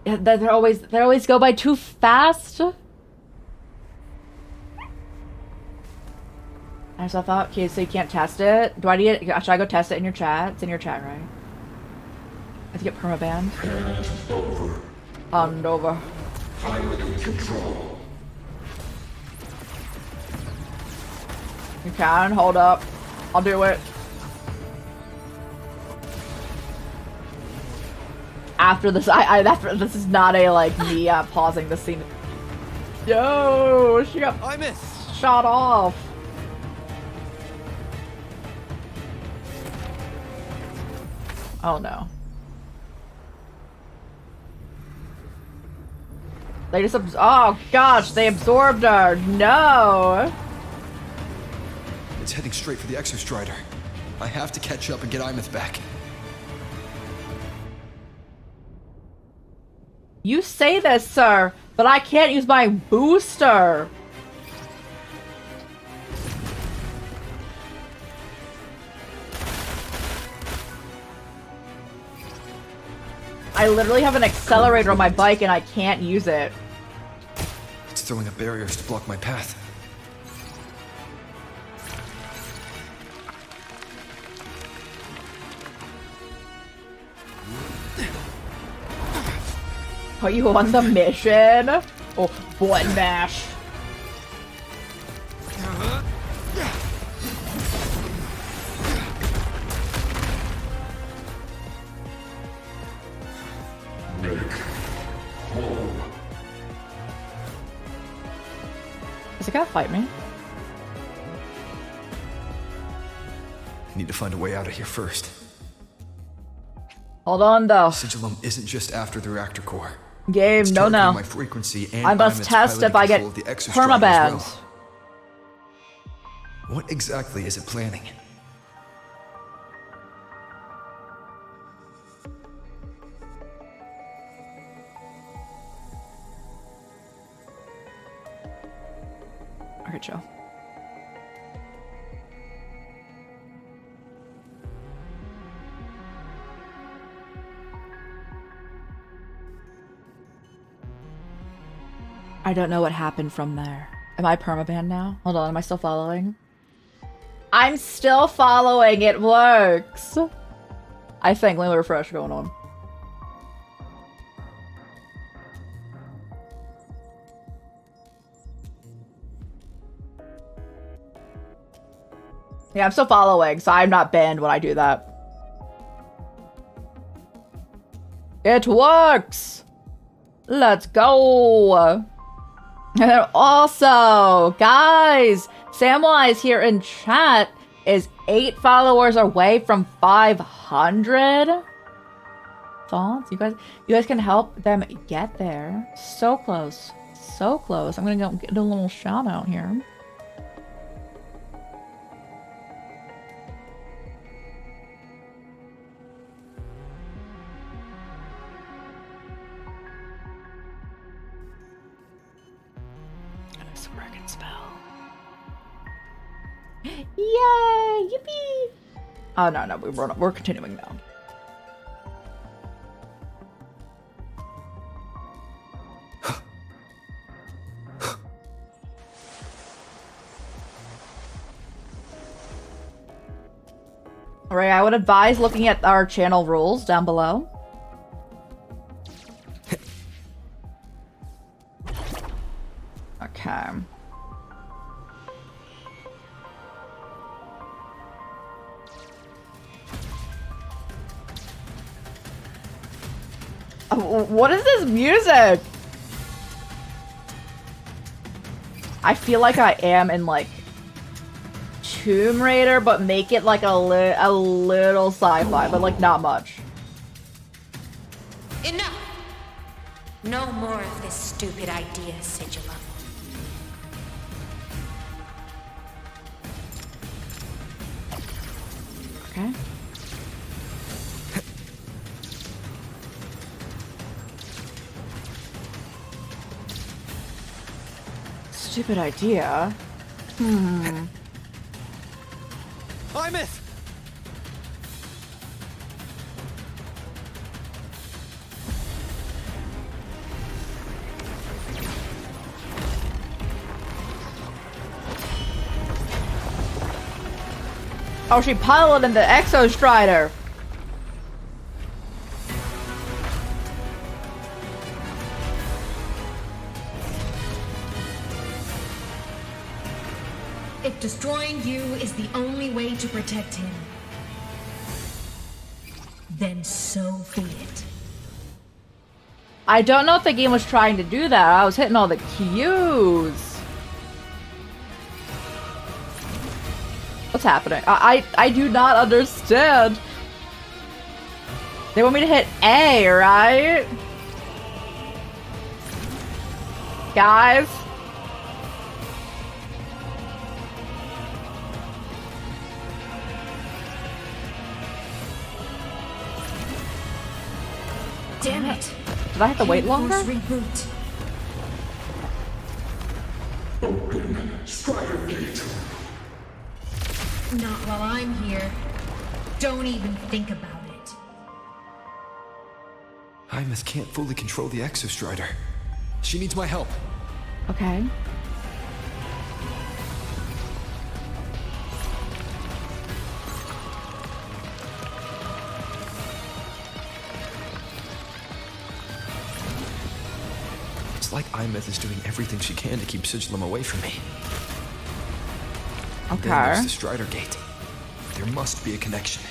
They always go by too fast. As I thought, okay, so you can't test it. Do I need it? Should I go test it in your chat? It's in your chat, right? I have to get permabanned. Hand over. Pilot control. You can, hold up. I'll do it. After this, this is not a, like, me pausing the scene. Yo, she got shot off. Oh no. They just oh gosh, they absorbed her. No. It's heading straight for the Exostrider. I have to catch up and get Imeth back. You say this, sir, but I can't use my booster. I literally have an accelerator on my bike and I can't use it. It's throwing up barriers to block my path. Are you on the mission? Oh, button mash. Is it gonna fight me? I need to find a way out of here first. Hold on, though. Sigillum isn't just after the reactor core. Game, It's no, targeting no. my frequency and I must Imeth's test if piloting I get control of the Exostrider as permabanned. well. What exactly is it planning? Okay, chill. I don't know what happened from there. Am I permabanned now? Hold on, am I still following? I'm still following, it works! I think, let me refresh going on. Yeah, I'm still following, so I'm not banned when I do that. It works! Let's go! And also, guys, Samwise here in chat is 8 followers away from 500. Thoughts? You guys can help them get there. So close. So close. I'm gonna go get a little shout out here. Yay! Yippee! Oh, no, we're continuing now. Alright, I would advise looking at our channel rules down below. Okay. What is this music? I feel like I am in like Tomb Raider, but make it like a little sci-fi, but like not much. Enough! No more of this stupid idea, Sigilum. Okay. Stupid idea. Imeth! Oh, she piloted the Exo Strider. If destroying you is the only way to protect him, then so be it. I don't know if the game was trying to do that. I was hitting all the cues. What's happening? I do not understand. They want me to hit A, right? Guys? Damn it! Did I have to wait longer? Reboot. Open Strider Gate. Not while I'm here. Don't even think about it. Imeth can't fully control the Exo Strider. She needs my help. Okay. It's like Imeth is doing everything she can to keep Sigilum away from me. And then there's the Strider Gate. There must be a connection.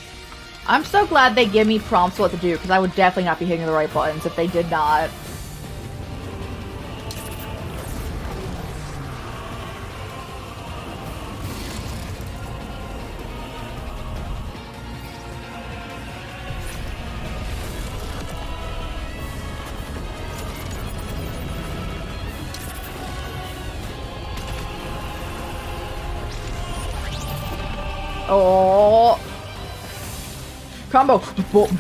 I'm so glad they give me prompts what to do, because I would definitely not be hitting the right buttons if they did not. Oh, combo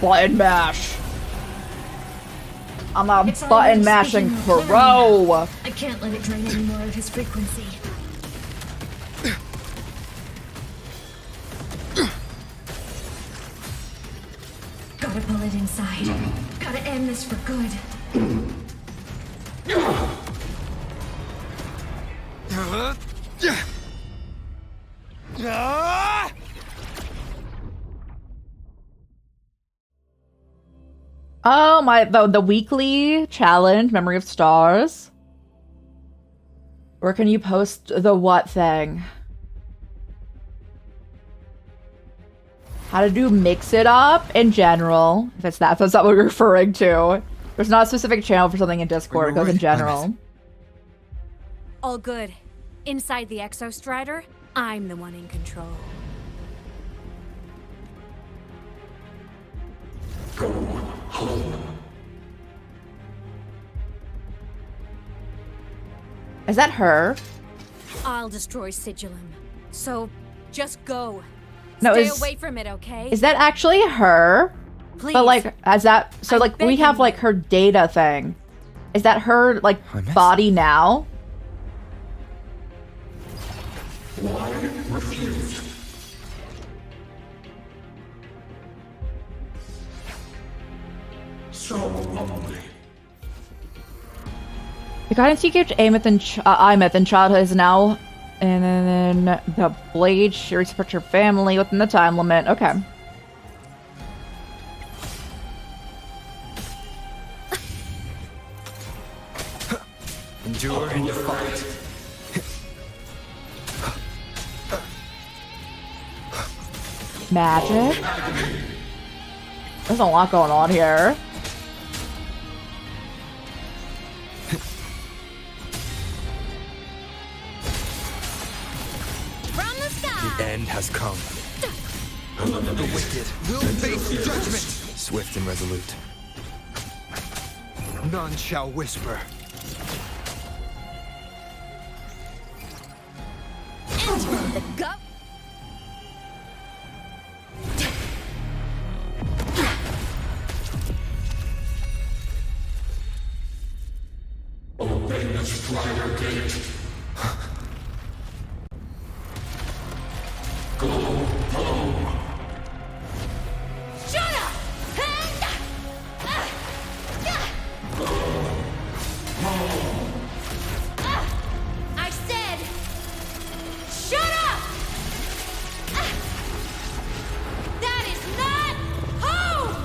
button mash. I'm a button mashing pro. I can't let it drain any more of his frequency. Gotta pull it inside. Gotta end this for good. Oh my, the weekly challenge, Memory of Stars. Where can you post the what thing? How to do mix it up in general. If that's not what we're referring to. There's not a specific channel for something in Discord, it goes in general. All good. Inside the Exo Strider, I'm the one in control. Go home. Is that her? I'll destroy Sigilum. So, just go. No, Stay away from it, okay? Is that actually her? Please. But like, as that, so I'm like, we have like her data thing. Is that her like body now? Why refuse? So lonely. The guidance you gave to Imeth in childhood is now, and then the blade she respects her family within the time limit. Okay. Endure and fight. Magic. There's a lot going on here. The end has come. The wicked will face judgment. Swift and resolute. None shall whisper. Enter the gut. Obey the Strider Gate. Go home. Shut up! I said, shut up! That is not home!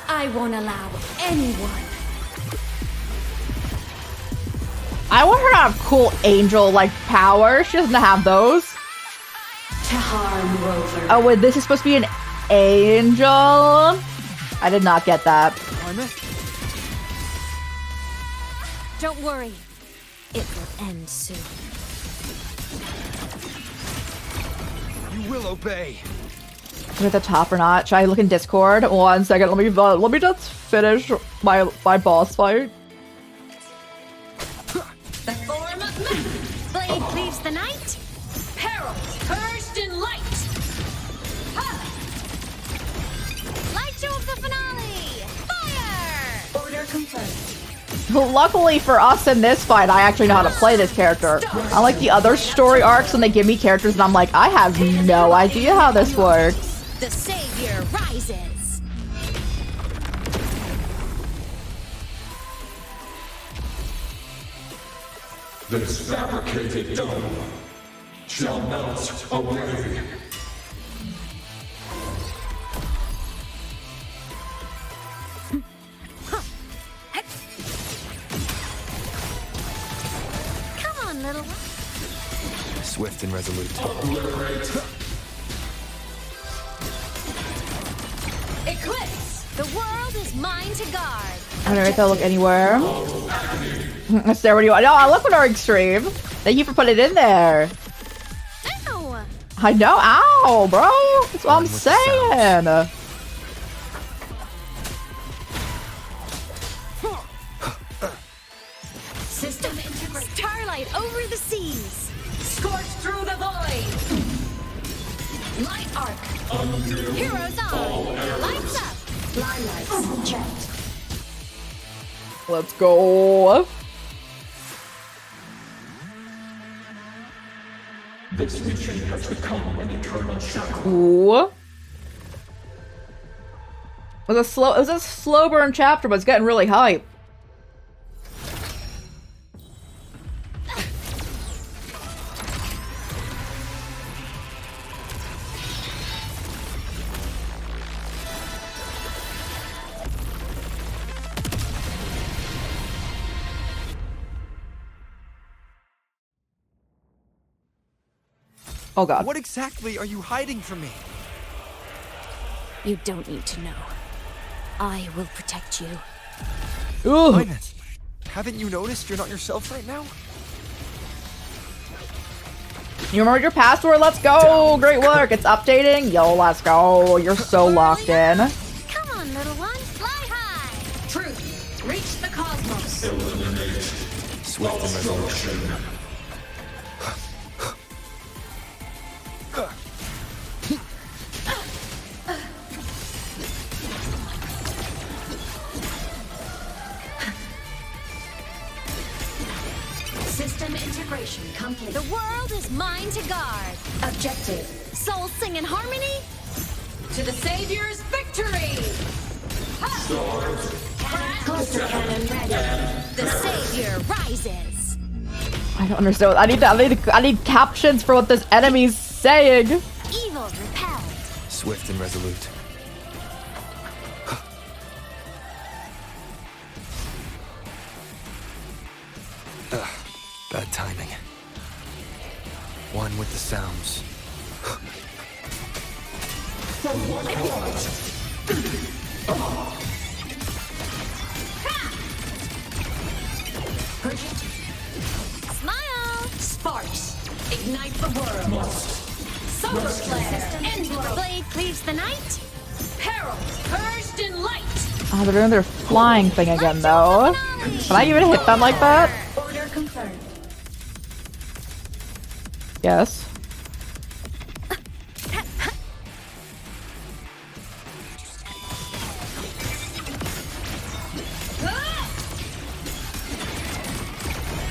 I won't allow anyone. I want her to have cool angel-like powers. She doesn't have those. To harm Rover. Oh, wait, this is supposed to be an angel? I did not get that. Don't worry. It will end soon. You will obey. Is it at the top or not? Should I look in Discord? 1 second. Let me just finish my boss fight. The form of man. Blade cleaves the night. Peril purged in light. Light show of the finale. Fire! Order confirmed. Luckily for us in this fight, I actually know how to play this character. Unlike the other story arcs when they give me characters and I'm like, I have no idea how this works. The savior rises. This fabricated dome shall melt away. Come on, little one. Swift and resolute. Eclipse. The world is mine to guard. I'm gonna make that look anywhere. Sarah, what do you want? No, I look for extreme. Thank you for putting it in there. Ow! I know, ow, bro. That's what I'm saying. System integrated. Starlight over the seas. Scorch through the void. Light arc. Heroes on. Lights up. Lights checked. Let's go. This mission has become an eternal shackle. Ooh. It was a slow burn chapter, but it's getting really hype. Oh god. What exactly are you hiding from me? You don't need to know. I will protect you. Ooh. Linus, haven't you noticed you're not yourself right now? You remembered your password? Let's go! Great work! It's updating? Yo, let's go! You're so locked in. Come on, little one. Fly high. Truth. Reach the cosmos. Eliminate. Swift and resolute. Obstruction. System integration complete. The world is mine to guard. Objective. Souls sing in harmony. To the Savior's victory! Cluster cannon ready. The savior rises. I don't understand. I need captions for what this enemy's saying. Evil repelled. Swift and resolute. Bad timing. One with the sounds. Smile! Sparks, ignite the world. Solar flare, end growth. Blade cleaves the night. Peril, purged in light. Oh, they're doing their flying thing again, though. Can I even hit them like that? Order confirmed. Yes.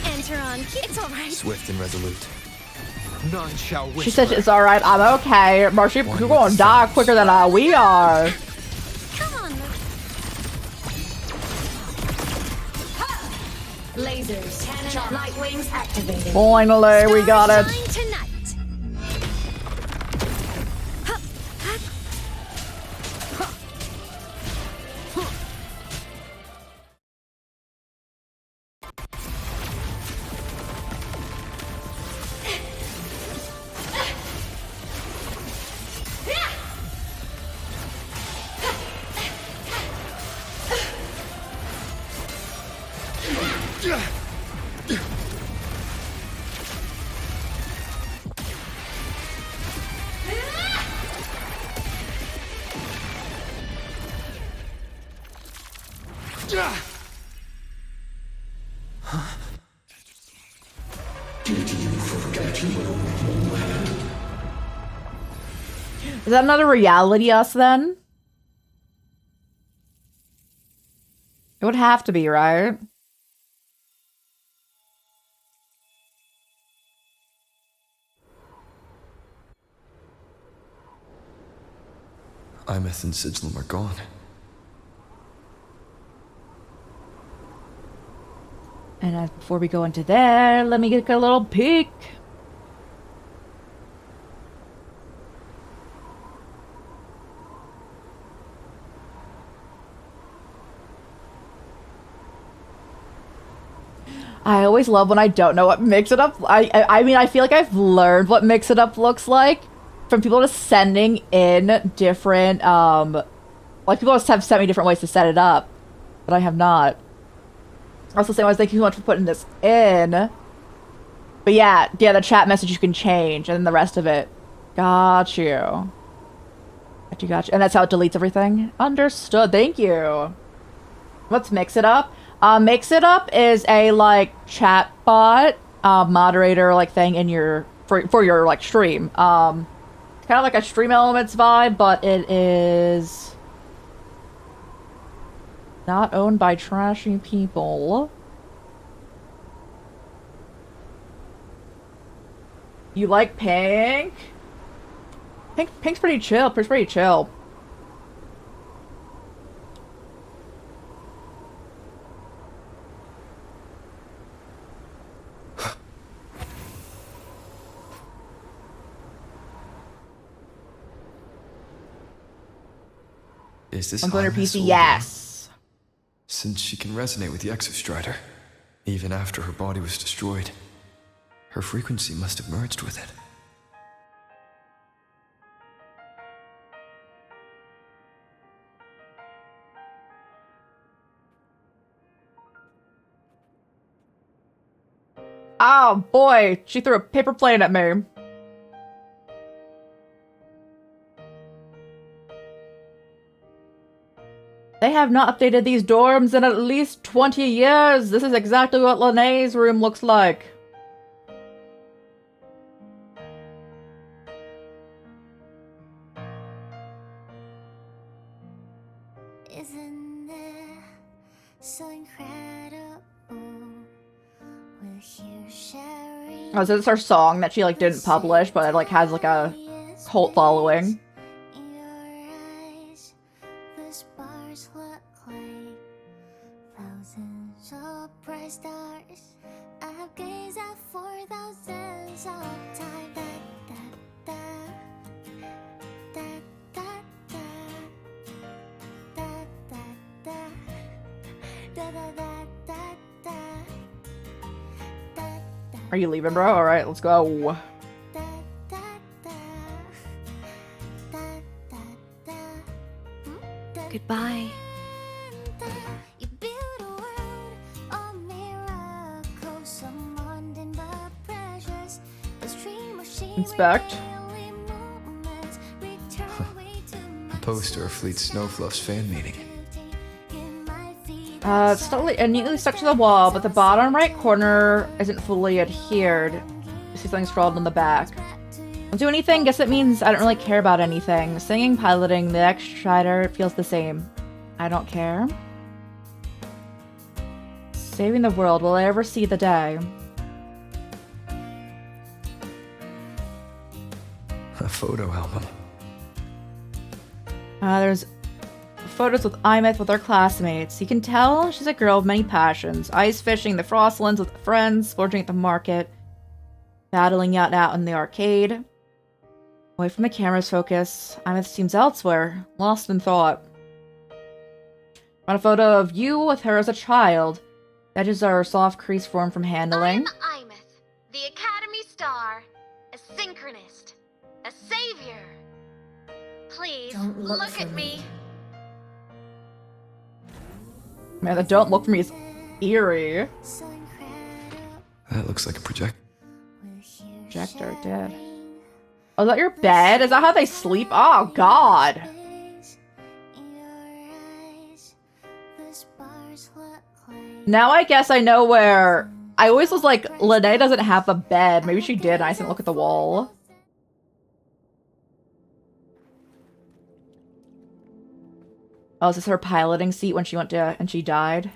Enter on cue. It's alright. Swift and resolute. None shall whisper. She said it's alright, I'm okay. Marcy, you're gonna die quicker than we are. Come on. Lasers, cannon, light wings activated. Finally, we got it. Shine tonight. Is that another reality us then? It would have to be, right? Imeth and Sigilum are gone. And before we go into there, let me get a little peek. I always love when I don't know what Mix It Up. I mean, I feel like I've learned what Mix It Up looks like from people just sending in different, like people just have sent me different ways to set it up, but I have not. Also, saying, thank you so much for putting this in. But yeah, the chat message you can change, and then the rest of it. Got you. Got you. And that's how it deletes everything? Understood. Thank you. Let's Mix It Up. Mix It Up is a, like, chat bot, moderator, like, thing in your, for your, like, stream. Kind of like a Stream Elements vibe, but it is not owned by trashy people. You like Pink? Pink's pretty chill. Pretty chill. Is this I'm going to Imeth's PC, organ? yes. Since she can resonate with the Exostrider, even after her body was destroyed, her frequency must have merged with it. Oh boy, she threw a paper plane at me. They have not updated these dorms in at least 20 years. This is exactly what Lene's room looks like. Isn't it so incredible? We're here sharing. Oh, so it's our song that she like didn't publish, but it like has like a cult following. The stars look like thousands of bright stars. I've gazed at for thousands of time. Da, da, da, da, da, da, da, da, da, da, da, da, da, da. Are you leaving, bro? All right, let's go. Goodbye. Inspect. A poster of Fleet Snowfluff's fan meeting. It's neatly stuck to the wall, but the bottom right corner isn't fully adhered. I see something scrawled on the back. Don't do anything? Guess it means I don't really care about anything. Singing, piloting, the X-Strider feels the same. I don't care. Saving the world, will I ever see the day? A photo album. There's photos with Imeth with her classmates. You can tell she's a girl of many passions. Ice fishing, the Frostlands with friends, splurging at the market, battling out in the arcade. Away from the camera's focus, Imeth seems elsewhere, lost in thought. On a photo of you with her as a child. Edges are soft crease formed from handling. I'm Imeth, the Academy Star, a synchronist, a savior. Please, Don't look at me. Man, the don't look for me is eerie. That looks like a projector. Projector, dead. Oh, is that your bed? Is that how they sleep? Oh, God. Now I guess I know where... I always was like, Lene doesn't have a bed. Maybe she did, and I didn't look at the wall. Oh, is this her piloting seat when she went to... and she died?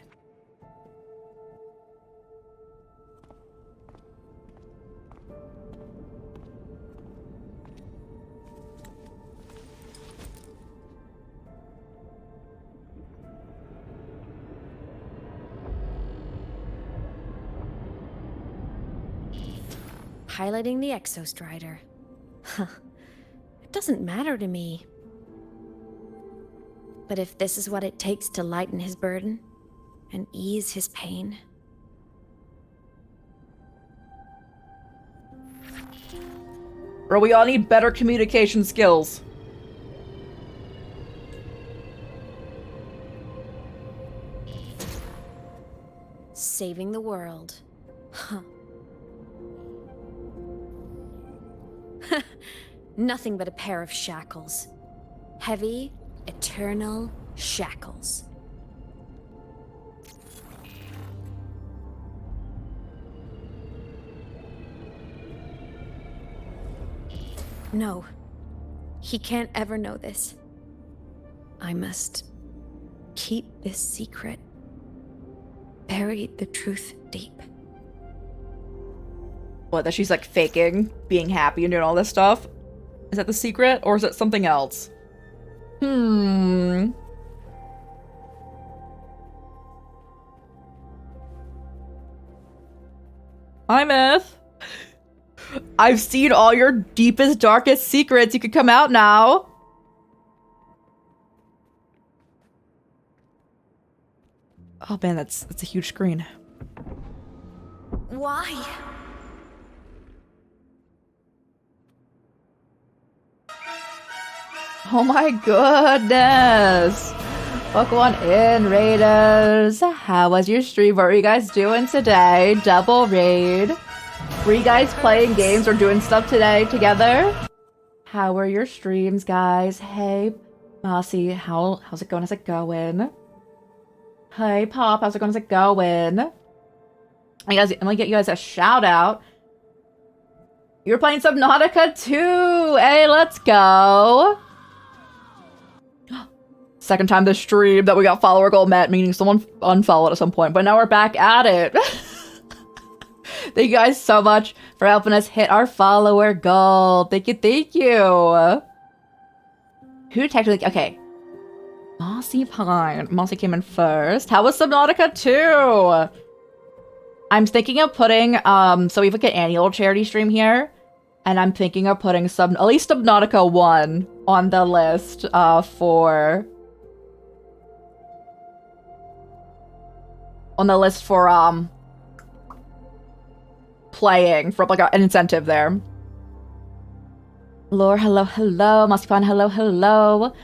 Piloting the Exostrider. Huh. It doesn't matter to me. But if this is what it takes to lighten his burden and ease his pain... Or we all need better communication skills. Saving the world. Huh. Nothing but a pair of shackles. Heavy, eternal shackles. No. He can't ever know this. I must keep this secret. Bury the truth deep. What, that she's like faking being happy and doing all this stuff? Is that the secret, or is it something else? Imeth. I've seen all your deepest, darkest secrets. You could come out now. Oh man, that's a huge screen. Why? Oh my goodness! Welcome on in, Raiders! How was your stream? What were you guys doing today? Double raid. Were you guys playing games or doing stuff today together? How were your streams, guys? Hey, Mossy, how's it going? How's it going? Hey, Pop, how's it going? How's it going? I'm gonna get you guys a shout out. You were playing Subnautica too! Hey, let's go! Second time this stream that we got follower goal met, meaning someone unfollowed at some point, but now we're back at it. Thank you guys so much for helping us hit our follower goal. Thank you, thank you. Who technically... Okay. Mossy Pine. Mossy came in first. How was Subnautica 2? I'm thinking of putting... So we have like an annual charity stream here. And I'm thinking of putting at least Subnautica 1 on the list for... On the list for, playing, for like an incentive there. Lore, hello, hello. Mossy Pine, hello, hello.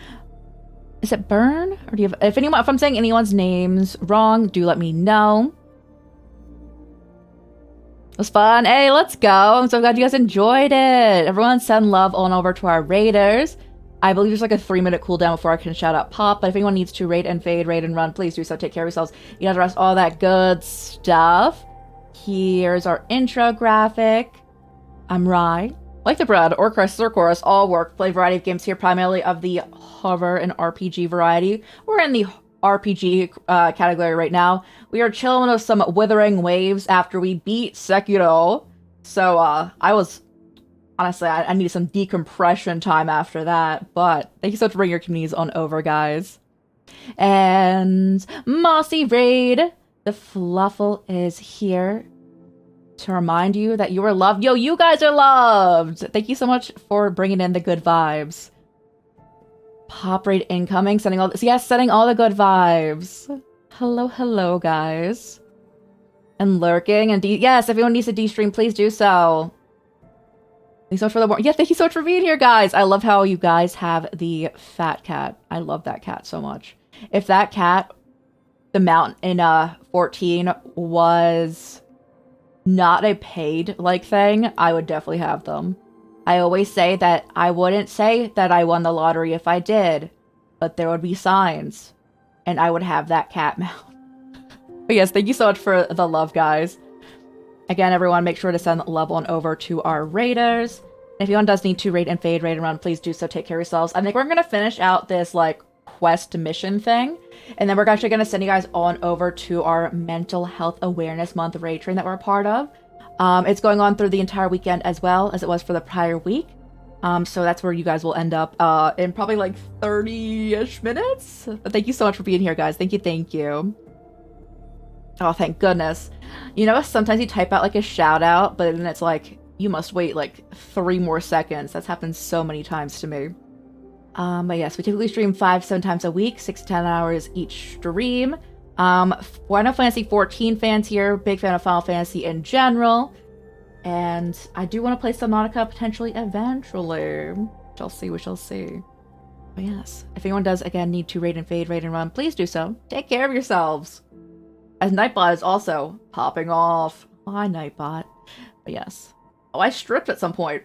Is it Burn? Or do you have, if I'm saying anyone's names wrong, do let me know. It was fun. Hey, let's go. I'm so glad you guys enjoyed it. Everyone send love on over to our raiders. I believe there's like a 3-minute cooldown before I can shout out Pop, but if anyone needs to raid and fade, raid and run, please do so. Take care of yourselves. You know the rest, all that good stuff. Here's our intro graphic. I'm Rye. Like the Bread, or Crisis or Chorus, all work. Play a variety of games here, primarily of the horror and RPG variety. We're in the RPG category right now. We are chilling with some Wuthering waves after we beat Sekiro. So, I was... Honestly, I needed some decompression time after that, but thank you so much for bringing your communities on over, guys. And Mossy Raid, the Fluffle is here to remind you that you are loved. Yo, you guys are loved! Thank you so much for bringing in the good vibes. Pop Raid incoming, sending all the good vibes. Hello, hello, guys. And lurking, and yes, if anyone needs to de-stream, please do so. Thanks so much for the yeah, thank you so much for being here, guys. I love how you guys have the fat cat. I love that cat so much. If that cat, the mount in 14 was not a paid like thing, I would definitely have them. I always say that I wouldn't say that I won the lottery if I did, but there would be signs, and I would have that cat mount. But yes, thank you so much for the love, guys. Again, everyone, make sure to send love on over to our raiders. And if anyone does need to raid and fade, raid and run, please do so. Take care of yourselves. I think we're going to finish out this, like, quest mission thing. And then we're actually going to send you guys on over to our Mental Health Awareness Month raid train that we're a part of. It's going on through the entire weekend as well as it was for the prior week. So that's where you guys will end up in probably, like, 30-ish minutes. But thank you so much for being here, guys. Thank you, thank you. Oh, thank goodness. You know, sometimes you type out, like, a shout-out, but then it's like, you must wait, like, 3 more seconds. That's happened so many times to me. But yes, we typically stream 5-7 times a week, 6 to 10 hours each stream. Final Fantasy 14 fans here, big fan of Final Fantasy in general. And I do want to play Subnautica potentially eventually. We shall see, we shall see. But yes, if anyone does, again, need to raid and fade, raid and run, please do so. Take care of yourselves. As Nightbot is also popping off. Hi, Nightbot. But yes. Oh, I stripped at some point.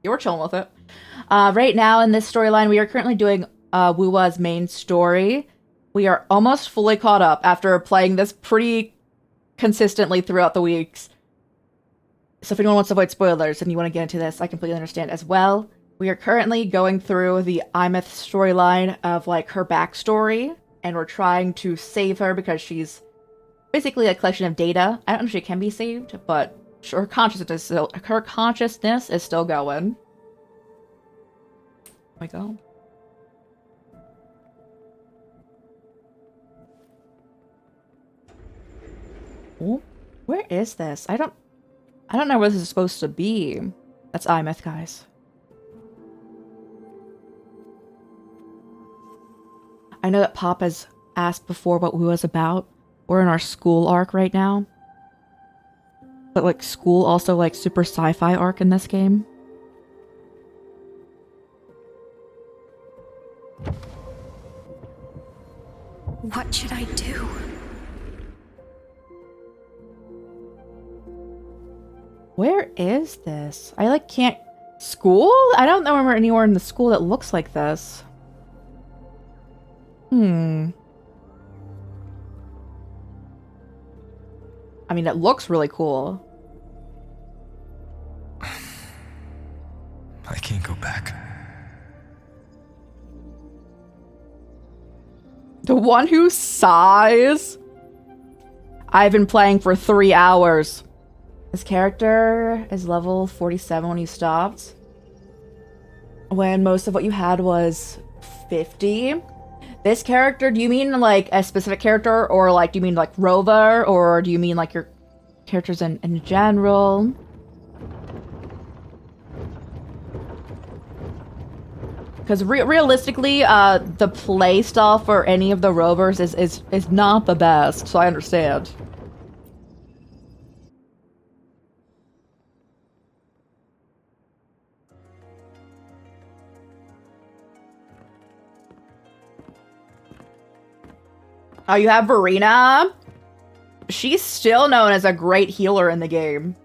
You were chilling with it. Right now in this storyline, we are currently doing Wuwa's main story. We are almost fully caught up after playing this pretty consistently throughout the weeks. So if anyone wants to avoid spoilers and you want to get into this, I completely understand as well. We are currently going through the Imeth storyline of, like, her backstory. And we're trying to save her because she's basically a collection of data. I don't know if she can be saved, but her consciousness is still going. Oh my god. Oh, where is this? I don't know where this is supposed to be. That's Imeth, guys. I know that Pop has asked before what Wuwa's about. We're in our school arc right now. But, like, school also, like, super sci-fi arc in this game. What should I do? Where is this? I, like, can't... School? I don't remember anywhere in the school that looks like this. I mean, it looks really cool. I can't go back. The one who sighs? I've been playing for 3 hours. This character is level 47 when you stopped. When most of what you had was 50. This character, do you mean, like, a specific character? Or, like, do you mean, like, Rover? Or do you mean, like, your characters in general? Because realistically, the play style for any of the Rovers is not the best, so I understand. Oh, you have Verena? She's still known as a great healer in the game.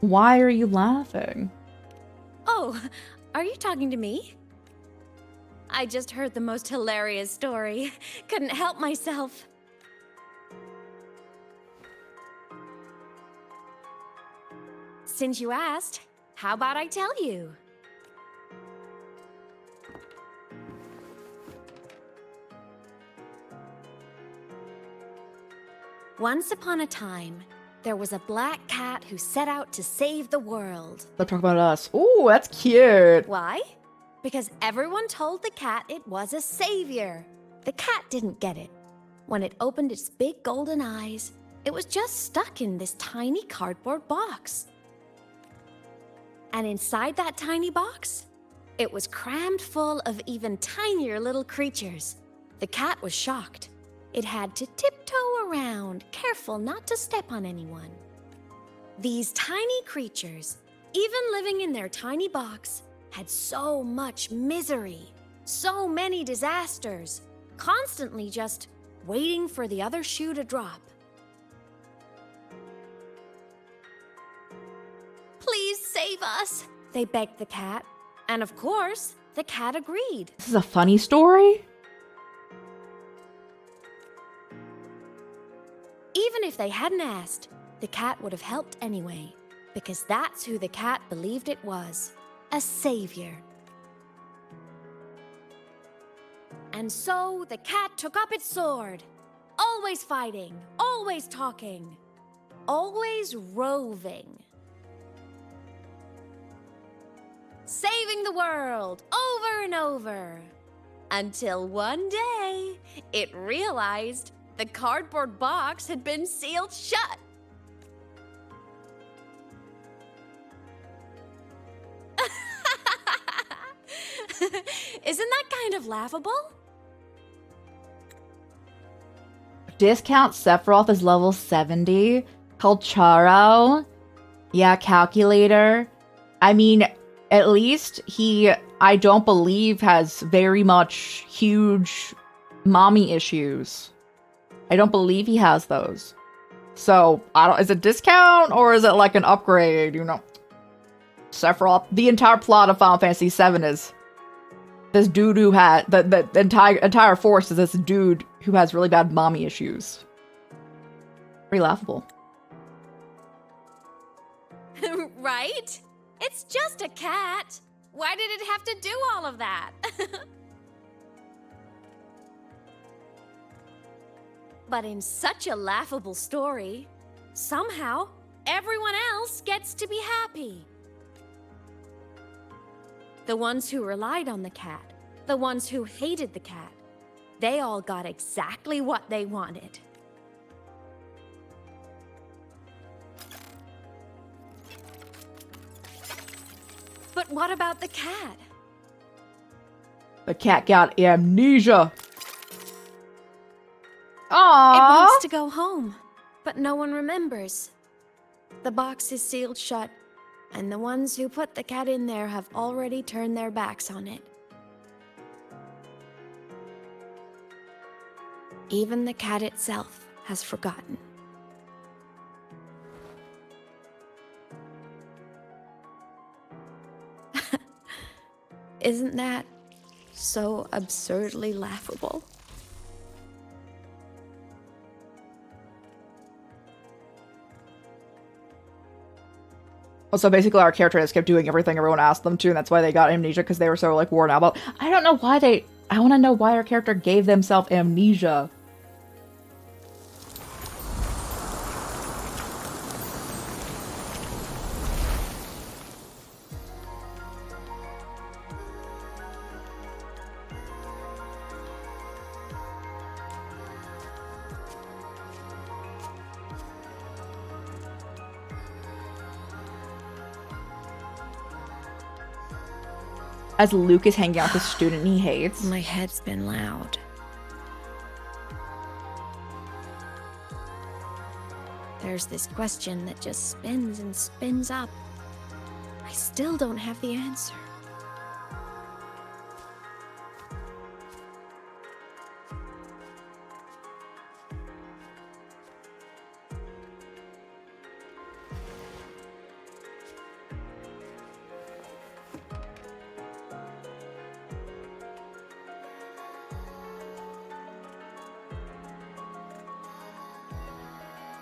Why are you laughing? Oh, are you talking to me? I just heard the most hilarious story. Couldn't help myself. Since you asked, how about I tell you? Once upon a time, there was a black cat who set out to save the world. They're talking about us. Ooh, that's cute. Why? Because everyone told the cat it was a savior. The cat didn't get it. When it opened its big golden eyes, it was just stuck in this tiny cardboard box. And inside that tiny box, it was crammed full of even tinier little creatures. The cat was shocked. It had to tiptoe around, careful not to step on anyone. These tiny creatures, even living in their tiny box, had so much misery, so many disasters, constantly just waiting for the other shoe to drop. Please save us, they begged the cat. And of course, the cat agreed. This is a funny story? Even if they hadn't asked, the cat would have helped anyway, because that's who the cat believed it was, a savior. And so the cat took up its sword, always fighting, always talking, always roving. Saving the world over and over, until one day it realized the cardboard box had been sealed shut. Isn't that kind of laughable? Discount Sephiroth is level 70. Called Charo. Yeah, calculator. I mean, at least he, I don't believe, has very much huge mommy issues. I don't believe he has those. So, I don't, is it discount or is it like an upgrade, you know? Sephiroth, the entire plot of Final Fantasy VII is this dude who had, the entire force is this dude who has really bad mommy issues. Pretty laughable. Right? It's just a cat. Why did it have to do all of that? But in such a laughable story, somehow everyone else gets to be happy. The ones who relied on the cat, the ones who hated the cat, they all got exactly what they wanted. But what about the cat? The cat got amnesia. It Aww. wants to go home, but no one remembers. The box is sealed shut, and the ones who put the cat in there have already turned their backs on it. Even the cat itself has forgotten. Isn't that so absurdly laughable? So basically our character just kept doing everything everyone asked them to, and that's why they got amnesia, because they were so like worn out about. I don't know why they, I want to know why our character gave themselves amnesia. As Luke is hanging out with the student he hates. My head's been loud. There's this question that just spins and spins up. I still don't have the answer.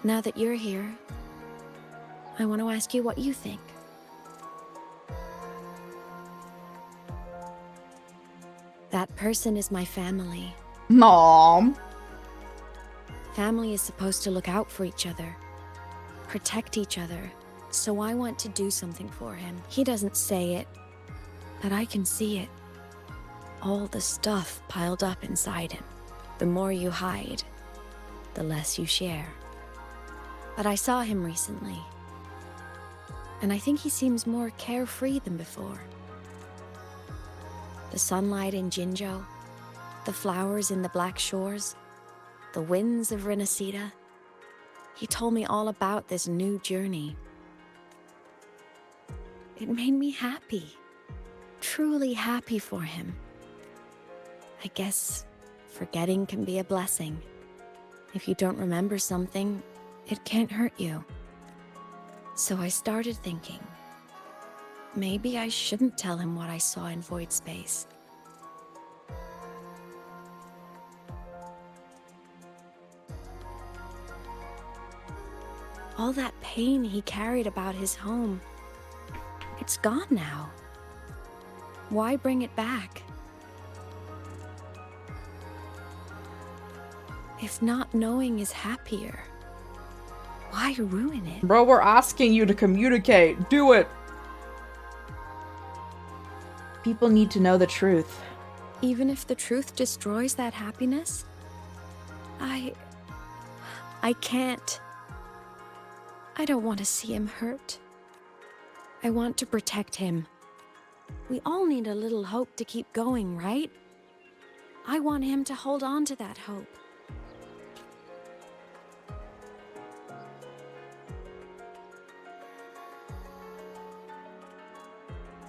Now that you're here, I want to ask you what you think. That person is my family. Mom. Family is supposed to look out for each other, protect each other, so I want to do something for him. He doesn't say it, but I can see it. All the stuff piled up inside him. The more you hide, the less you share. But I saw him recently, and I think he seems more carefree than before. The sunlight in Jinzhou, the flowers in the Black Shores, the winds of Renacida. He told me all about this new journey. It made me happy, truly happy for him. I guess forgetting can be a blessing. If you don't remember something, it can't hurt you. So I started thinking, maybe I shouldn't tell him what I saw in void space. All that pain he carried about his home, it's gone now. Why bring it back? If not knowing is happier, why ruin it? Bro, we're asking you to communicate. Do it. People need to know the truth. Even if the truth destroys that happiness? I can't. I don't want to see him hurt. I want to protect him. We all need a little hope to keep going, right? I want him to hold on to that hope.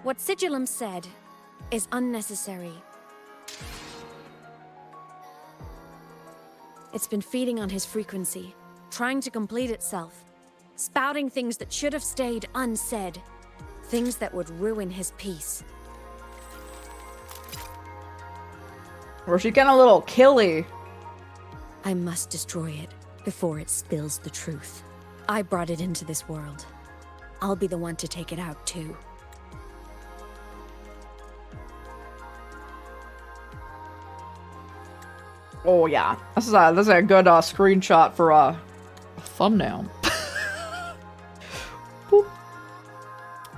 What Sigillum said is unnecessary. It's been feeding on his frequency, trying to complete itself, spouting things that should have stayed unsaid, things that would ruin his peace. Or she getting a little killy. I must destroy it before it spills the truth. I brought it into this world. I'll be the one to take it out too. Oh yeah, this is a good screenshot for a thumbnail. Boop.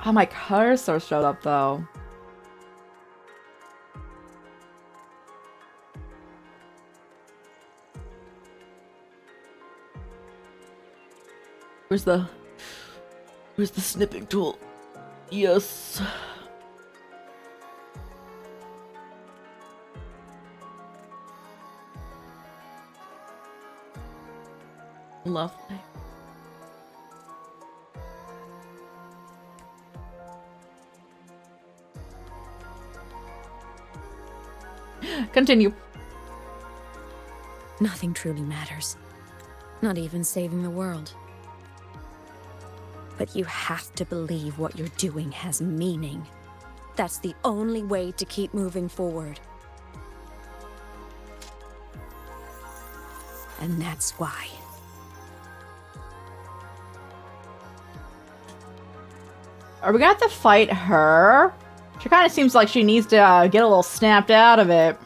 Oh, my cursor showed up though. Where's the snipping tool? Yes. Lovely. Continue. Nothing truly matters. Not even saving the world. But you have to believe what you're doing has meaning. That's the only way to keep moving forward. And that's why. Are we gonna have to fight her? She kind of seems like she needs to get a little snapped out of it.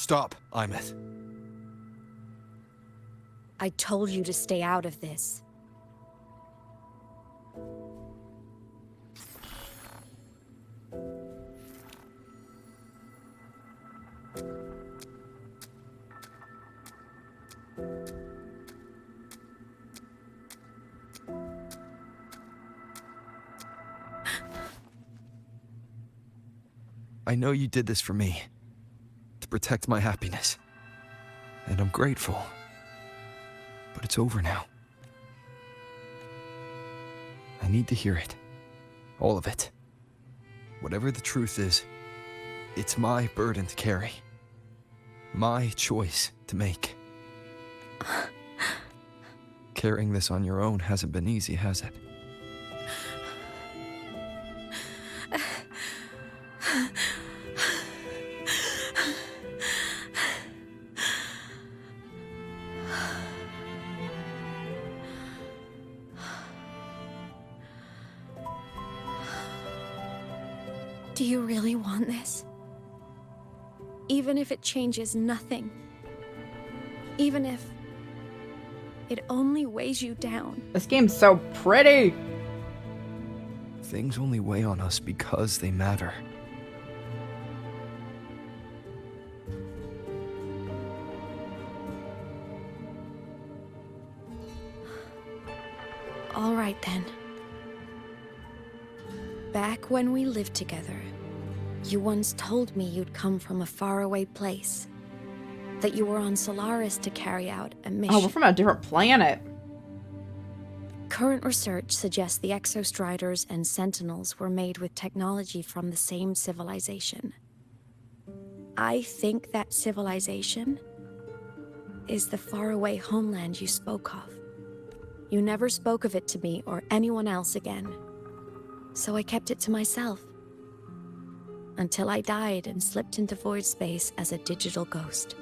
Stop, Imeth. I told you to stay out of this. I know you did this for me, to protect my happiness. And I'm grateful. But it's over now. I need to hear it. All of it. Whatever the truth is, it's my burden to carry. My choice to make. Carrying this on your own hasn't been easy, has it? Do you really want this? Even if it changes nothing? Even if it only weighs you down? This game's so pretty! Things only weigh on us because they matter. All right then. Back when we lived together, you once told me you'd come from a faraway place. That you were on Solaris to carry out a mission. Oh, we're from a different planet. Current research suggests the Exostriders and Sentinels were made with technology from the same civilization. I think that civilization is the faraway homeland you spoke of. You never spoke of it to me or anyone else again. So I kept it to myself. Until I died and slipped into void space as a digital ghost.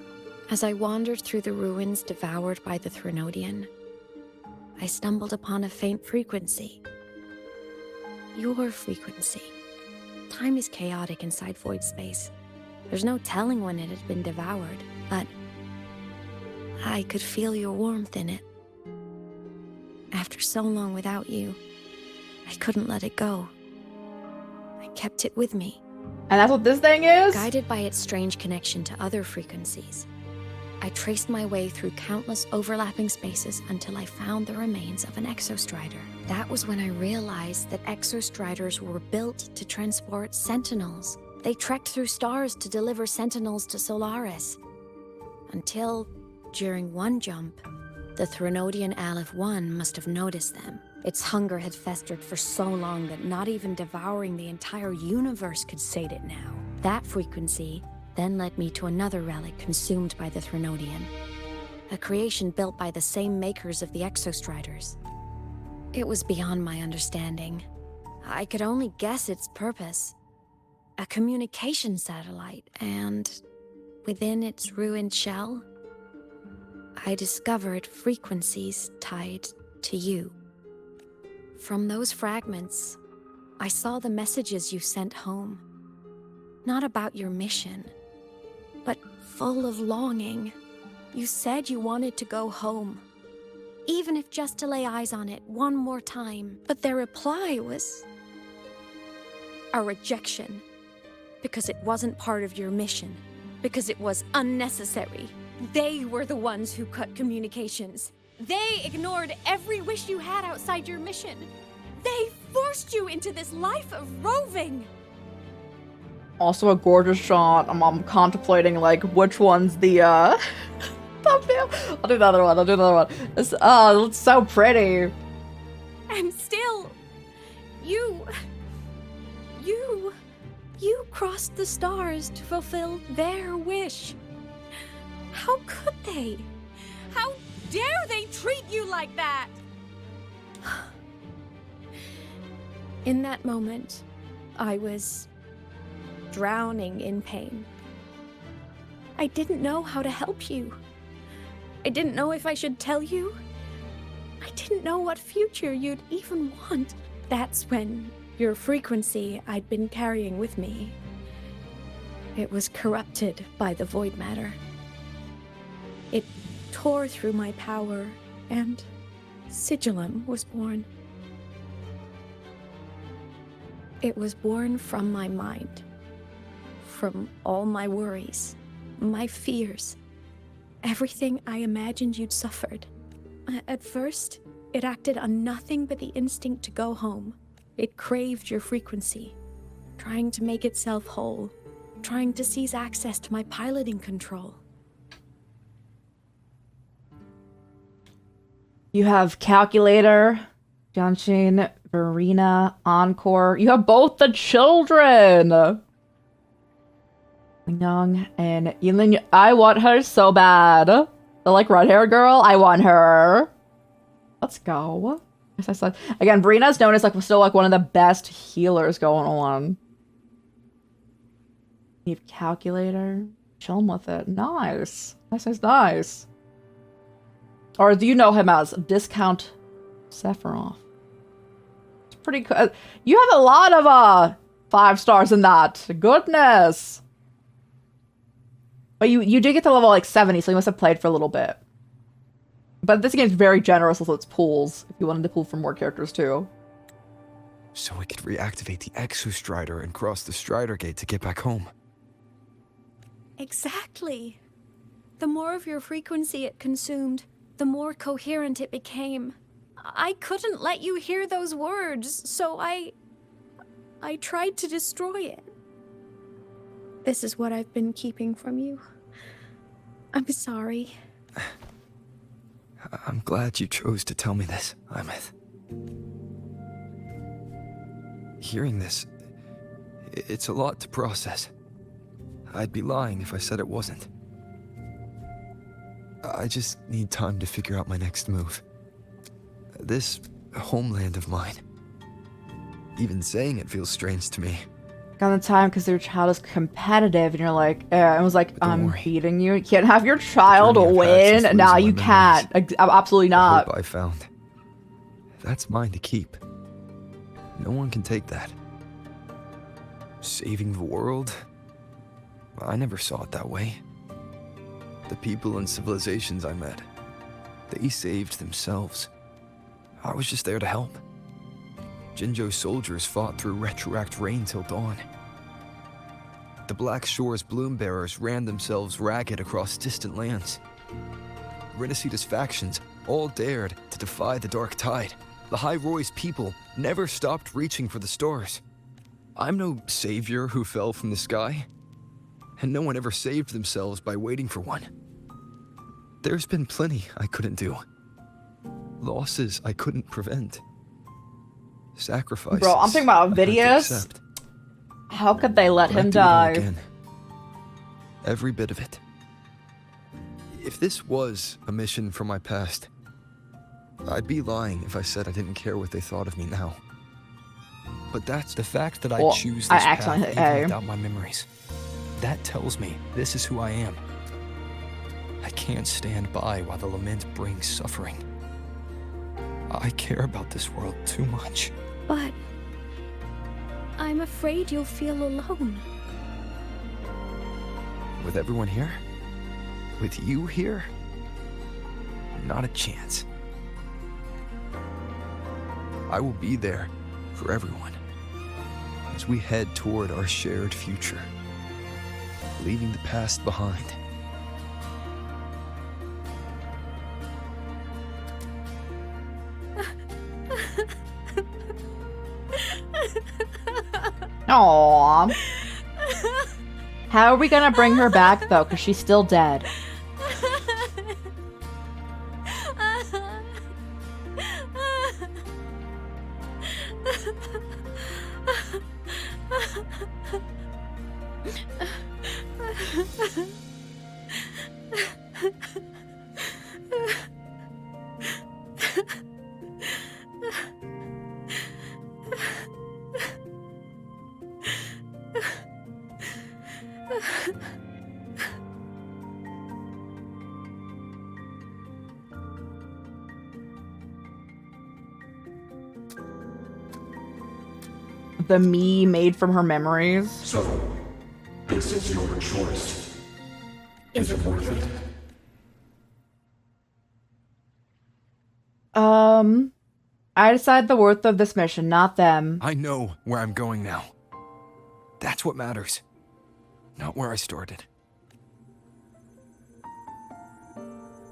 As I wandered through the ruins devoured by the Threnodian, I stumbled upon a faint frequency. Your frequency. Time is chaotic inside void space. There's no telling when it had been devoured, but I could feel your warmth in it. After so long without you, I couldn't let it go. I kept it with me. And that's what this thing is? Guided by its strange connection to other frequencies, I traced my way through countless overlapping spaces until I found the remains of an Exostrider. That was when I realized that Exostriders were built to transport Sentinels. They trekked through stars to deliver Sentinels to Solaris. Until, during one jump, the Threnodian Aleph 1 must have noticed them. Its hunger had festered for so long that not even devouring the entire universe could sate it now. That frequency then led me to another relic consumed by the Threnodian. A creation built by the same makers of the Exostriders. It was beyond my understanding. I could only guess its purpose. A communication satellite, and within its ruined shell, I discovered frequencies tied to you. From those fragments, I saw the messages you sent home. Not about your mission, but full of longing. You said you wanted to go home, even if just to lay eyes on it one more time. But their reply was a rejection, because it wasn't part of your mission, because it was unnecessary. They were the ones who cut communications. They ignored every wish you had outside your mission. They forced you into this life of roving. Also a gorgeous shot. I'm contemplating, like, which one's the, thumbnail. I'll do the other one. It's, oh, it looks so pretty. And still, you crossed the stars to fulfill their wish. How could they? How dare they treat you like that? In that moment, I was drowning in pain. I didn't know how to help you. I didn't know if I should tell you. I didn't know what future you'd even want. That's when your frequency I'd been carrying with me It was corrupted by the void matter. It tore through my power, and Sigillum was born. It was born from my mind, from all my worries, my fears, everything I imagined you'd suffered. At first, it acted on nothing but the instinct to go home. It craved your frequency, trying to make itself whole, trying to seize access to my piloting control. You have Calculator, Janshin, Verena, Encore. You have both the children! Young and Yilin. I want her so bad. The like red-haired girl, I want her. Let's go. Again, Verena's known as like still like one of the best healers going on. You have Calculator. Chilling with it. Nice. Nice. Or do you know him as Discount Sephiroth? It's pretty cool. You have a lot of 5 stars in that. Goodness. But you did get to level like 70, so you must have played for a little bit. But this game's very generous with its pools, if you wanted to pull for more characters too. So we could reactivate the Exostrider and cross the Strider Gate to get back home. Exactly. The more of your frequency it consumed, the more coherent it became. I couldn't let you hear those words, so I tried to destroy it. This is what I've been keeping from you. I'm sorry. I'm glad you chose to tell me this, Imeth. Hearing this, it's a lot to process. I'd be lying if I said it wasn't. I just need time to figure out my next move. This homeland of mine. Even saying it feels strange to me. Got the time because your child is competitive and you're like, I was like, I'm beating you. You can't have your child win. Nah, you can't. Absolutely not. The hope I found. That's mine to keep. No one can take that. Saving the world? I never saw it that way. The people and civilizations I met, they saved themselves. I was just there to help. Jinzhou's soldiers fought through retroact rain till dawn. The Black Shore's bloom bearers ran themselves ragged across distant lands. Rinasita's factions all dared to defy the dark tide. Lahai-Roi's people never stopped reaching for the stars. I'm no savior who fell from the sky, and no one ever saved themselves by waiting for one. There's been plenty I couldn't do. Losses I couldn't prevent. Sacrifices. Bro, I'm thinking about Vidius. How could they let him die? Every bit of it. If this was a mission from my past, I'd be lying if I said I didn't care what they thought of me now. But that's the fact that I choose this path even without my memories. That tells me this is who I am. I can't stand by while the lament brings suffering. I care about this world too much. But I'm afraid you'll feel alone. With everyone here? With you here? Not a chance. I will be there for everyone as we head toward our shared future, leaving the past behind. Aww. How are we gonna bring her back though? Because she's still dead. The me made from her memories. So, it this is your choice. Is it worth it? I decide the worth of this mission, not them. I know where I'm going now. That's what matters. Not where I started.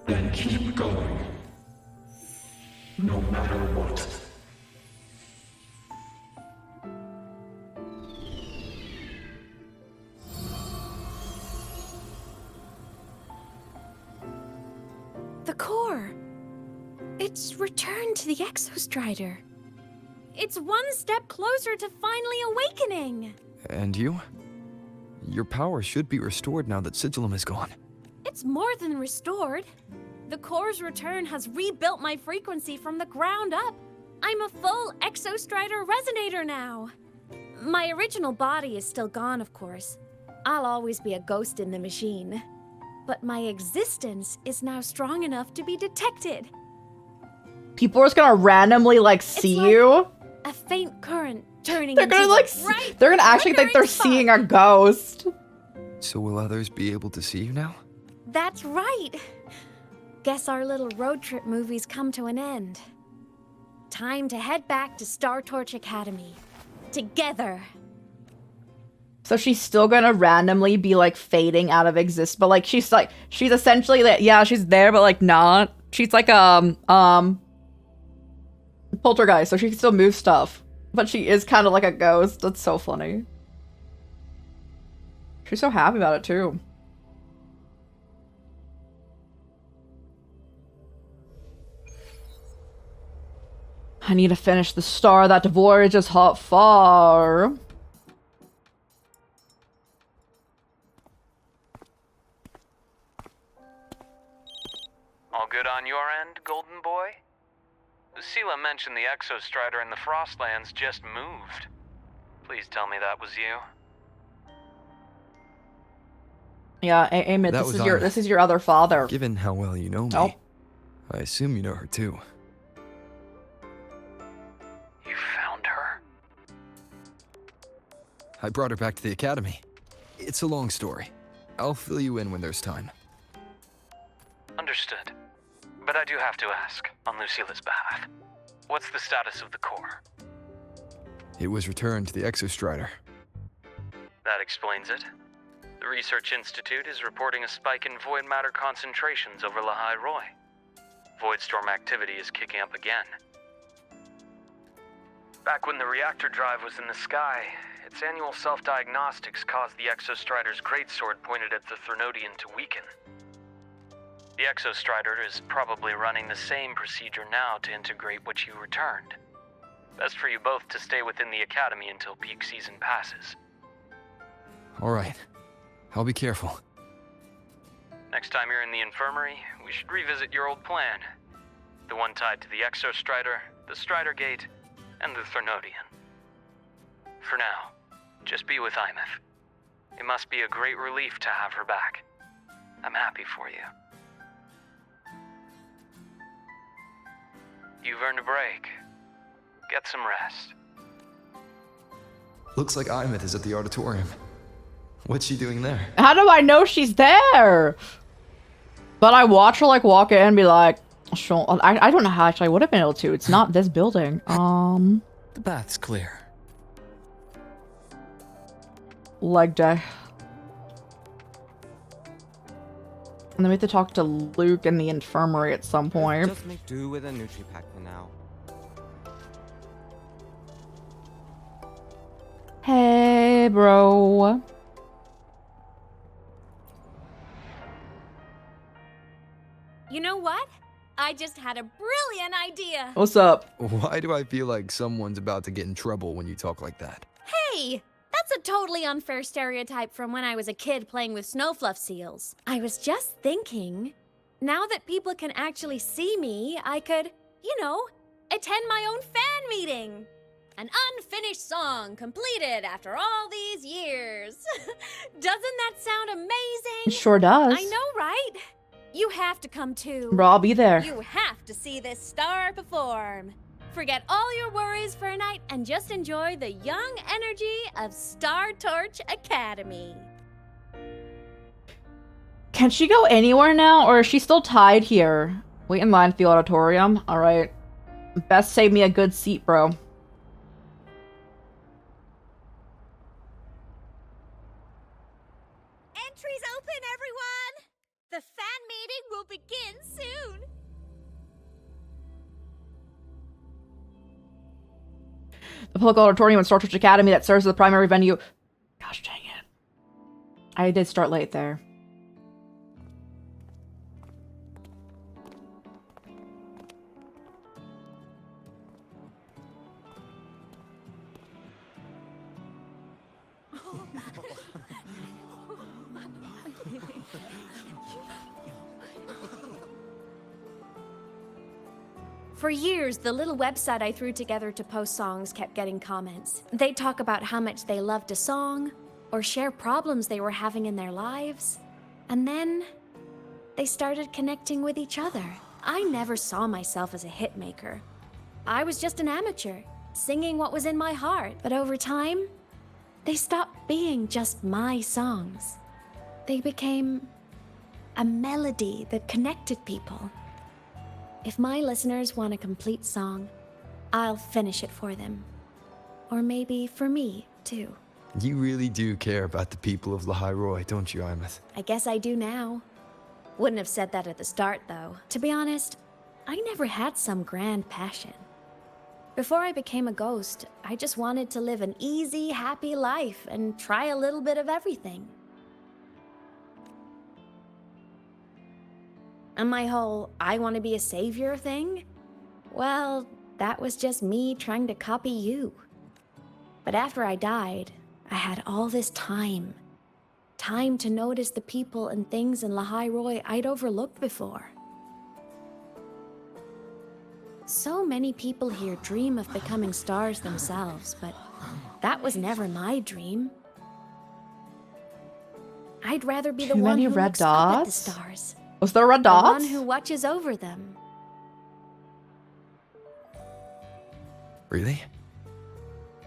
Then keep going. No matter what. The core. It's returned to the Exostrider. It's one step closer to finally awakening. And you? Your power should be restored now that Sigillum is gone. It's more than restored. The core's return has rebuilt my frequency from the ground up. I'm a full Exostrider resonator now. My original body is still gone, of course. I'll always be a ghost in the machine. But my existence is now strong enough to be detected. People are just gonna randomly like see you. A faint current turning They're into gonna like they're gonna actually think they're seeing a ghost. So will others be able to see you now? That's right. Guess our little road trip movie's come to an end. Time to head back to Star Torch Academy. Together. So she's still gonna randomly be like fading out of existence, but like she's essentially like, yeah, she's there, but like not. She's like poltergeist, so she can still move stuff, but she is kind of like a ghost. That's so funny. She's so happy about it too. I need to finish the star that voyages hot far. All good on your end, Golden Boy? Sela mentioned the Exostrider in the Frostlands just moved. Please tell me that was you. Yeah, Amit, this is your other father. Given how well you know me, Oh. I assume you know her too. You found her? I brought her back to the academy. It's a long story. I'll fill you in when there's time. Understood. But I do have to ask, on Lucila's behalf, what's the status of the core? It was returned to the Exostrider. That explains it. The Research Institute is reporting a spike in void matter concentrations over Lahai-Roi. Voidstorm activity is kicking up again. Back when the reactor drive was in the sky, its annual self-diagnostics caused the Exostrider's greatsword pointed at the Threnodian to weaken. The Exostrider is probably running the same procedure now to integrate what you returned. Best for you both to stay within the Academy until peak season passes. All right. I'll be careful. Next time you're in the infirmary, we should revisit your old plan. The one tied to the Exostrider, the Strider Gate, and the Threnodian. For now, just be with Imeth. It must be a great relief to have her back. I'm happy for you. You've earned a break. Get some rest. Looks like Imeth is at the auditorium. What's she doing there? How do I know she's there? But I watch her like walk in and be like, sure. I don't know how actually I would have been able to. It's not this building. The bath's clear. Leg day. And then we have to talk to Luke in the infirmary at some point. Just make do with a Nutri-Pack for now. Hey, bro. You know what? I just had a brilliant idea. What's up? Why do I feel like someone's about to get in trouble when you talk like that? Hey, that's a totally unfair stereotype from when I was a kid playing with snowfluff seals. I was just thinking, now that people can actually see me, I could, you know, attend my own fan meeting. An unfinished song completed after all these years. Doesn't that sound amazing? It sure does. I know, right? You have to come too. Bro, I'll be there. You have to see this star perform. Forget all your worries for a night and just enjoy the young energy of Star Torch Academy. Can she go anywhere now, or is she still tied here? Wait in line at the auditorium. Alright. Best save me a good seat, bro. Entries open, everyone! The fan meeting will begin soon! The public auditorium at Starchurch Academy that serves as the primary venue. Gosh dang it. I did start late there. For years, the little website I threw together to post songs kept getting comments. They'd talk about how much they loved a song, or share problems they were having in their lives. And then, they started connecting with each other. I never saw myself as a hitmaker. I was just an amateur, singing what was in my heart. But over time, they stopped being just my songs. They became a melody that connected people. If my listeners want a complete song, I'll finish it for them. Or maybe for me, too. You really do care about the people of Lahai-Roi, don't you, Imeth? I guess I do now. Wouldn't have said that at the start, though. To be honest, I never had some grand passion. Before I became a ghost, I just wanted to live an easy, happy life and try a little bit of everything. And my whole I want to be a savior thing? Well, that was just me trying to copy you. But after I died, I had all this time. Time to notice the people and things in Lahai-Roi I'd overlooked before. So many people here dream of becoming stars themselves, but that was never my dream. I'd rather be the one who looks up at the stars. Was there red dots? The one who watches over them. Really?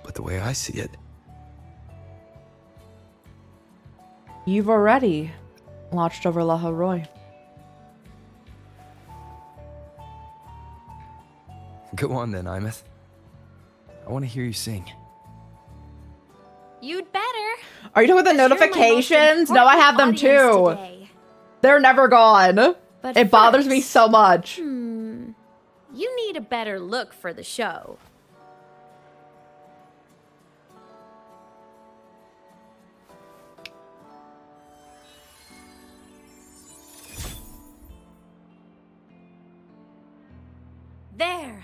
But the way I see it... You've already watched over Lahai-Roi. Go on then, Imeth. I want to hear you sing. You'd better. Are you talking about the notifications? No, I have them too. Today. They're never gone. But it bothers me so much. You need a better look for the show. There.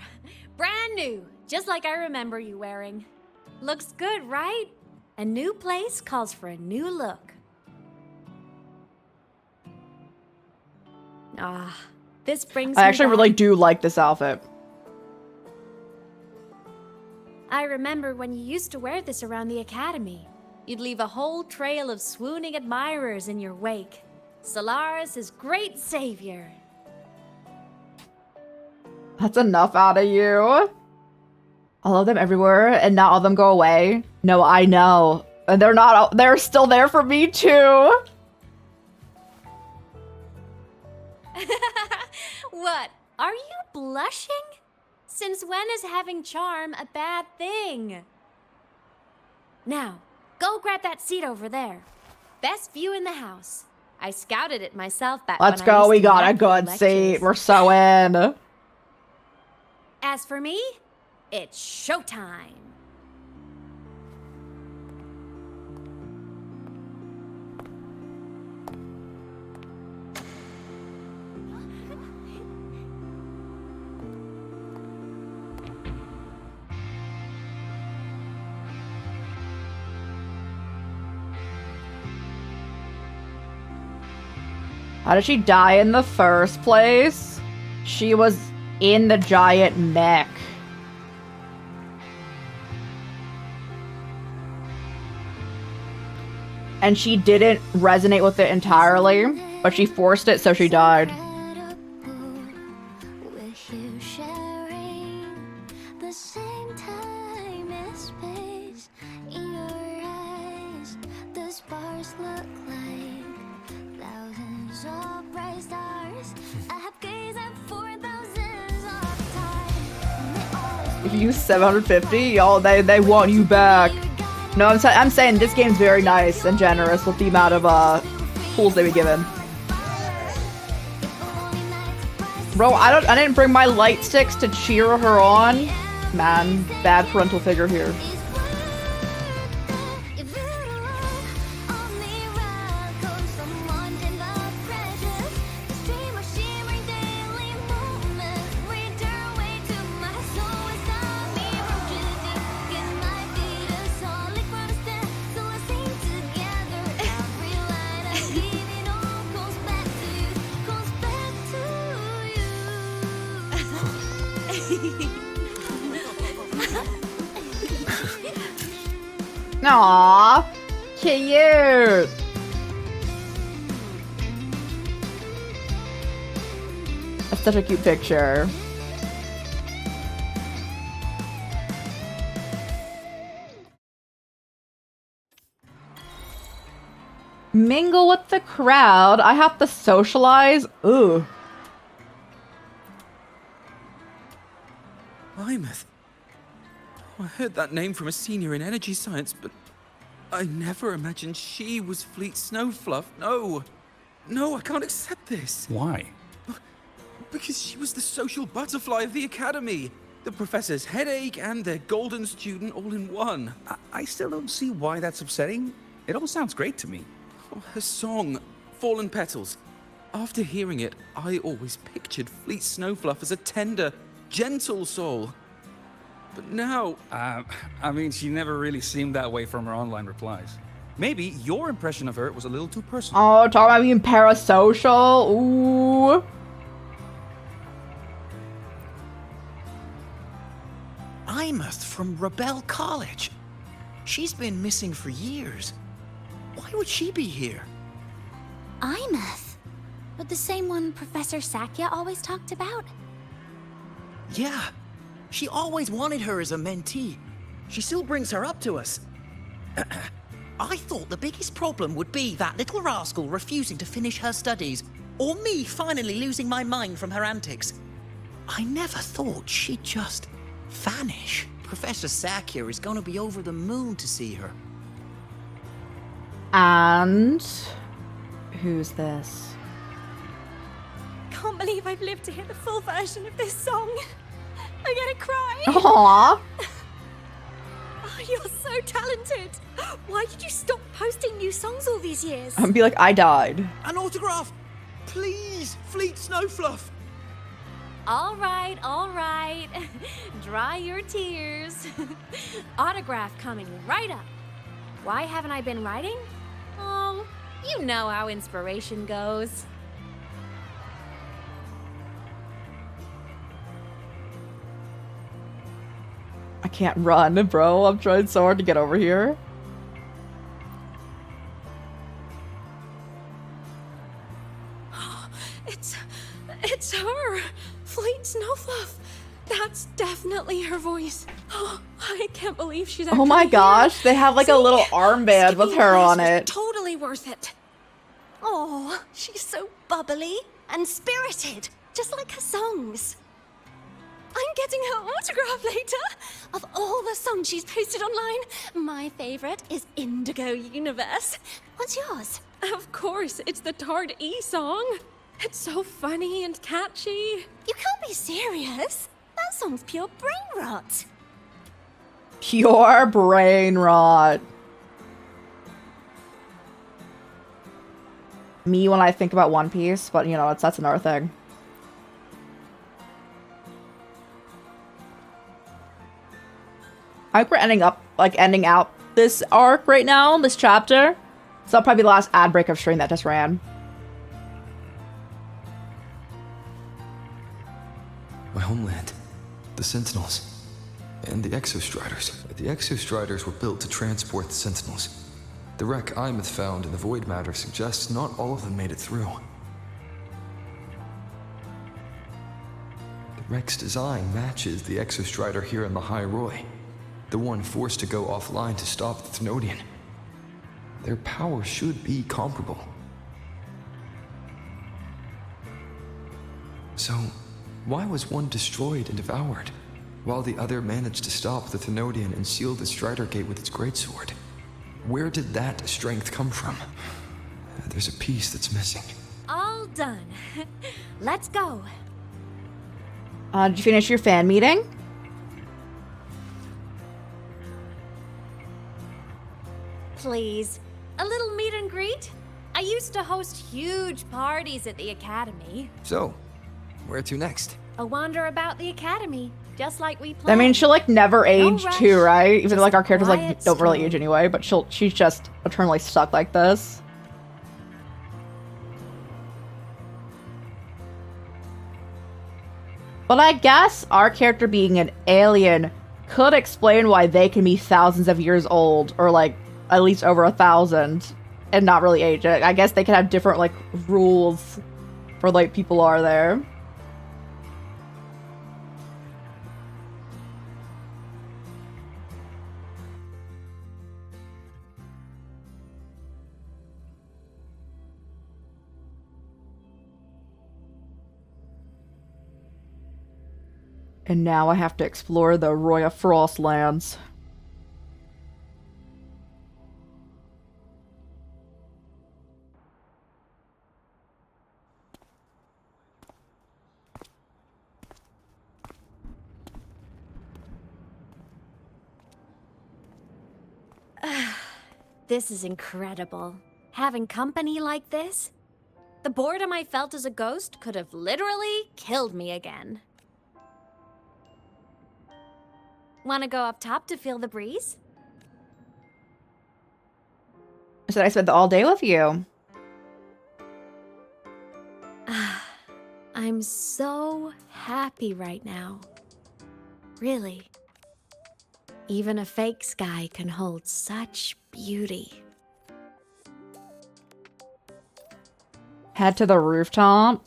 Brand new. Just like I remember you wearing. Looks good, right? A new place calls for a new look. Ah, this brings me I actually back. really do like this outfit. I remember when you used to wear this around the academy. You'd leave a whole trail of swooning admirers in your wake. Solaris is great savior. That's enough out of you. I love them everywhere, and not all of them go away. No, I know. And they're still there for me too. What? Are you blushing? Since when is having charm a bad thing? Now, go grab that seat over there. Best view in the house. I scouted it myself back Let's when I go. used We to got a lecture good lectures. seat. We're so in. As for me, it's showtime. How did she die in the first place? She was in the giant mech. And she didn't resonate with it entirely, but she forced it, so she died. If you use 750, y'all, they want you back. No, I'm saying this game's very nice and generous with the amount of tools they were given. Bro, I didn't bring my light sticks to cheer her on. Man, bad parental figure here. Aww, cute. That's such a cute picture. Mingle with the crowd. I have to socialize. Ooh. Plymouth. I heard that name from a senior in energy science, but I never imagined she was Fleet Snowfluff. No. No, I can't accept this. Why? Because she was the social butterfly of the academy. The professor's headache and their golden student all in one. I still don't see why that's upsetting. It all sounds great to me. Oh, her song, Fallen Petals. After hearing it, I always pictured Fleet Snowfluff as a tender, gentle soul. But now... I mean, she never really seemed that way from her online replies. Maybe your impression of her was a little too personal. Oh, talking about being parasocial. Ooh. Imeth from Rebel College. She's been missing for years. Why would she be here? Imeth? But the same one Professor Sakya always talked about? Yeah. She always wanted her as a mentee. She still brings her up to us. I thought the biggest problem would be that little rascal refusing to finish her studies, or me finally losing my mind from her antics. I never thought she'd just vanish. Professor Sakya is gonna be over the moon to see her. And... who's this? Can't believe I've lived to hear the full version of this song. I'm gonna cry. Aww. Oh, you're so talented. Why did you stop posting new songs all these years? I'm be like, I died. An autograph! Please, Fleet Snowfluff! All right. Dry your tears. Autograph coming right up. Why haven't I been writing? Oh, you know how inspiration goes. I can't run, bro. I'm trying so hard to get over here. It's her! Fleet Snowfluff! That's definitely her voice. Oh, I can't believe she's actually Oh my gosh, here. they have like a little armband with her on it. Totally worth it. Oh, she's so bubbly and spirited, just like her songs. I'm getting her autograph later. Of all the songs she's posted online, my favorite is Indigo Universe. What's yours? Of course, it's the Tard E song. It's so funny and catchy. You can't be serious. That song's pure brain rot. Pure brain rot. Me when I think about One Piece, but you know, that's another thing. I think we're ending out this arc right now, this chapter. So that'll probably be the last ad break of stream that just ran. My homeland, the Sentinels, and the Exostriders. The Exostriders were built to transport the Sentinels. The wreck Imeth found in the void matter suggests not all of them made it through. The wreck's design matches the Exostrider here in Lahai-Roi, the one forced to go offline to stop the Thenodian. Their power should be comparable. So, why was one destroyed and devoured, while the other managed to stop the Thenodian and seal the Strider Gate with its greatsword? Where did that strength come from? There's a piece that's missing. All done. Let's go. Did you finish your fan meeting? Please, a little meet and greet? I used to host huge parties at the academy. So, where to next? A wander about the academy, just like we I planned. mean, she'll like never age rush, too, right? Even though like our characters like quiet don't really stroll. age anyway, but she's just eternally stuck like this. But I guess our character being an alien could explain why they can be thousands of years old, or like at least over 1,000, and not really age. I guess they could have different like rules for like people are there. And now I have to explore the Roya Frost lands. This is incredible. Having company like this? The boredom I felt as a ghost could have literally killed me again. Want to go up top to feel the breeze? I said I spent all day with you. I'm so happy right now. Really. Even a fake sky can hold such beauty. Head to the rooftop.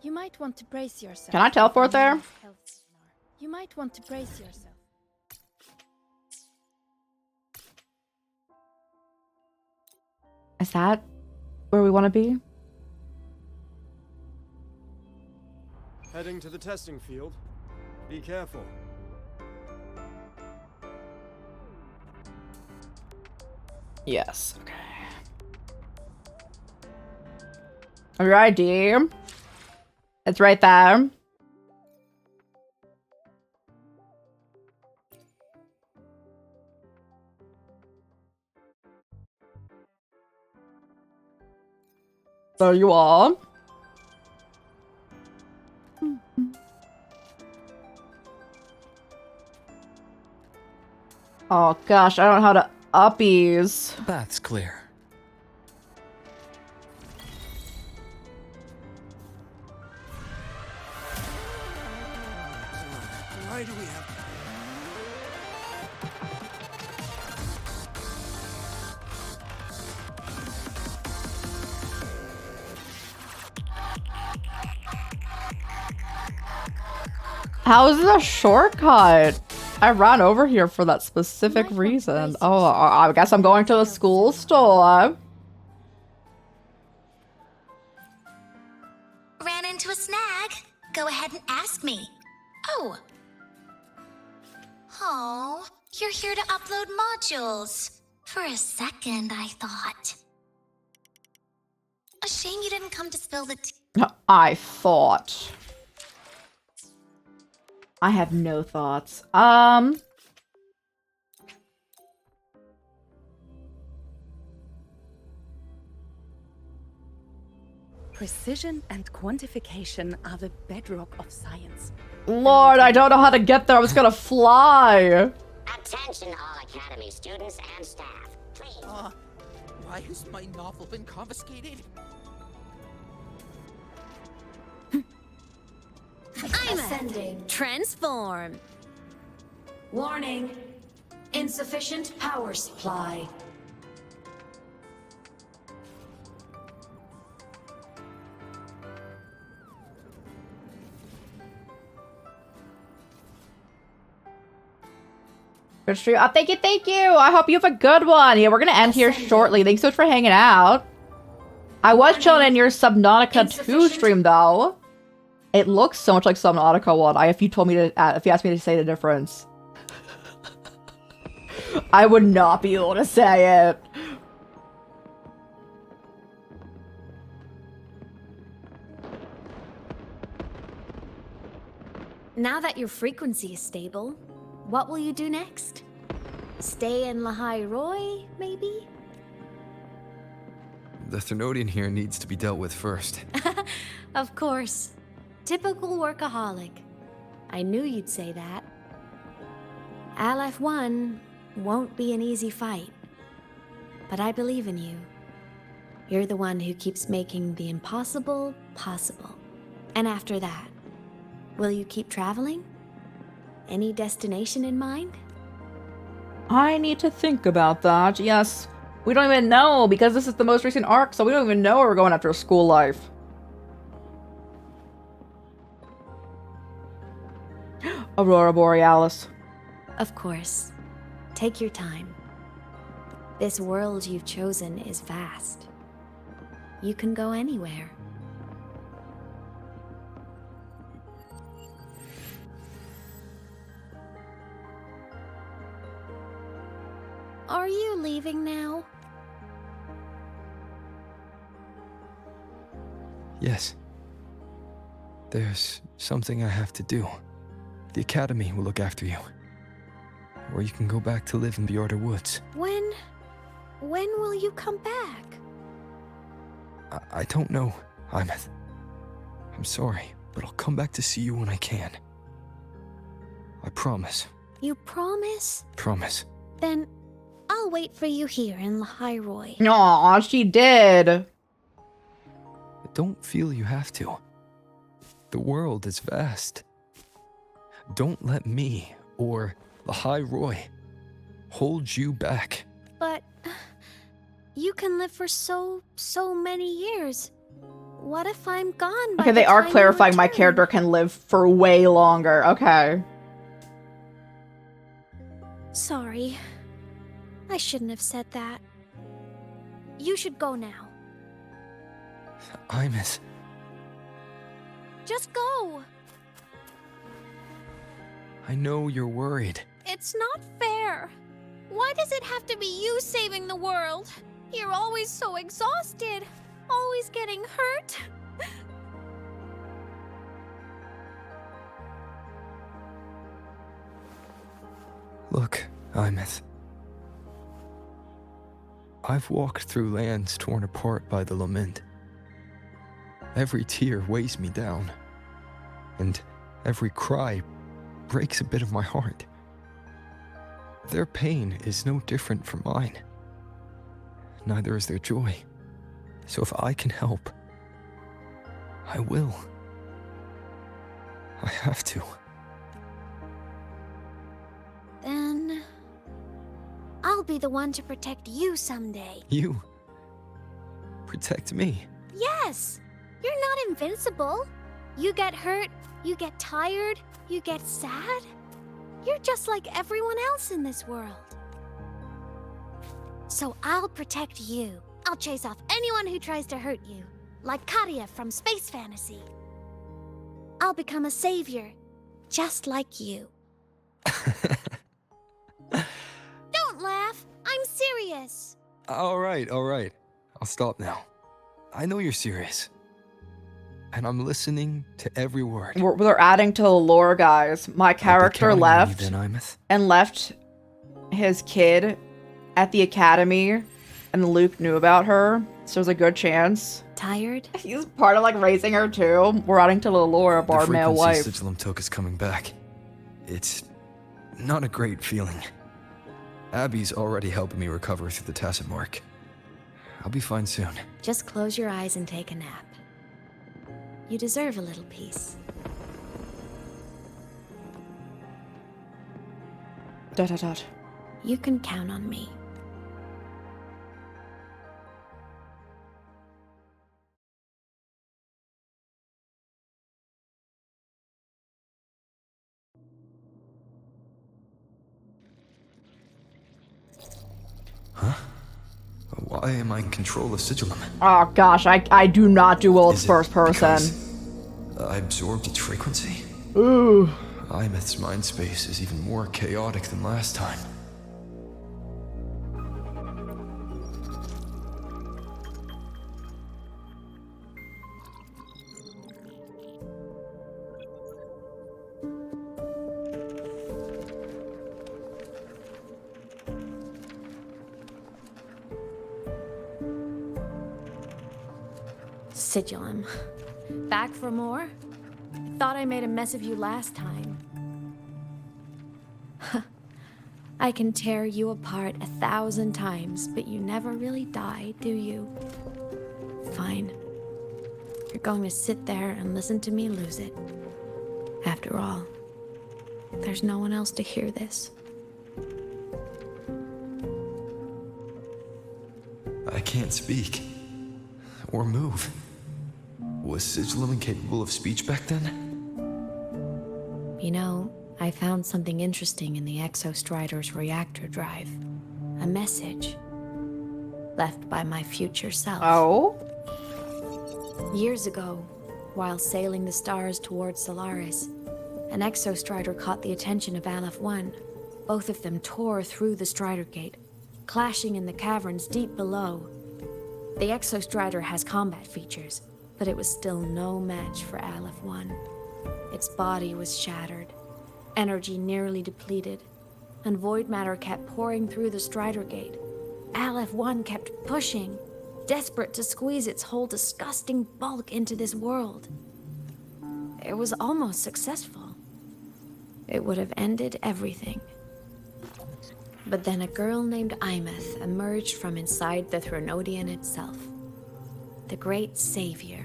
You might want to brace yourself. Can I teleport there? You might want to brace yourself. Is that where we want to be? Heading to the testing field. Be careful. Yes, okay. Your ID. It's right there. There you are. Oh gosh, I don't know how to uppies. Path's clear. Why do we have... How is this a shortcut? I ran over here for that specific reason. Oh, I guess I'm going to the school store. Ran into a snag? Go ahead and ask me. Oh. Oh, you're here to upload modules. For a second, I thought. A shame you didn't come to spill the tea. I thought. I have no thoughts. Precision and quantification are the bedrock of science. Lord, I don't know how to get there. I was gonna fly. Attention all Academy students and staff. Please. Why has my novel been confiscated? I'm ascending. Transform. Warning. Insufficient power supply. Good stream. Oh, thank you. I hope you have a good one. Yeah, we're gonna end here shortly. Thanks so much for hanging out. I was chilling in your Subnautica 2 stream though. It looks so much like Subnautica 1. If you asked me to say the difference, I would not be able to say it. Now that your frequency is stable, what will you do next? Stay in Lahai-Roi, maybe? The Thernoidian here needs to be dealt with first. Of course. Typical workaholic. I knew you'd say that. LF1 won't be an easy fight. But I believe in you. You're the one who keeps making the impossible possible. And after that, will you keep traveling? Any destination in mind? I need to think about that. Yes. We don't even know because this is the most recent arc, so we don't even know where we're going after school life. Aurora Borealis. Of course. Take your time. This world you've chosen is vast. You can go anywhere. Are you leaving now? Yes. There's something I have to do. The Academy will look after you. Or you can go back to live in Bjorda Woods. When will you come back? I don't know, Imeth. I'm sorry, but I'll come back to see you when I can. I promise. You promise? Promise. Then I'll wait for you here in Lahai-Roi. Aw, she did. Don't feel you have to. The world is vast. Don't let me or Lahai-Roi hold you back. But you can live for so many years. What if I'm gone by Okay, they are clarifying my character can live for way longer. Okay. Sorry. I shouldn't have said that. You should go now. Imeth. Just go. I know you're worried. It's not fair. Why does it have to be you saving the world? You're always so exhausted. Always getting hurt. Look, Imeth. I've walked through lands torn apart by the lament. Every tear weighs me down, and every cry breaks a bit of my heart. Their pain is no different from mine. Neither is their joy. So if I can help, I will. I have to. Then I'll be the one to protect you someday. You protect me. Yes! You're not invincible. You get hurt, you get tired, you get sad. You're just like everyone else in this world. So I'll protect you. I'll chase off anyone who tries to hurt you. Like Karia from Space Fantasy. I'll become a savior, just like you. Don't laugh. I'm serious. All right. I'll stop now. I know you're serious. And I'm listening to every word. They're adding to the lore, guys. My character left and left his kid at the academy, and Luke knew about her, so there's a good chance. Tired? He's part of like raising her too. We're adding to the lore of our male wife. The frequency Sigilum took is coming back. It's not a great feeling. Abby's already helping me recover through the Tacit Mark. I'll be fine soon. Just close your eyes and take a nap. You deserve a little peace. Dot dot dot. You can count on me. Why am I in control of Sigillum? Oh gosh, I do not do well with first person. I absorbed its frequency? Ooh. Imeth's mind space is even more chaotic than last time. Sigillum. Back for more? I thought I made a mess of you last time. I can tear you apart 1,000 times, but you never really die, do you? Fine. You're going to sit there and listen to me lose it. After all, there's no one else to hear this. I can't speak. Or move. Was Sigillum incapable of speech back then? You know, I found something interesting in the Exostrider's reactor drive. A message. Left by my future self. Oh? Years ago, while sailing the stars towards Solaris, an Exostrider caught the attention of Aleph-1. Both of them tore through the Strider Gate, clashing in the caverns deep below. The Exostrider has combat features, but it was still no match for Aleph-1. Its body was shattered, energy nearly depleted, and void matter kept pouring through the Strider Gate. Aleph-1 kept pushing, desperate to squeeze its whole disgusting bulk into this world. It was almost successful. It would have ended everything. But then a girl named Imeth emerged from inside the Threnodian itself. The great savior,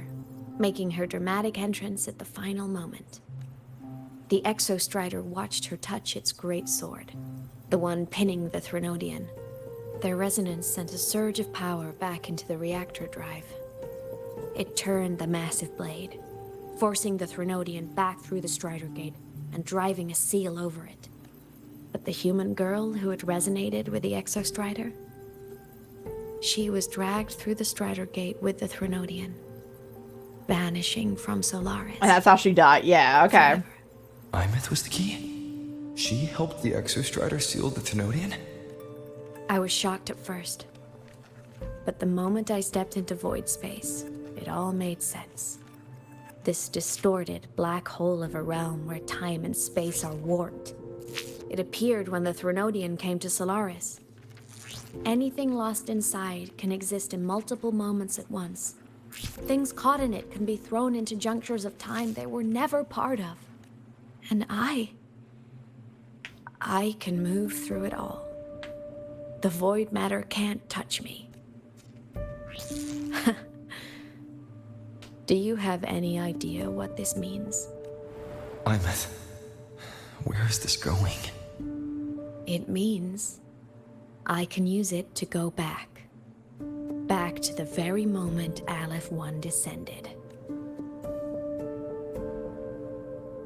making her dramatic entrance at the final moment. The Exostrider watched her touch its great sword, the one pinning the Threnodian. Their resonance sent a surge of power back into the reactor drive. It turned the massive blade, forcing the Threnodian back through the Strider Gate and driving a seal over it. But the human girl who had resonated with the Exostrider? She was dragged through the Strider Gate with the Threnodian, vanishing from Solaris. And that's how she died. Yeah, okay. Imeth was the key? She helped the Exostrider seal the Thenodian? I was shocked at first. But the moment I stepped into void space, it all made sense. This distorted black hole of a realm where time and space are warped. It appeared when the Threnodian came to Solaris. Anything lost inside can exist in multiple moments at once. Things caught in it can be thrown into junctures of time they were never part of. And I can move through it all. The void matter can't touch me. Do you have any idea what this means? Imeth, where is this going? It means I can use it to go back. Back to the very moment Aleph-1 descended.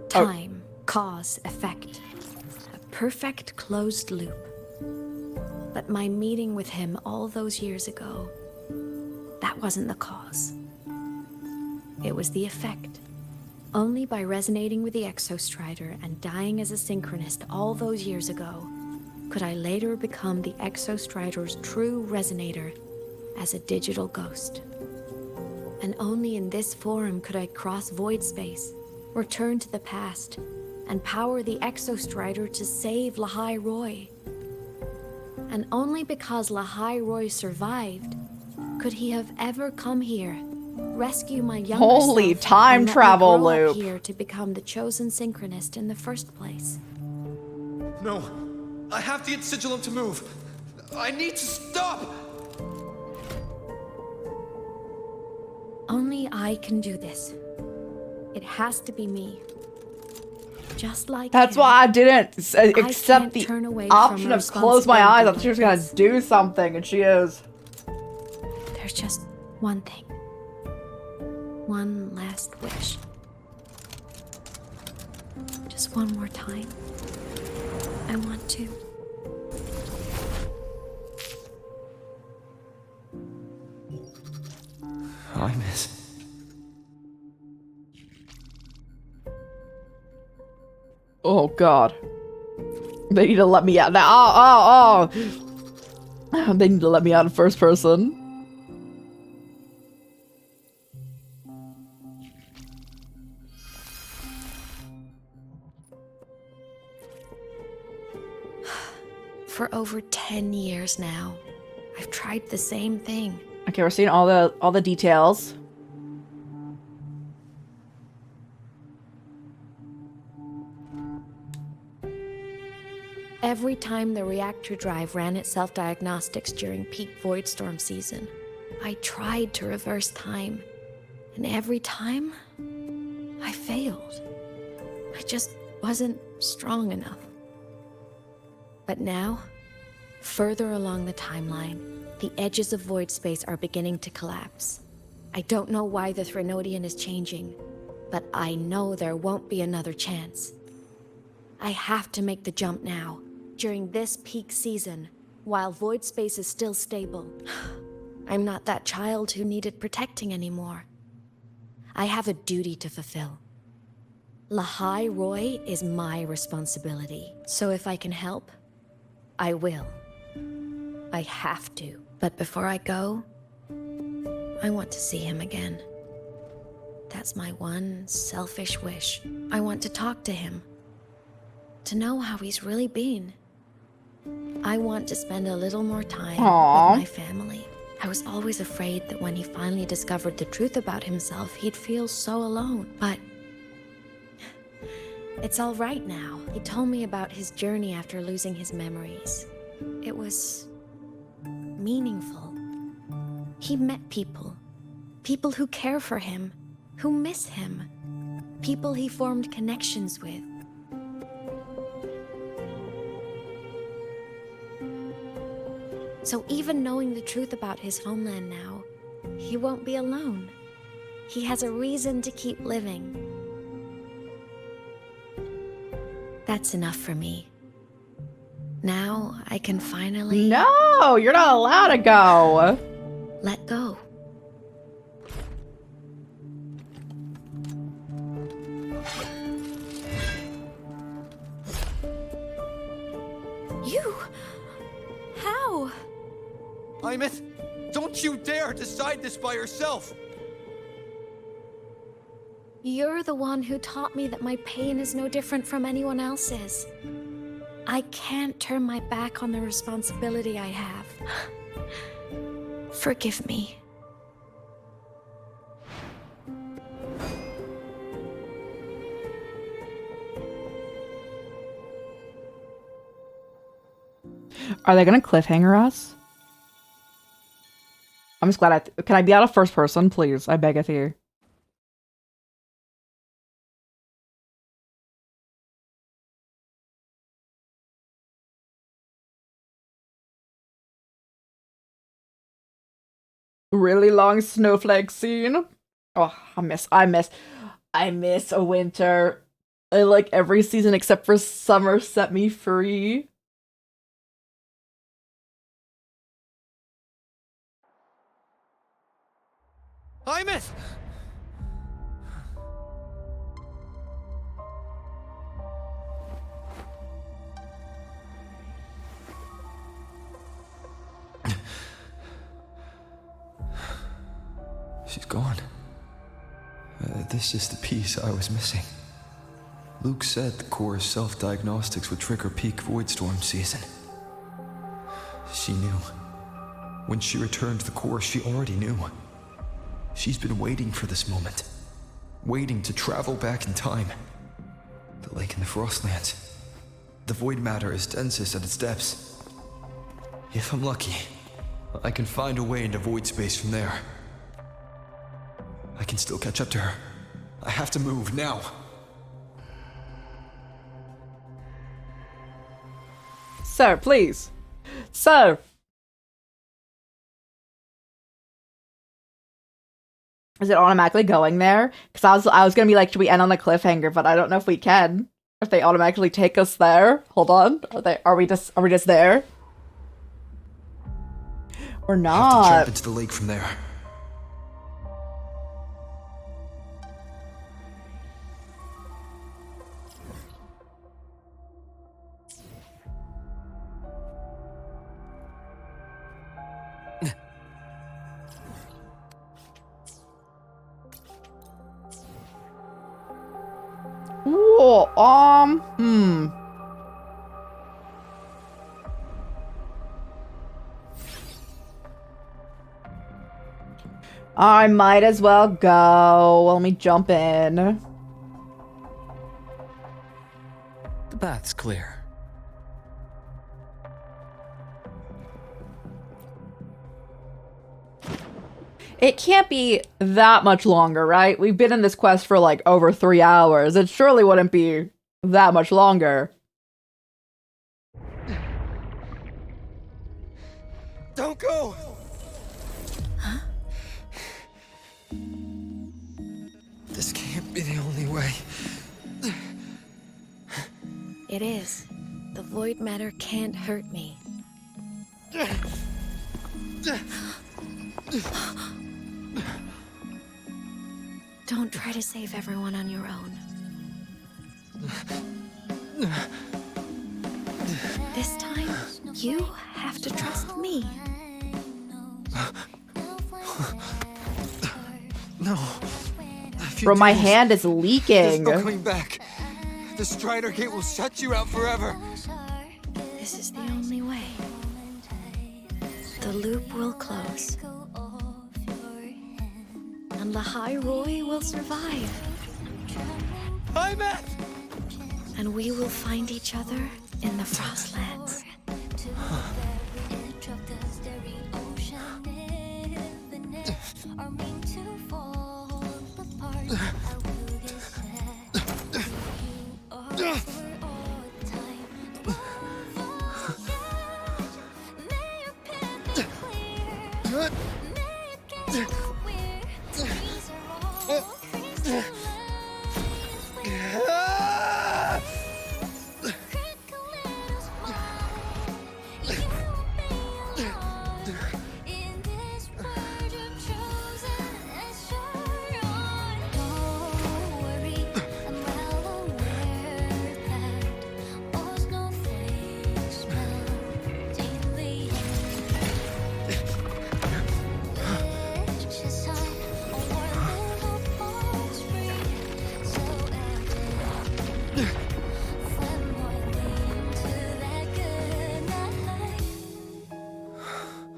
Time, cause, effect. A perfect closed loop. But my meeting with him all those years ago, that wasn't the cause. It was the effect. Only by resonating with the Exostrider and dying as a synchronist all those years ago, could I later become the Exostrider's true resonator as a digital ghost. And only in this form could I cross void space, return to the past, and power the Exostrider to save Lahai-Roi. And only because Lahai-Roi survived could he have ever come here, rescue my younger Holy self, time and let me travel grow up loop. here to become the chosen synchronist in the first place. No, I have to get Sigillum to move. I need to stop! Only I can do this. It has to be me. Just like That's him, why I didn't accept can't the turn away option from a of close my eyes. I thought responsibility she was like gonna this. do something, and she is. There's just one thing. One last wish. Just one more time. I want to. Oh god. They need to let me out now. Oh, oh, oh! They need to let me out in first person. For over 10 years now, I've tried the same thing. Okay, we're seeing all the details. Every time the reactor drive ran its self-diagnostics during peak void storm season, I tried to reverse time. And every time, I failed. I just wasn't strong enough. But now, further along the timeline, the edges of void space are beginning to collapse. I don't know why the Threnodian is changing, but I know there won't be another chance. I have to make the jump now, during this peak season, while void space is still stable. I'm not that child who needed protecting anymore. I have a duty to fulfill. Lahai-Roi is my responsibility, so if I can help, I will. I have to. But before I go, I want to see him again. That's my one selfish wish. I want to talk to him. To know how he's really been. I want to spend a little more time with my family. I was always afraid that when he finally discovered the truth about himself, he'd feel so alone. But it's all right now. He told me about his journey after losing his memories. It was meaningful. He met people. People who care for him, who miss him. People he formed connections with. So even knowing the truth about his homeland now, he won't be alone. He has a reason to keep living. That's enough for me. Now I can finally... No, you're not allowed to go. Let go. You? How? Imeth, don't you dare decide this by yourself! You're the one who taught me that my pain is no different from anyone else's. I can't turn my back on the responsibility I have. Forgive me. Are they gonna cliffhanger us? I'm just glad can I be out of first person, please? I beg of you. Really long snowflake scene. Oh, I miss a winter. I like every season except for summer set me free. Imeth! She's gone. This is the piece I was missing. Luke said the core's self-diagnostics would trigger peak void storm season. She knew. When she returned to the core, she already knew. She's been waiting for this moment. Waiting to travel back in time. The lake in the Frostlands. The void matter is densest at its depths. If I'm lucky, I can find a way into void space from there. I can still catch up to her. I have to move now. Sir, please. Sir. Is it automatically going there? Because I was gonna be like, should we end on the cliffhanger? But I don't know if we can. If they automatically take us there. Hold on. Are we just there? Or not? I have to jump into the lake from there. Whoa, I might as well go. Let me jump in. The path's clear. It can't be that much longer, right? We've been in this quest for like over 3 hours. It surely wouldn't be that much longer. Don't go! Huh? This can't be the only way. It is. The void matter can't hurt me. Don't try to save everyone on your own. This time, you have to trust me. No. Bro, my hand is leaking. There's no coming back. The Strider Gate will shut you out forever. This is the only way. The loop will close. And Lahai-Roi will survive. I'm at! And we will find each other in the Frostlands.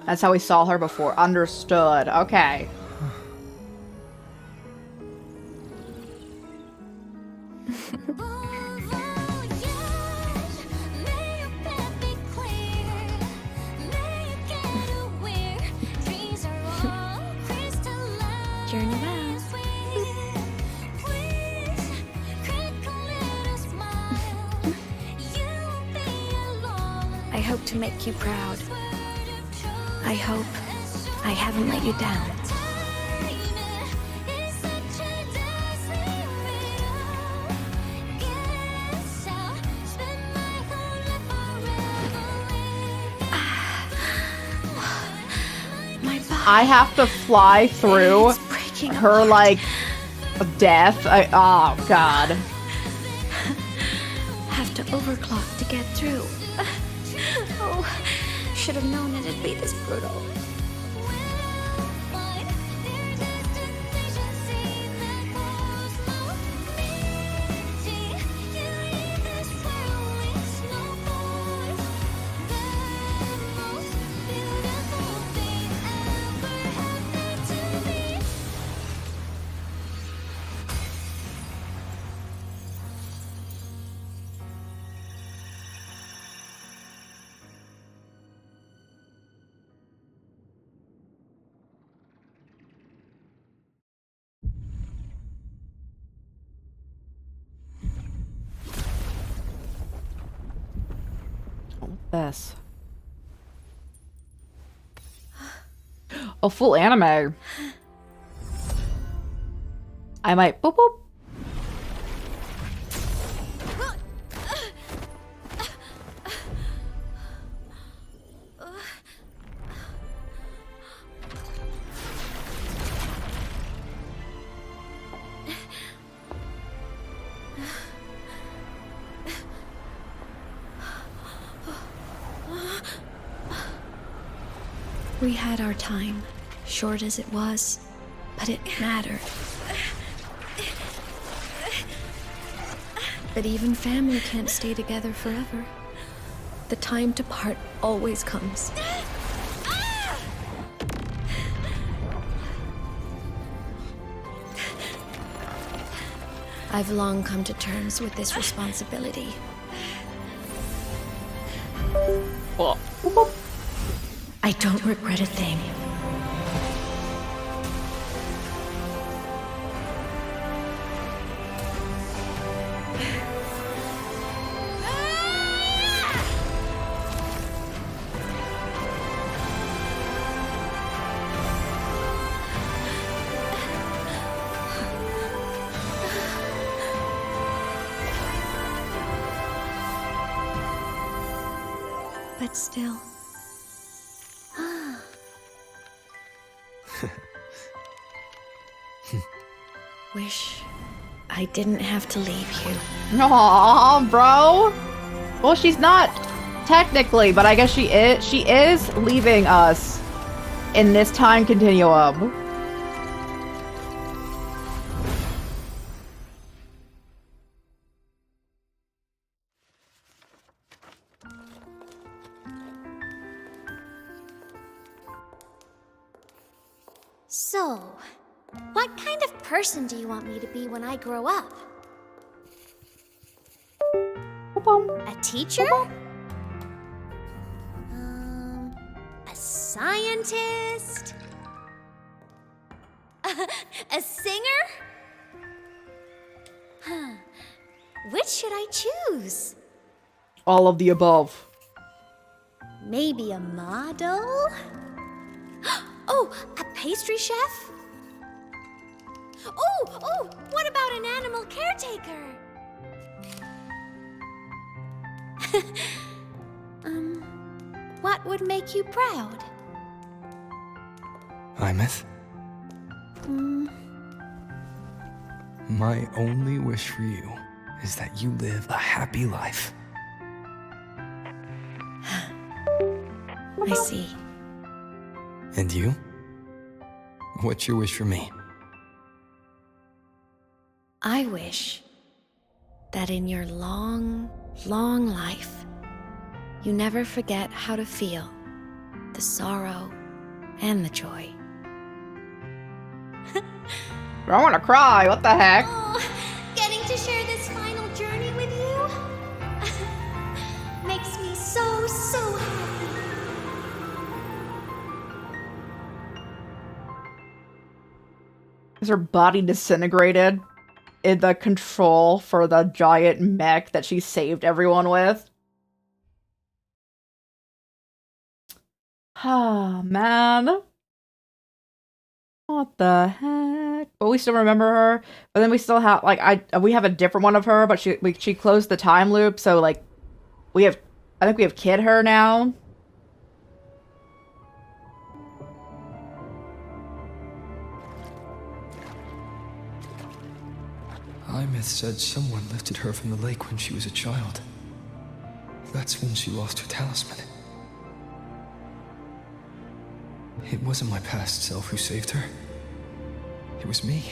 That's how we saw her before. Understood. Okay. Journey well. I hope to make you proud. I hope I haven't let you down. I have to fly through her, like, death. Oh, God. Have to overclock to get through. Oh, should have known it'd be this brutal. This. Oh, full anime. I might boop boop. We had our time, short as it was, but it mattered. But even family can't stay together forever. The time to part always comes. I've long come to terms with this responsibility. I don't regret a thing. But still. Wish I didn't have to leave you. Aww, bro. Well, she's not technically, but I guess she is. She is leaving us in this time continuum. So, what kind of person do you want me to be when I grow up? A teacher? A scientist? A singer? Huh. Which should I choose? All of the above. Maybe a model? Oh, a pastry chef? Oh, what about an animal caretaker? What would make you proud? Imeth, my only wish for you is that you live a happy life. I see. And you? What's your wish for me? I wish that in your long, long life, you never forget how to feel the sorrow and the joy. I want to cry. What the heck? Oh, getting to share this final journey with you makes me so, so happy. Is her body disintegrated in the control for the giant mech that she saved everyone with? Ah, man. What the heck? But we still remember her. But then we still have, like, we have a different one of her, but she closed the time loop, so, like, I think we have Kid Her now. Imeth said someone lifted her from the lake when she was a child. That's when she lost her talisman. It wasn't my past self who saved her. It was me.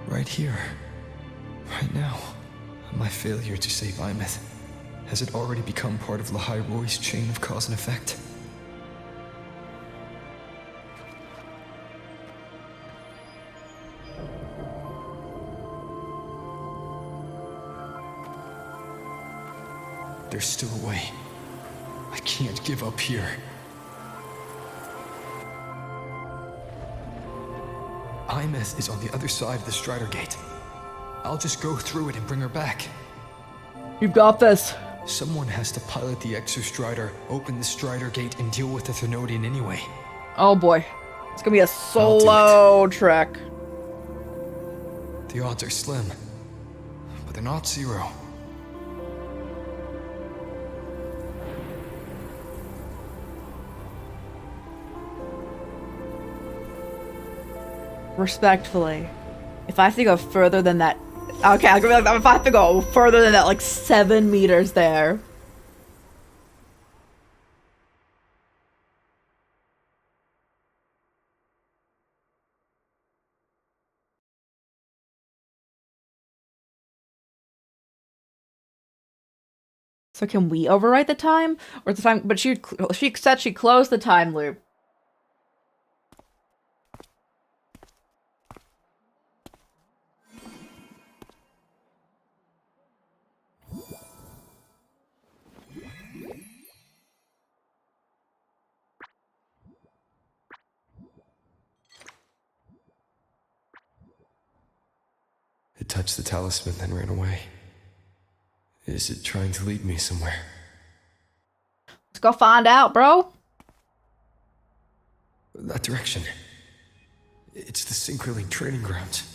Right here. Right now. My failure to save Imeth. Has it already become part of Lahai-Roi's chain of cause and effect? There's still a way. I can't give up here. Imeth is on the other side of the Strider Gate. I'll just go through it and bring her back. You've got this. Someone has to pilot the Exostrider, open the Strider Gate, and deal with the Thernoidian anyway. Oh boy. It's gonna be a slow trek. The odds are slim, but they're not zero. Respectfully, if I have to go further than that, okay, if I have to go further than that, like 7 meters there, So can we overwrite the time? Or the time? But she said she closed the time loop. It touched the talisman, then ran away. Is it trying to lead me somewhere? Let's go find out, bro. That direction. It's the Synchroling training grounds.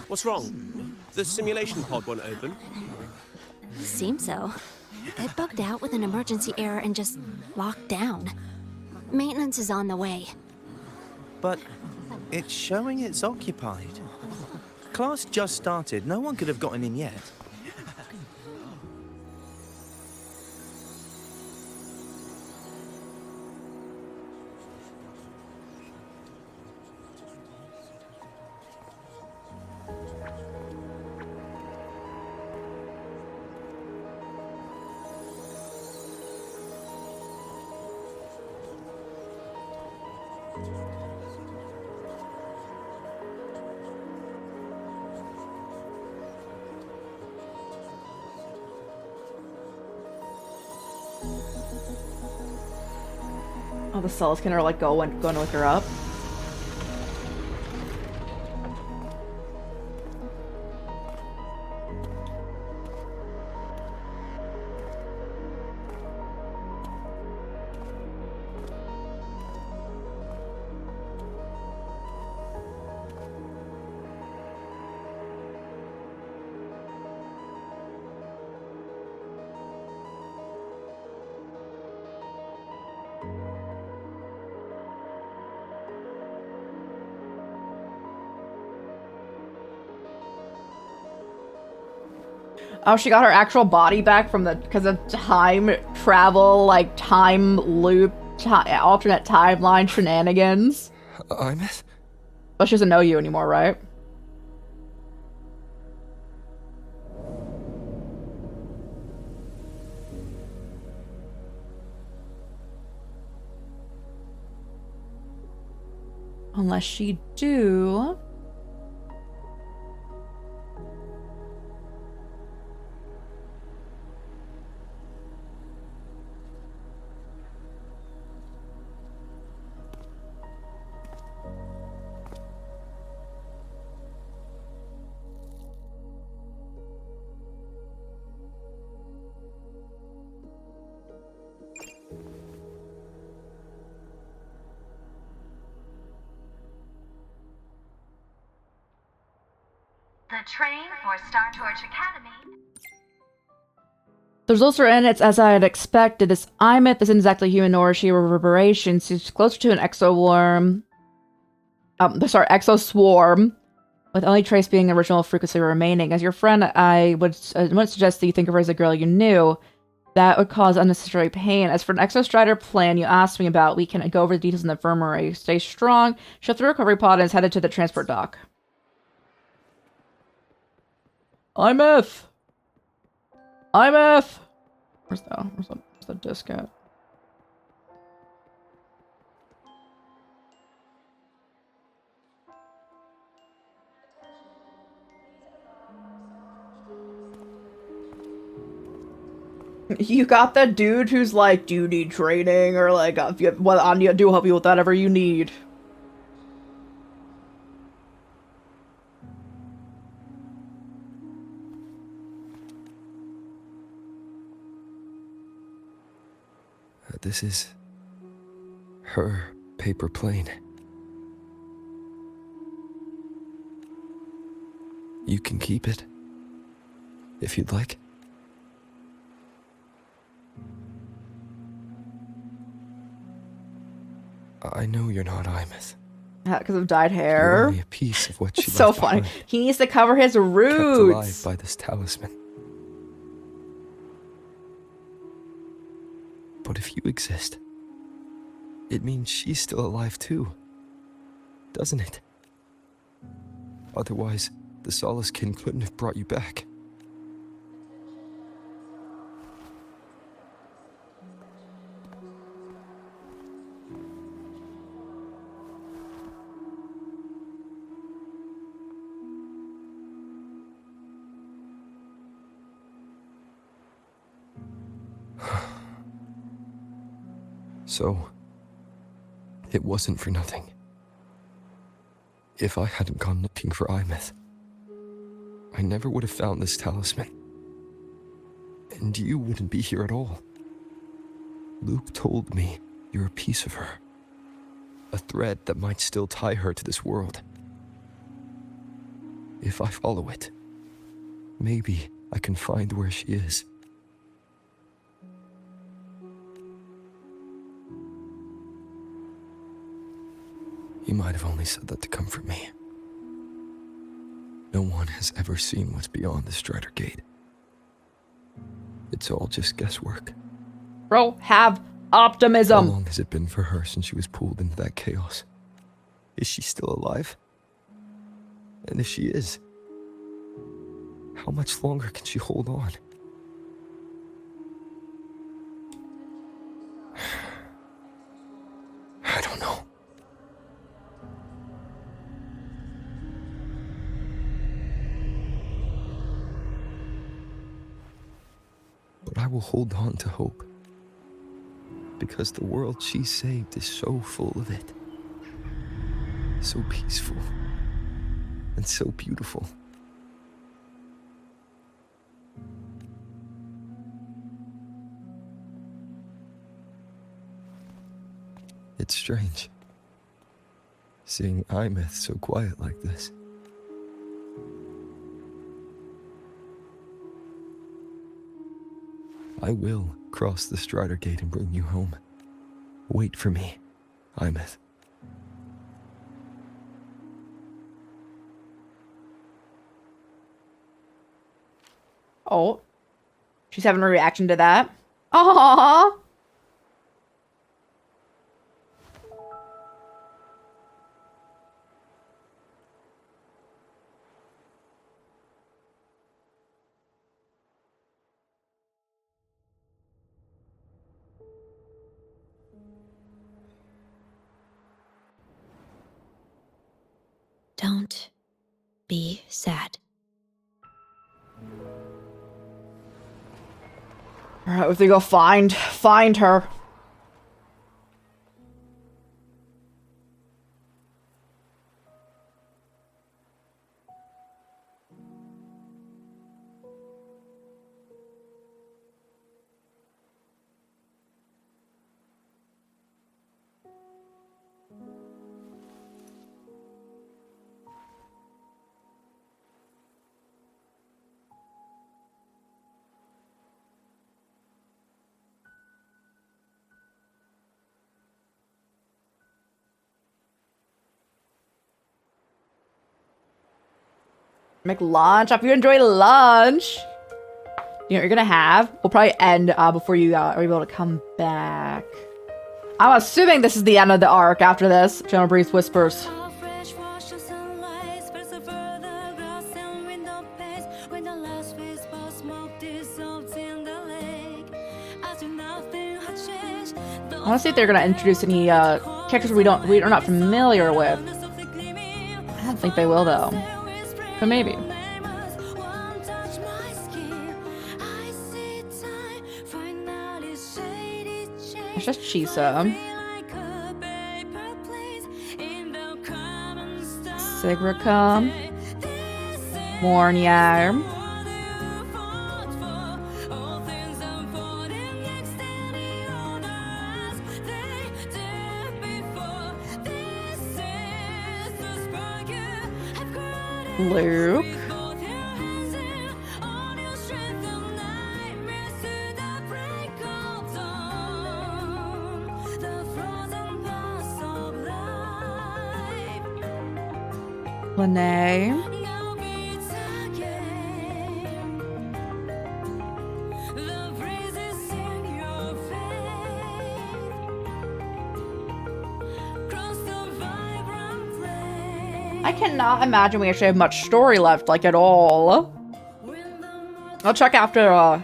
What's wrong? The simulation pod won't open? Seems so. It bugged out with an emergency error and just locked down. Maintenance is on the way. But it's showing it's occupied. Class just started. No one could have gotten in yet. Oh, the cells can like go and look her up. Oh, she got her actual body back from because of time travel, like time loop, alternate timeline shenanigans. Imeth? But she doesn't know you anymore, right? Unless she do. The train for Star Torch Academy. The results are in. It's as I had expected. This Imeth isn't exactly human, nor is she a reverberation. She's closer to an exoswarm, with only trace being original frequency remaining. As your friend, I would suggest that you think of her as a girl you knew. That would cause unnecessary pain. As for an Exostrider plan you asked me about, we can go over the details in the infirmary. Stay strong. Shut the recovery pod and is headed to the transport dock. Imeth! Imeth! Where's the disc at? You got that dude who's like, do you need training? Or like, well, Anya, do help you with whatever you need. This is her paper plane. You can keep it, if you'd like. I know you're not Imeth. Because of dyed hair. You're only a piece of what she so left funny. behind. He needs to cover his roots. Kept alive by this talisman. But if you exist, it means she's still alive too, doesn't it? Otherwise, the Solace Kin couldn't have brought you back. So, it wasn't for nothing. If I hadn't gone looking for Imeth, I never would have found this talisman. And you wouldn't be here at all. Luke told me you're a piece of her. A thread that might still tie her to this world. If I follow it, maybe I can find where she is. You might have only said that to comfort me. No one has ever seen what's beyond the Strider Gate. It's all just guesswork. Bro, have optimism. How long has it been for her since she was pulled into that chaos? Is she still alive? And if she is, how much longer can she hold on? I don't know. But I will hold on to hope. Because the world she saved is so full of it. So peaceful. And so beautiful. It's strange. Seeing Imeth so quiet like this. I will cross the Strider Gate and bring you home. Wait for me, Imeth. Oh. She's having a reaction to that. Aww. Don't be sad. Alright, we have to go find her. Make lunch. Hope you enjoy lunch. You know what you're gonna have? We'll probably end before you are able to come back. I'm assuming this is the end of the arc after this. General Breeze whispers. I want to see if they're gonna introduce any characters we are not familiar with. I don't think they will though. But maybe. It's just Chisa. Sigricum. Mornier. Luke. Lene. I cannot imagine we actually have much story left, like, at all. I'll check after,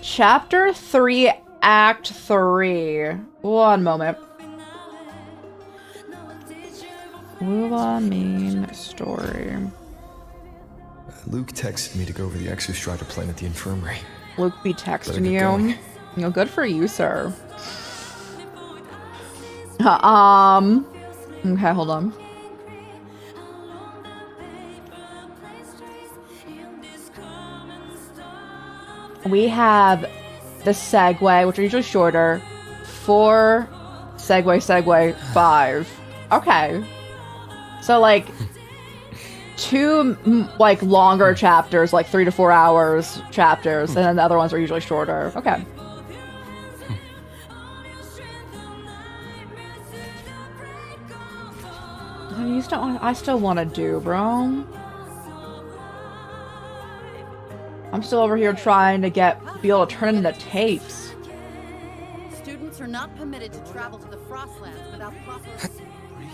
Chapter 3, Act 3. One moment. Wuwa main story. Luke texted me to go over the Exostrider plan at the infirmary. Luke be texting you. You know, good for you, sir. Okay, hold on. We have the segue, which are usually shorter. 4, segue, 5. Okay. So, like, 2, like, longer chapters, like 3 to 4 hours chapters, and then the other ones are usually shorter. Okay. I still want to do, bro. I'm still over here trying to be able to turn into tapes. Students are not permitted to travel to the Frostlands without proper... Breathe.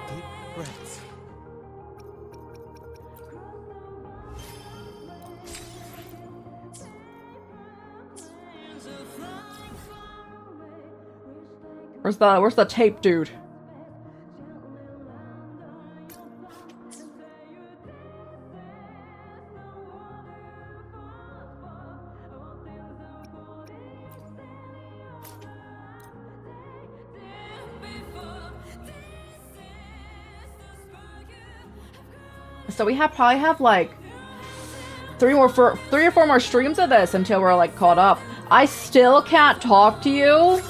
Deep breaths. Where's the tape dude? So we probably have like 3 or 4 more streams of this until we're like caught up. I still can't talk to you.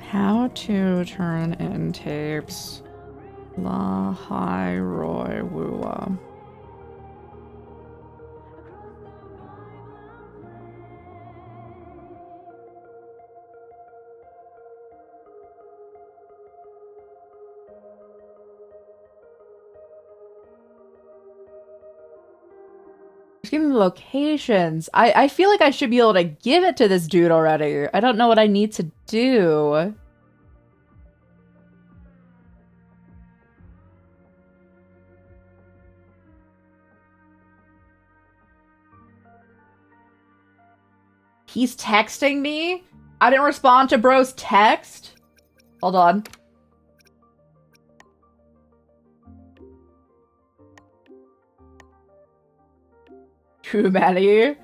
How to turn in tapes. Lahai-Roi wuwa. Give me the locations. I feel like I should be able to give it to this dude already. I don't know what I need to do. He's texting me? I didn't respond to bro's text? Hold on. Too many.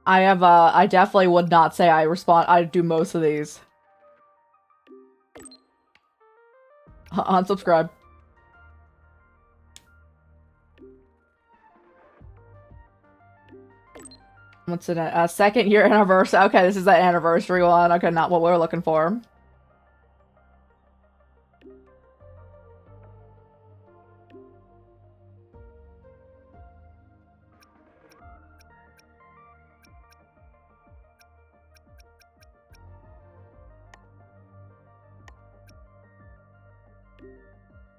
I definitely would not say I do most of these. Unsubscribe. What's it? A 2nd year anniversary. Okay, this is the anniversary one. Okay, not what we're looking for.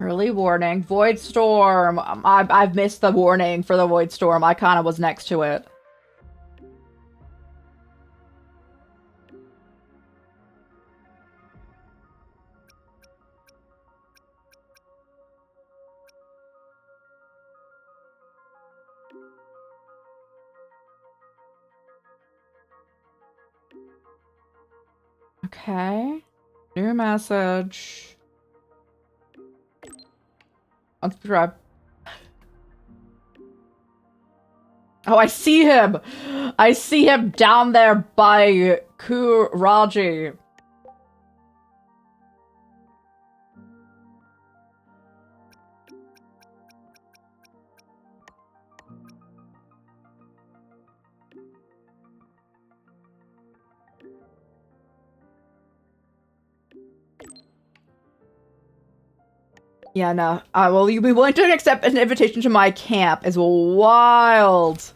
Early warning. Void Storm. I've missed the warning for the Void Storm. I kind of was next to it. Okay. New message. Unsubscribe. Oh, I see him! I see him down there by Kuraji. Yeah, no. Well, you'd be willing to accept an invitation to my camp is wild.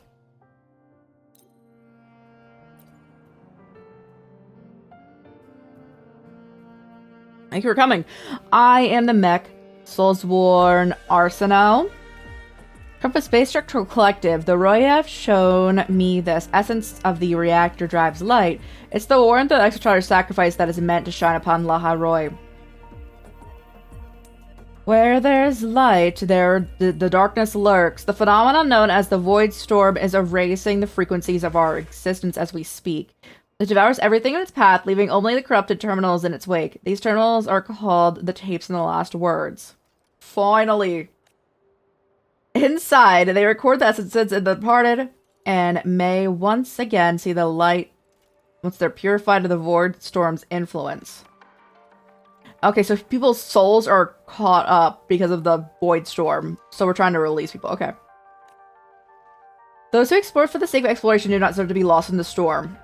Thank you for coming. I am the mech, Soulsworn Arsenal. Come from Space Structural Collective. The Roi have shown me this essence of the reactor drives light. It's the warmth of the extraterrestrial sacrifice that is meant to shine upon Lahai-Roi. Where there's light, there the darkness lurks. The phenomenon known as the Void Storm is erasing the frequencies of our existence as we speak. It devours everything in its path, leaving only the corrupted terminals in its wake. These terminals are called the tapes in the last words. Finally! Inside, they record the essences in the departed and may once again see the light once they're purified of the Void Storm's influence. Okay, so people's souls are caught up because of the Void Storm. So we're trying to release people. Okay. Those who explore for the sake of exploration do not deserve to be lost in the storm.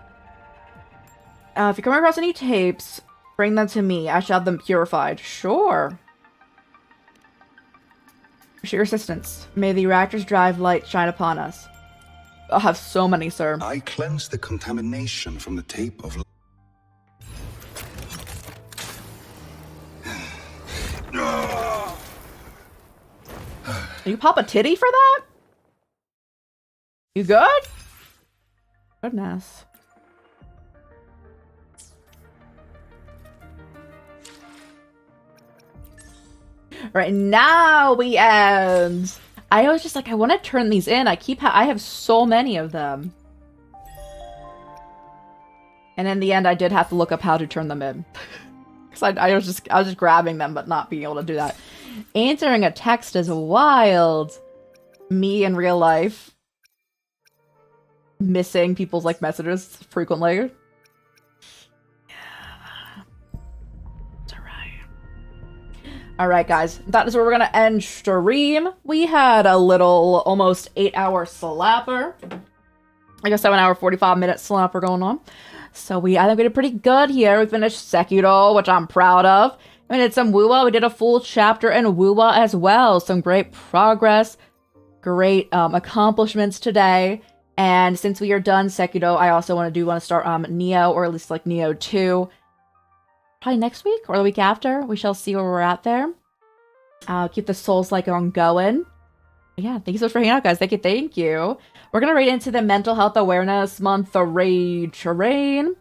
If you come across any tapes, bring them to me. I shall have them purified. Sure. For your assistance. May the reactor's drive light shine upon us. I'll have so many, sir. I cleanse the contamination from the tape of... You pop a titty for that? You good? Goodness. Right, now we end. I was just like, I want to turn these in. I have so many of them. And in the end, I did have to look up how to turn them in. Because I was just grabbing them, but not being able to do that. Answering a text is wild. Me in real life. Missing people's, like, messages frequently. Alright, guys. That is where we're gonna end stream. We had a little, almost 8-hour slapper. Like a 7-hour, 45-minute slapper going on. So I think we did pretty good here. We finished Sekiro, which I'm proud of. We did some wuwa. We did a full chapter in wuwa as well. Some great progress. Great accomplishments today. And since we are done Sekiro, I also want to start Neo, or at least like Neo 2. Probably next week or the week after. We shall see where we're at there. Keep the Souls like on going. Yeah, thank you so much for hanging out, guys. Thank you. We're gonna raid into the Mental Health Awareness Month, the Raid Terrain.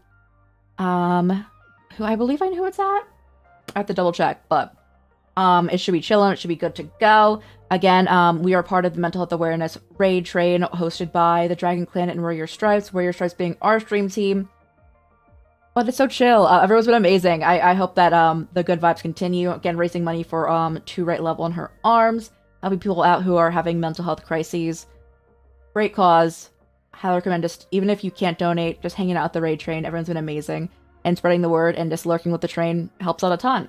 Who I believe I know who it's at. I have to double check, but it should be chilling. It should be good to go. Again, we are part of the Mental Health Awareness Raid Train, hosted by the Dragon Clan and Warrior Stripes. Warrior Stripes being our stream team. But it's so chill. Everyone's been amazing. I hope that the good vibes continue. Again, raising money for 2 right level on her arms. Helping people out who are having mental health crises. Great cause. Highly recommend just, even if you can't donate, just hanging out at the raid train. Everyone's been amazing. And spreading the word and just lurking with the train helps out a ton.